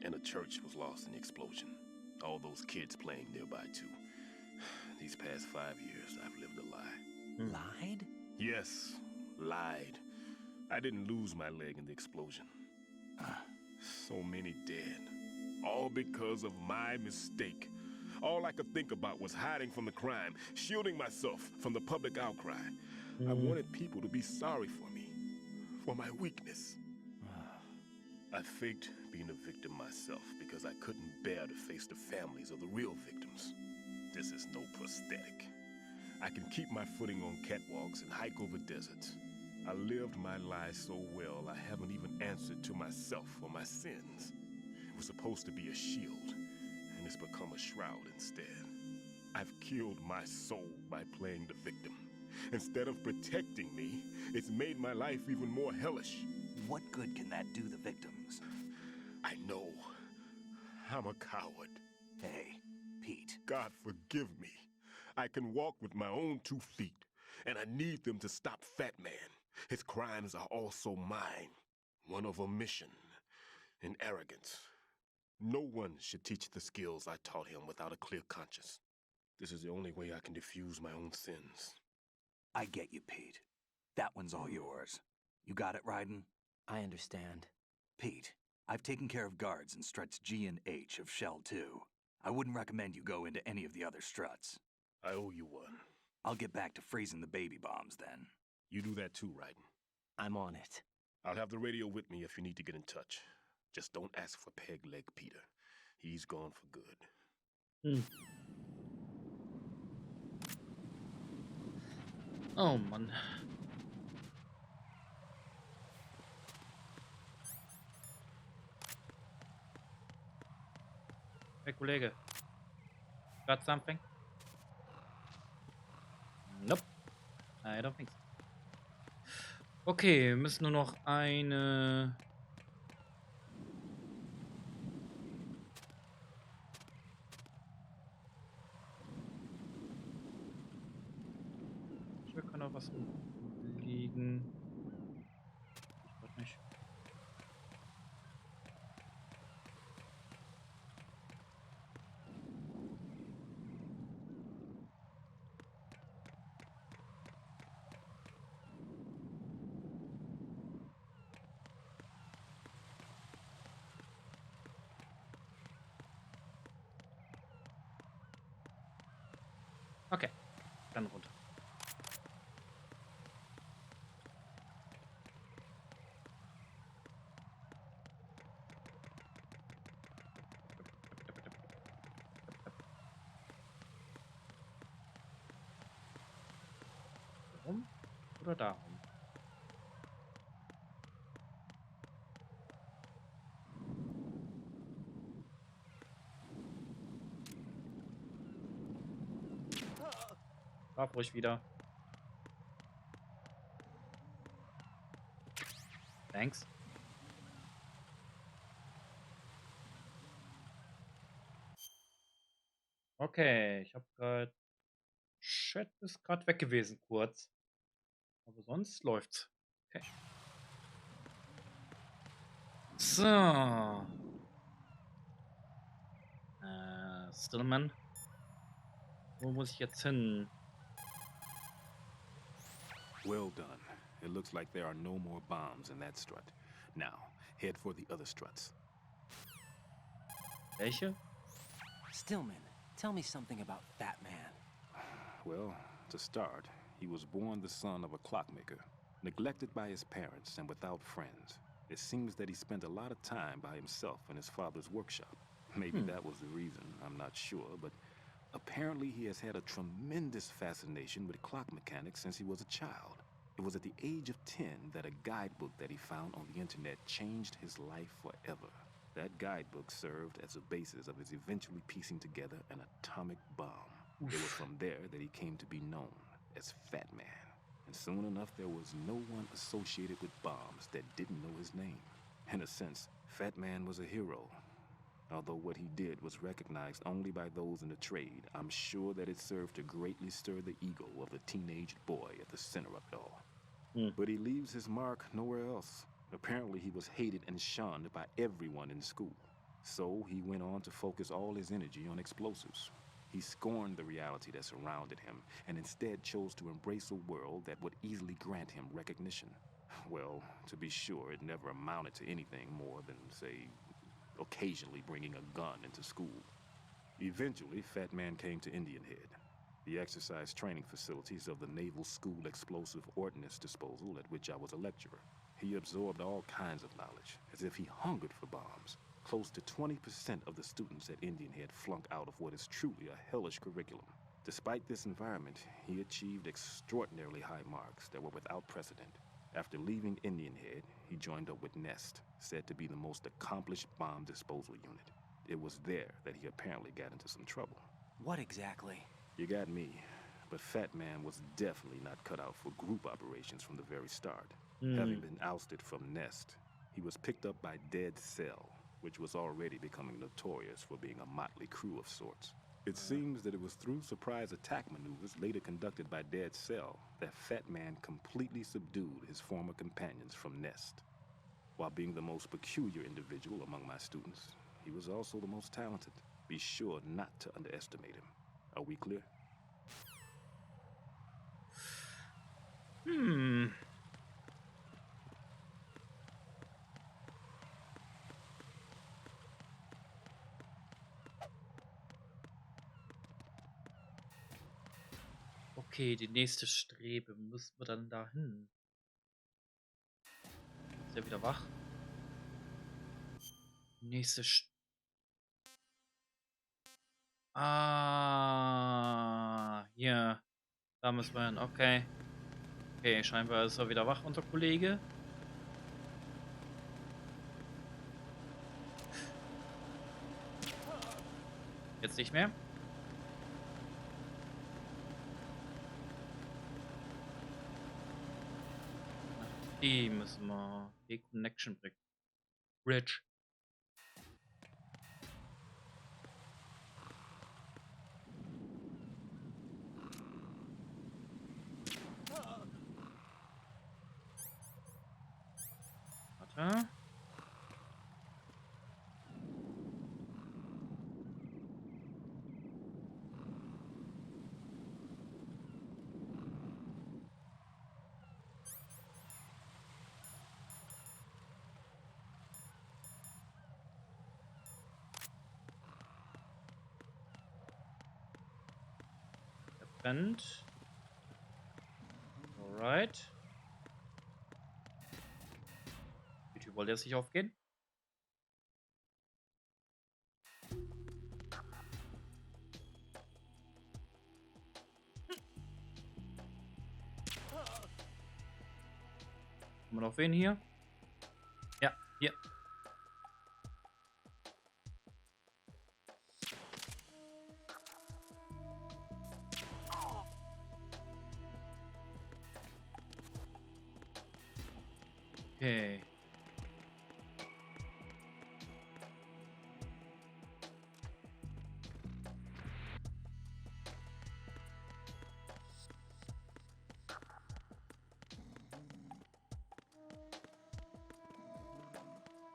And the church was lost in the explosion. All those kids playing nearby, too. These past 5 years, I've lived a lie. Lied? Yes, lied. I didn't lose my leg in the explosion. So many dead. All because of my mistake. All I could think about was hiding from the crime, shielding myself from the public outcry. I wanted people to be sorry for me, for my weakness. I faked being a victim myself because I couldn't bear to face the families of the real victims. This is no prosthetic. I can keep my footing on catwalks and hike over deserts. I lived my life so well, I haven't even answered to myself for my sins. It was supposed to be a shield, and it's become a shroud instead. I've killed my soul by playing the victim. Instead of protecting me, it's made my life even more hellish. What good can that do the victims? I know. I'm a coward. Hey, Pete. God forgive me. I can walk with my own 2 feet, and I need them to stop Fat Man. His crimes are also mine. One of omission and arrogance. No one should teach the skills I taught him without a clear conscience. This is the only way I can diffuse my own sins. I get you, Pete. That one's all yours. You got it, Raiden? I understand. Pete, I've taken care of guards in struts G and H of Shell 2. I wouldn't recommend you go into any of the other struts. I owe you one. I'll get back to freezing the baby bombs then. You do that too, Raiden. I'm on it. I'll have the radio with me if you need to get in touch. Just don't ask for Peg Leg Peter. He's gone for good. Oh Mann. Hey Kollege. Got something? Nope. I don't think so. Okay, wir müssen nur noch eine... Hier kann auch was liegen. Ich weiß nicht. Okay, dann runter. oder da rum? Darf ruhig wieder. Thanks. Okay, ich habe gerade... Chat ist gerade weg gewesen, kurz. Aber sonst läuft's. Okay. So. Stillman. Wo muss ich jetzt hin? Well done. It looks like there are no more bombs in that strut. Now, head for the other struts. Welche? Stillman, tell me something about Fat Man. Well, to start, he was born the son of a clockmaker, neglected by his parents and without friends. It seems that he spent a lot of time by himself in his father's workshop. Maybe that was the reason, I'm not sure, but apparently he has had a tremendous fascination with clock mechanics since he was a child. It was at the age of 10 that a guidebook that he found on the internet changed his life forever. That guidebook served as a basis of his eventually piecing together an atomic bomb. It was from there that he came to be known as Fat Man. And soon enough, there was no one associated with bombs that didn't know his name. In a sense, Fat Man was a hero. Although what he did was recognized only by those in the trade, I'm sure that it served to greatly stir the ego of the teenage boy at the center of it all. But he leaves his mark nowhere else. Apparently, he was hated and shunned by everyone in school. So he went on to focus all his energy on explosives. He scorned the reality that surrounded him and instead chose to embrace a world that would easily grant him recognition. Well, to be sure, it never amounted to anything more than, say, occasionally bringing a gun into school. Eventually, Fat Man came to Indian Head, the exercise training facilities of the Naval School Explosive Ordnance Disposal, at which I was a lecturer. He absorbed all kinds of knowledge, as if he hungered for bombs. Close to 20% of the students at Indian Head flunk out of what is truly a hellish curriculum. Despite this environment, he achieved extraordinarily high marks that were without precedent. After leaving Indian Head, he joined up with Nest, said to be the most accomplished bomb disposal unit. It was there that he apparently got into some trouble. What exactly? You got me, but Fat Man was definitely not cut out for group operations from the very start. Having been ousted from Nest, he was picked up by Dead Cell, which was already becoming notorious for being a motley crew of sorts. It seems that it was through surprise attack maneuvers later conducted by Dead Cell that Fat Man completely subdued his former companions from Nest. While being the most peculiar individual among my students, he was also the most talented. Be sure not to underestimate him. Are we clear? Okay, die nächste Strebe. Müssen wir dann da hin? Ist er wieder wach? Nächste hier. Da müssen wir hin. Okay. Okay, scheinbar ist er wieder wach, unser Kollege. Jetzt nicht mehr. Die müssen wir. Die Connection Bridge. Warte. Brennt. Alright. Die Tür wollte jetzt nicht aufgehen. wir noch wen hier? Ja, hier. Okay.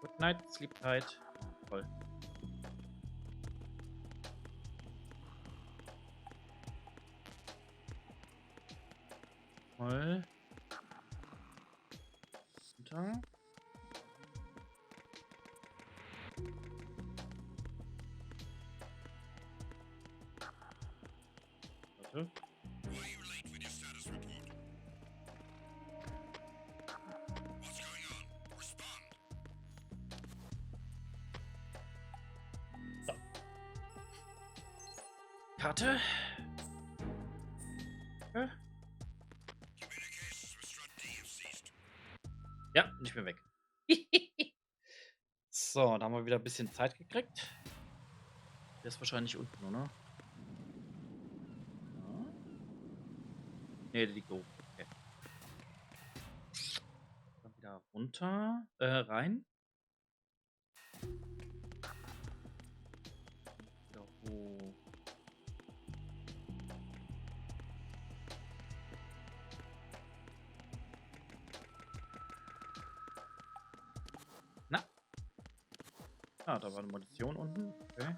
Good night, sleep tight. Toll. Toll. Runter. Warte. So. Karte. Ja, nicht mehr weg. So, da haben wir wieder ein bisschen Zeit gekriegt. Der ist wahrscheinlich unten, oder? Ja. Ne, der liegt oben. Okay. Dann wieder runter, rein. Wieder hoch. Na. Ah, da war eine Munition unten. Okay.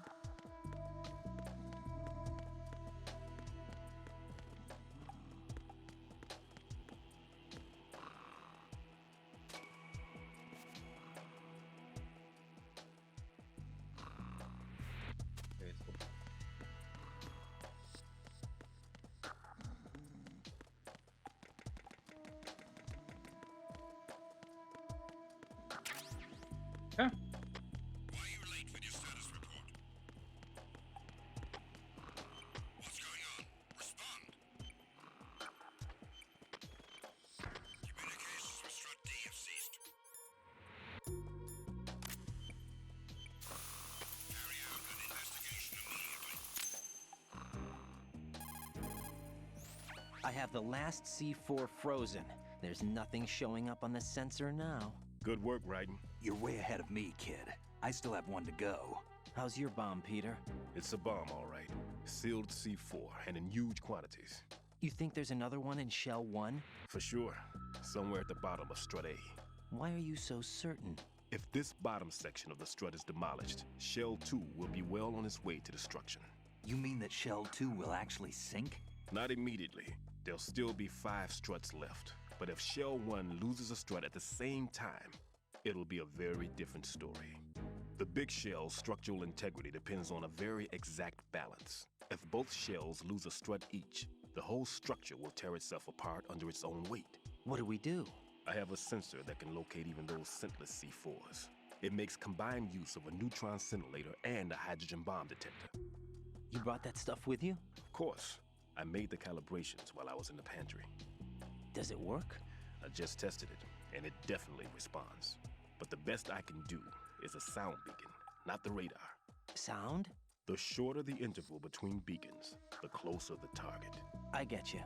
Okay, so. Ja. I have the last C4 frozen. There's nothing showing up on the sensor now. Good work, Raiden. You're way ahead of me, kid. I still have one to go. How's your bomb, Peter? It's a bomb, all right. Sealed C4, and in huge quantities. You think there's another one in Shell 1? For sure. Somewhere at the bottom of Strut A. Why are you so certain? If this bottom section of the strut is demolished, Shell 2 will be well on its way to destruction. You mean that Shell 2 will actually sink? Not immediately. There'll still be 5 struts left. But if Shell 1 loses a strut at the same time, it'll be a very different story. The big shell's structural integrity depends on a very exact balance. If both shells lose a strut each, the whole structure will tear itself apart under its own weight. What do we do? I have a sensor that can locate even those scentless C4s. It makes combined use of a neutron scintillator and a hydrogen bomb detector. You brought that stuff with you? Of course. I made the calibrations while I was in the pantry. Does it work? I just tested it, and it definitely responds. But the best I can do is a sound beacon, not the radar. Sound? The shorter the interval between beacons, the closer the target. I get you.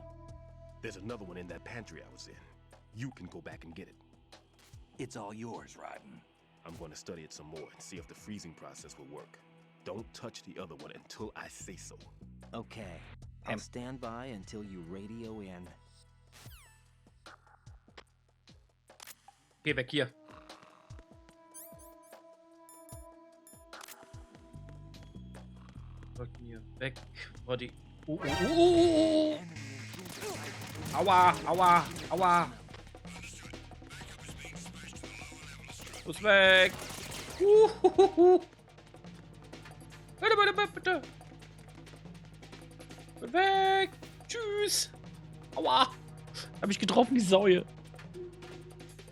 There's another one in that pantry I was in. You can go back and get it. It's all yours, Raiden. I'm going to study it some more and see if the freezing process will work. Don't touch the other one until I say so. Okay. I'll stand by until you radio in. Geh weg hier. Sollten hier weg. Oh, die. Aua, aua, aua. Muss weg. Bitte, bitte, bitte, bitte. Weg. Tschüss. Aua. Hab ich getroffen, die Säue.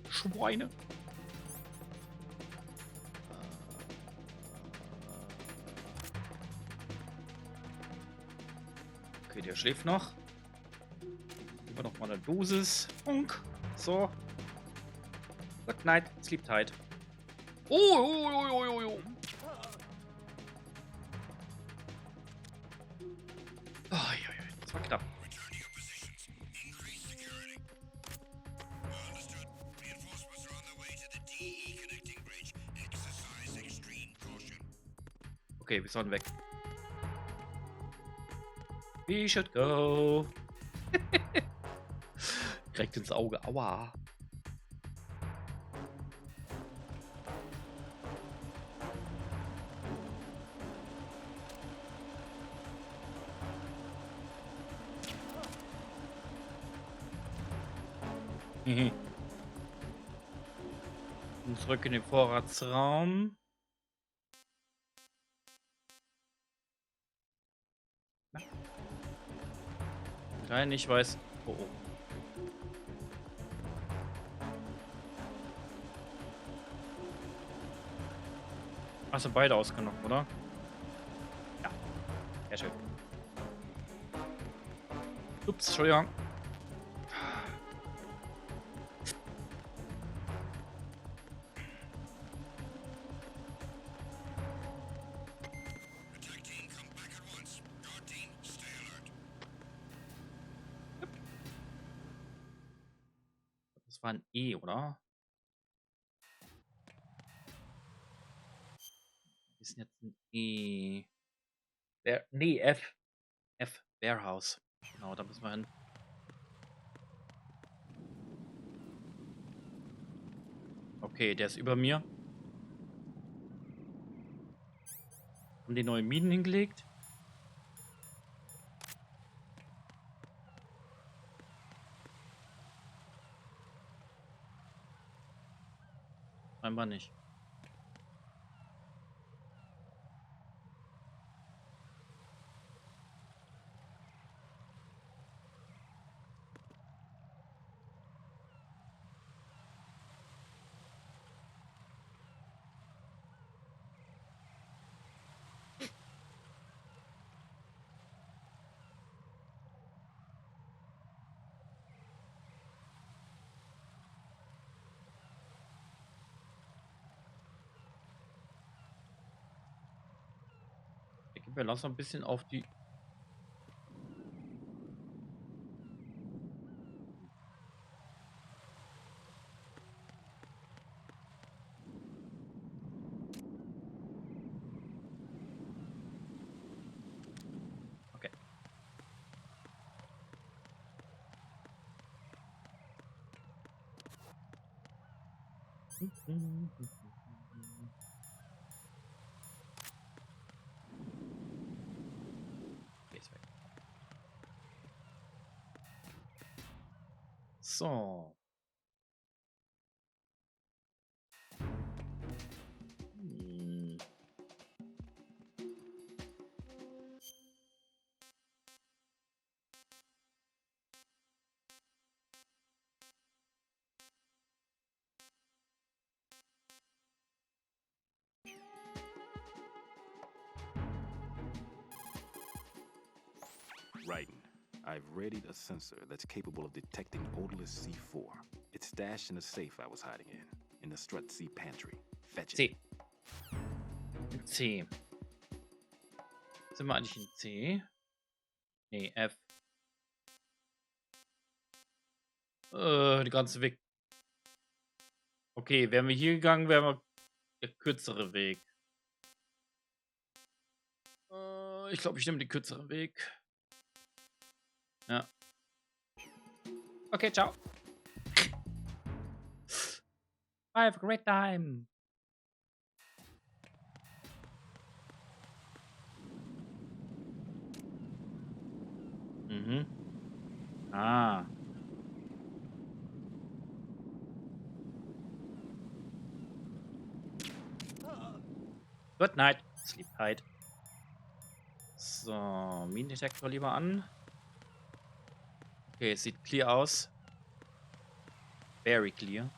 Schweine. Okay, der schläft noch. Geben wir noch mal eine Dosis. Funk. So. night, sleep tight. Oh. Das war knapp. Okay, wir sollen weg. We should go. Direkt ins Auge. Aua. Und zurück in den Vorratsraum. Nein, ich weiß. Oh. Hast du beide ausgenommen, oder? Ja. Sehr schön. Ups, Entschuldigung. Das war ein E, oder? Was ist denn jetzt ein E? Nee, F. F. Warehouse. Genau, da müssen wir hin. Okay, der ist über mir. Haben die neue Minen hingelegt? Scheinbar nicht. Wir lassen ein bisschen auf die. Okay. Ist weg. So. Raiden, I've readied a sensor that's capable of detecting odorless C4. It's stashed in a safe I was hiding in the Strut C pantry. Fetch it. C. C. Sind wir eigentlich in C? Nee, F. Die ganze Weg. Okay, wären wir hier gegangen, wäre wir der kürzere Weg. Ich glaube, ich nehme den kürzeren Weg. Ja. Okay, ciao. Have a great time. Mhm. Ah. Good night. Sleep tight. So, Minendetektor lieber an. Okay, es sieht clear aus. Very clear.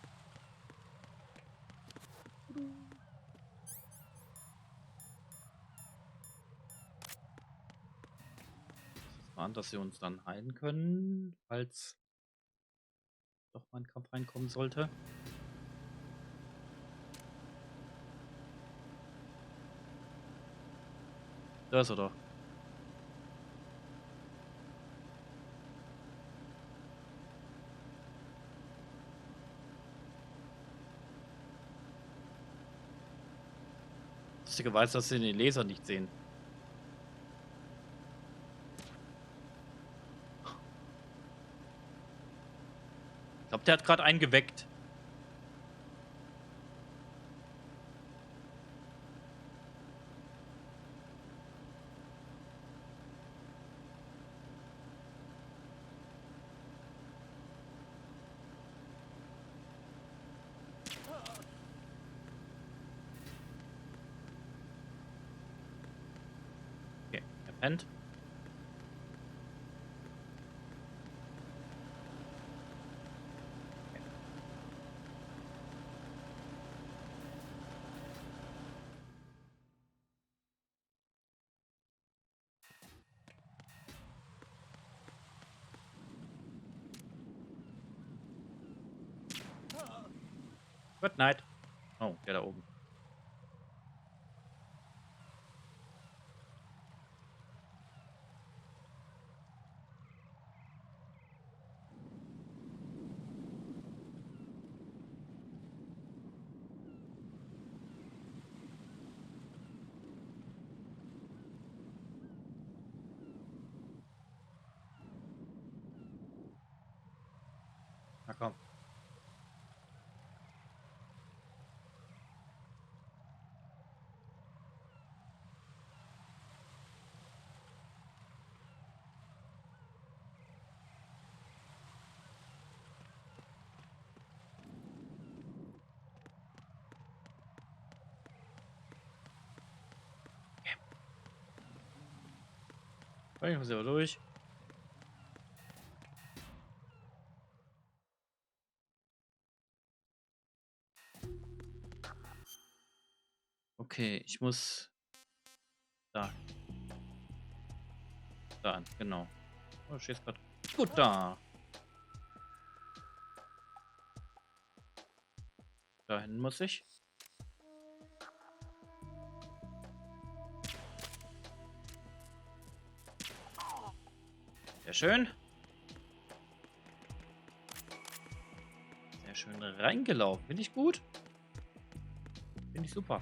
An, dass sie uns dann heilen können, falls doch mal ein Kampf reinkommen sollte. Da ist er doch. Lustigerweise, dass sie den Laser nicht sehen. Ich glaube, der hat gerade einen geweckt. Okay, er pennt. Good night. Oh, der da oben. Na komm. Ich muss aber durch. Okay, ich muss da. Da, genau. Oh, du stehst gerade gut da. Dahin muss ich. Sehr schön. Sehr schön reingelaufen. Finde ich gut. Finde ich super.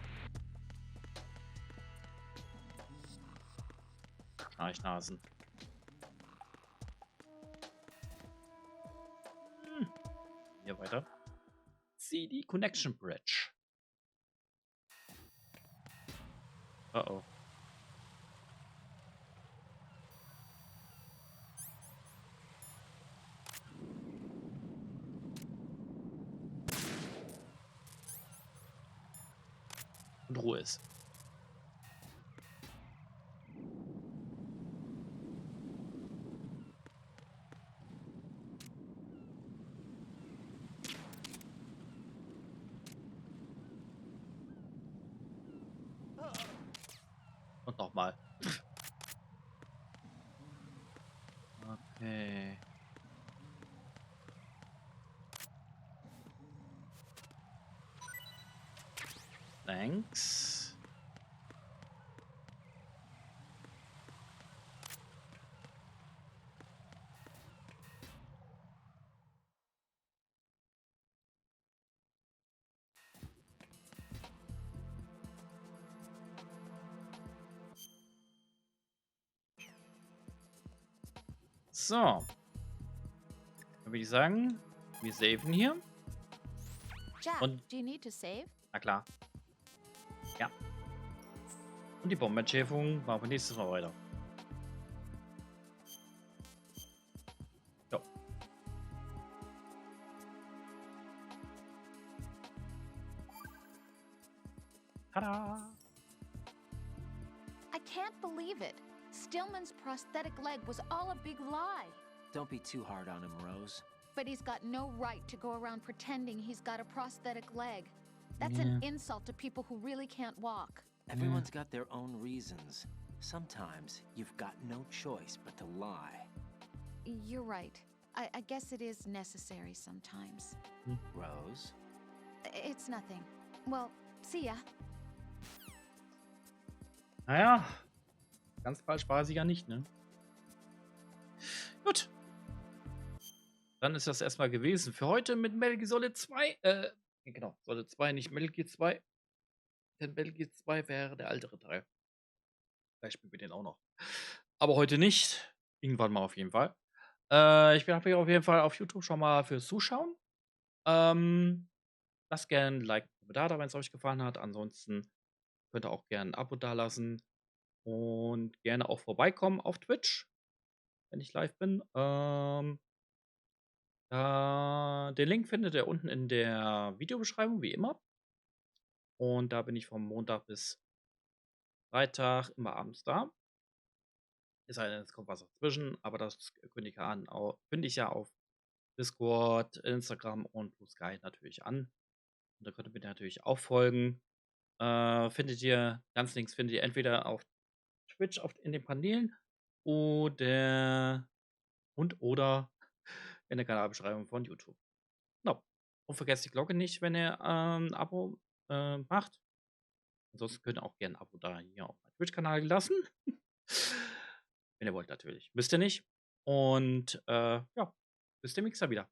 Schnarchnasen. Hier weiter. CD Connection Bridge. Oh oh. Und Ruhe ist. Und nochmal. Okay. Thanks. So. Dann würde ich sagen, wir saven hier. Jack, Und do you need to save? na klar. Ja. Und die Bombenentschärfung machen wir nächstes Mal weiter. Jo. Tada! I can't believe it. Stillman's prosthetic leg was all a big lie. Don't be too hard on him, Rose. But he's got no right to go around pretending he's got a prosthetic leg. That's an insult to people who really can't walk. Everyone's got their own reasons. Sometimes you've got no choice but to lie. You're right. I guess it is necessary sometimes. Rose? It's nothing. Well, see ya. Naja, Ganz falsch war sie ja nicht, ne? Gut. Dann ist das erstmal gewesen für heute mit Metal Gear Solid 2. Genau, Solid 2, nicht Metal Gear 2. Denn Metal Gear 2 wäre der ältere Teil. Vielleicht spielen wir den auch noch. Aber heute nicht. Irgendwann mal auf jeden Fall. Ich bedanke mich auf jeden Fall auf YouTube schon mal fürs Zuschauen. Lasst gerne ein Like und Kommentar da, wenn es euch gefallen hat. Ansonsten könnt ihr auch gerne ein Abo dalassen. Und gerne auch vorbeikommen auf Twitch, wenn ich live bin. Den Link findet ihr unten in der Videobeschreibung, wie immer. Und da bin ich vom Montag bis Freitag immer abends da. Es sei denn, es kommt was dazwischen, aber das kündige ich ja auf Discord, Instagram und Blue Sky natürlich an. Und da könnt ihr mir natürlich auch folgen. Ganz links findet ihr entweder auf Twitch in den Paneelen oder in der Kanalbeschreibung von YouTube. Genau. Und vergesst die Glocke nicht, wenn ihr ein Abo macht. Ansonsten könnt ihr auch gerne ein Abo da hier auf meinem Twitch-Kanal lassen. Wenn ihr wollt, natürlich. Müsst ihr nicht. Und ja, bis demnächst wieder.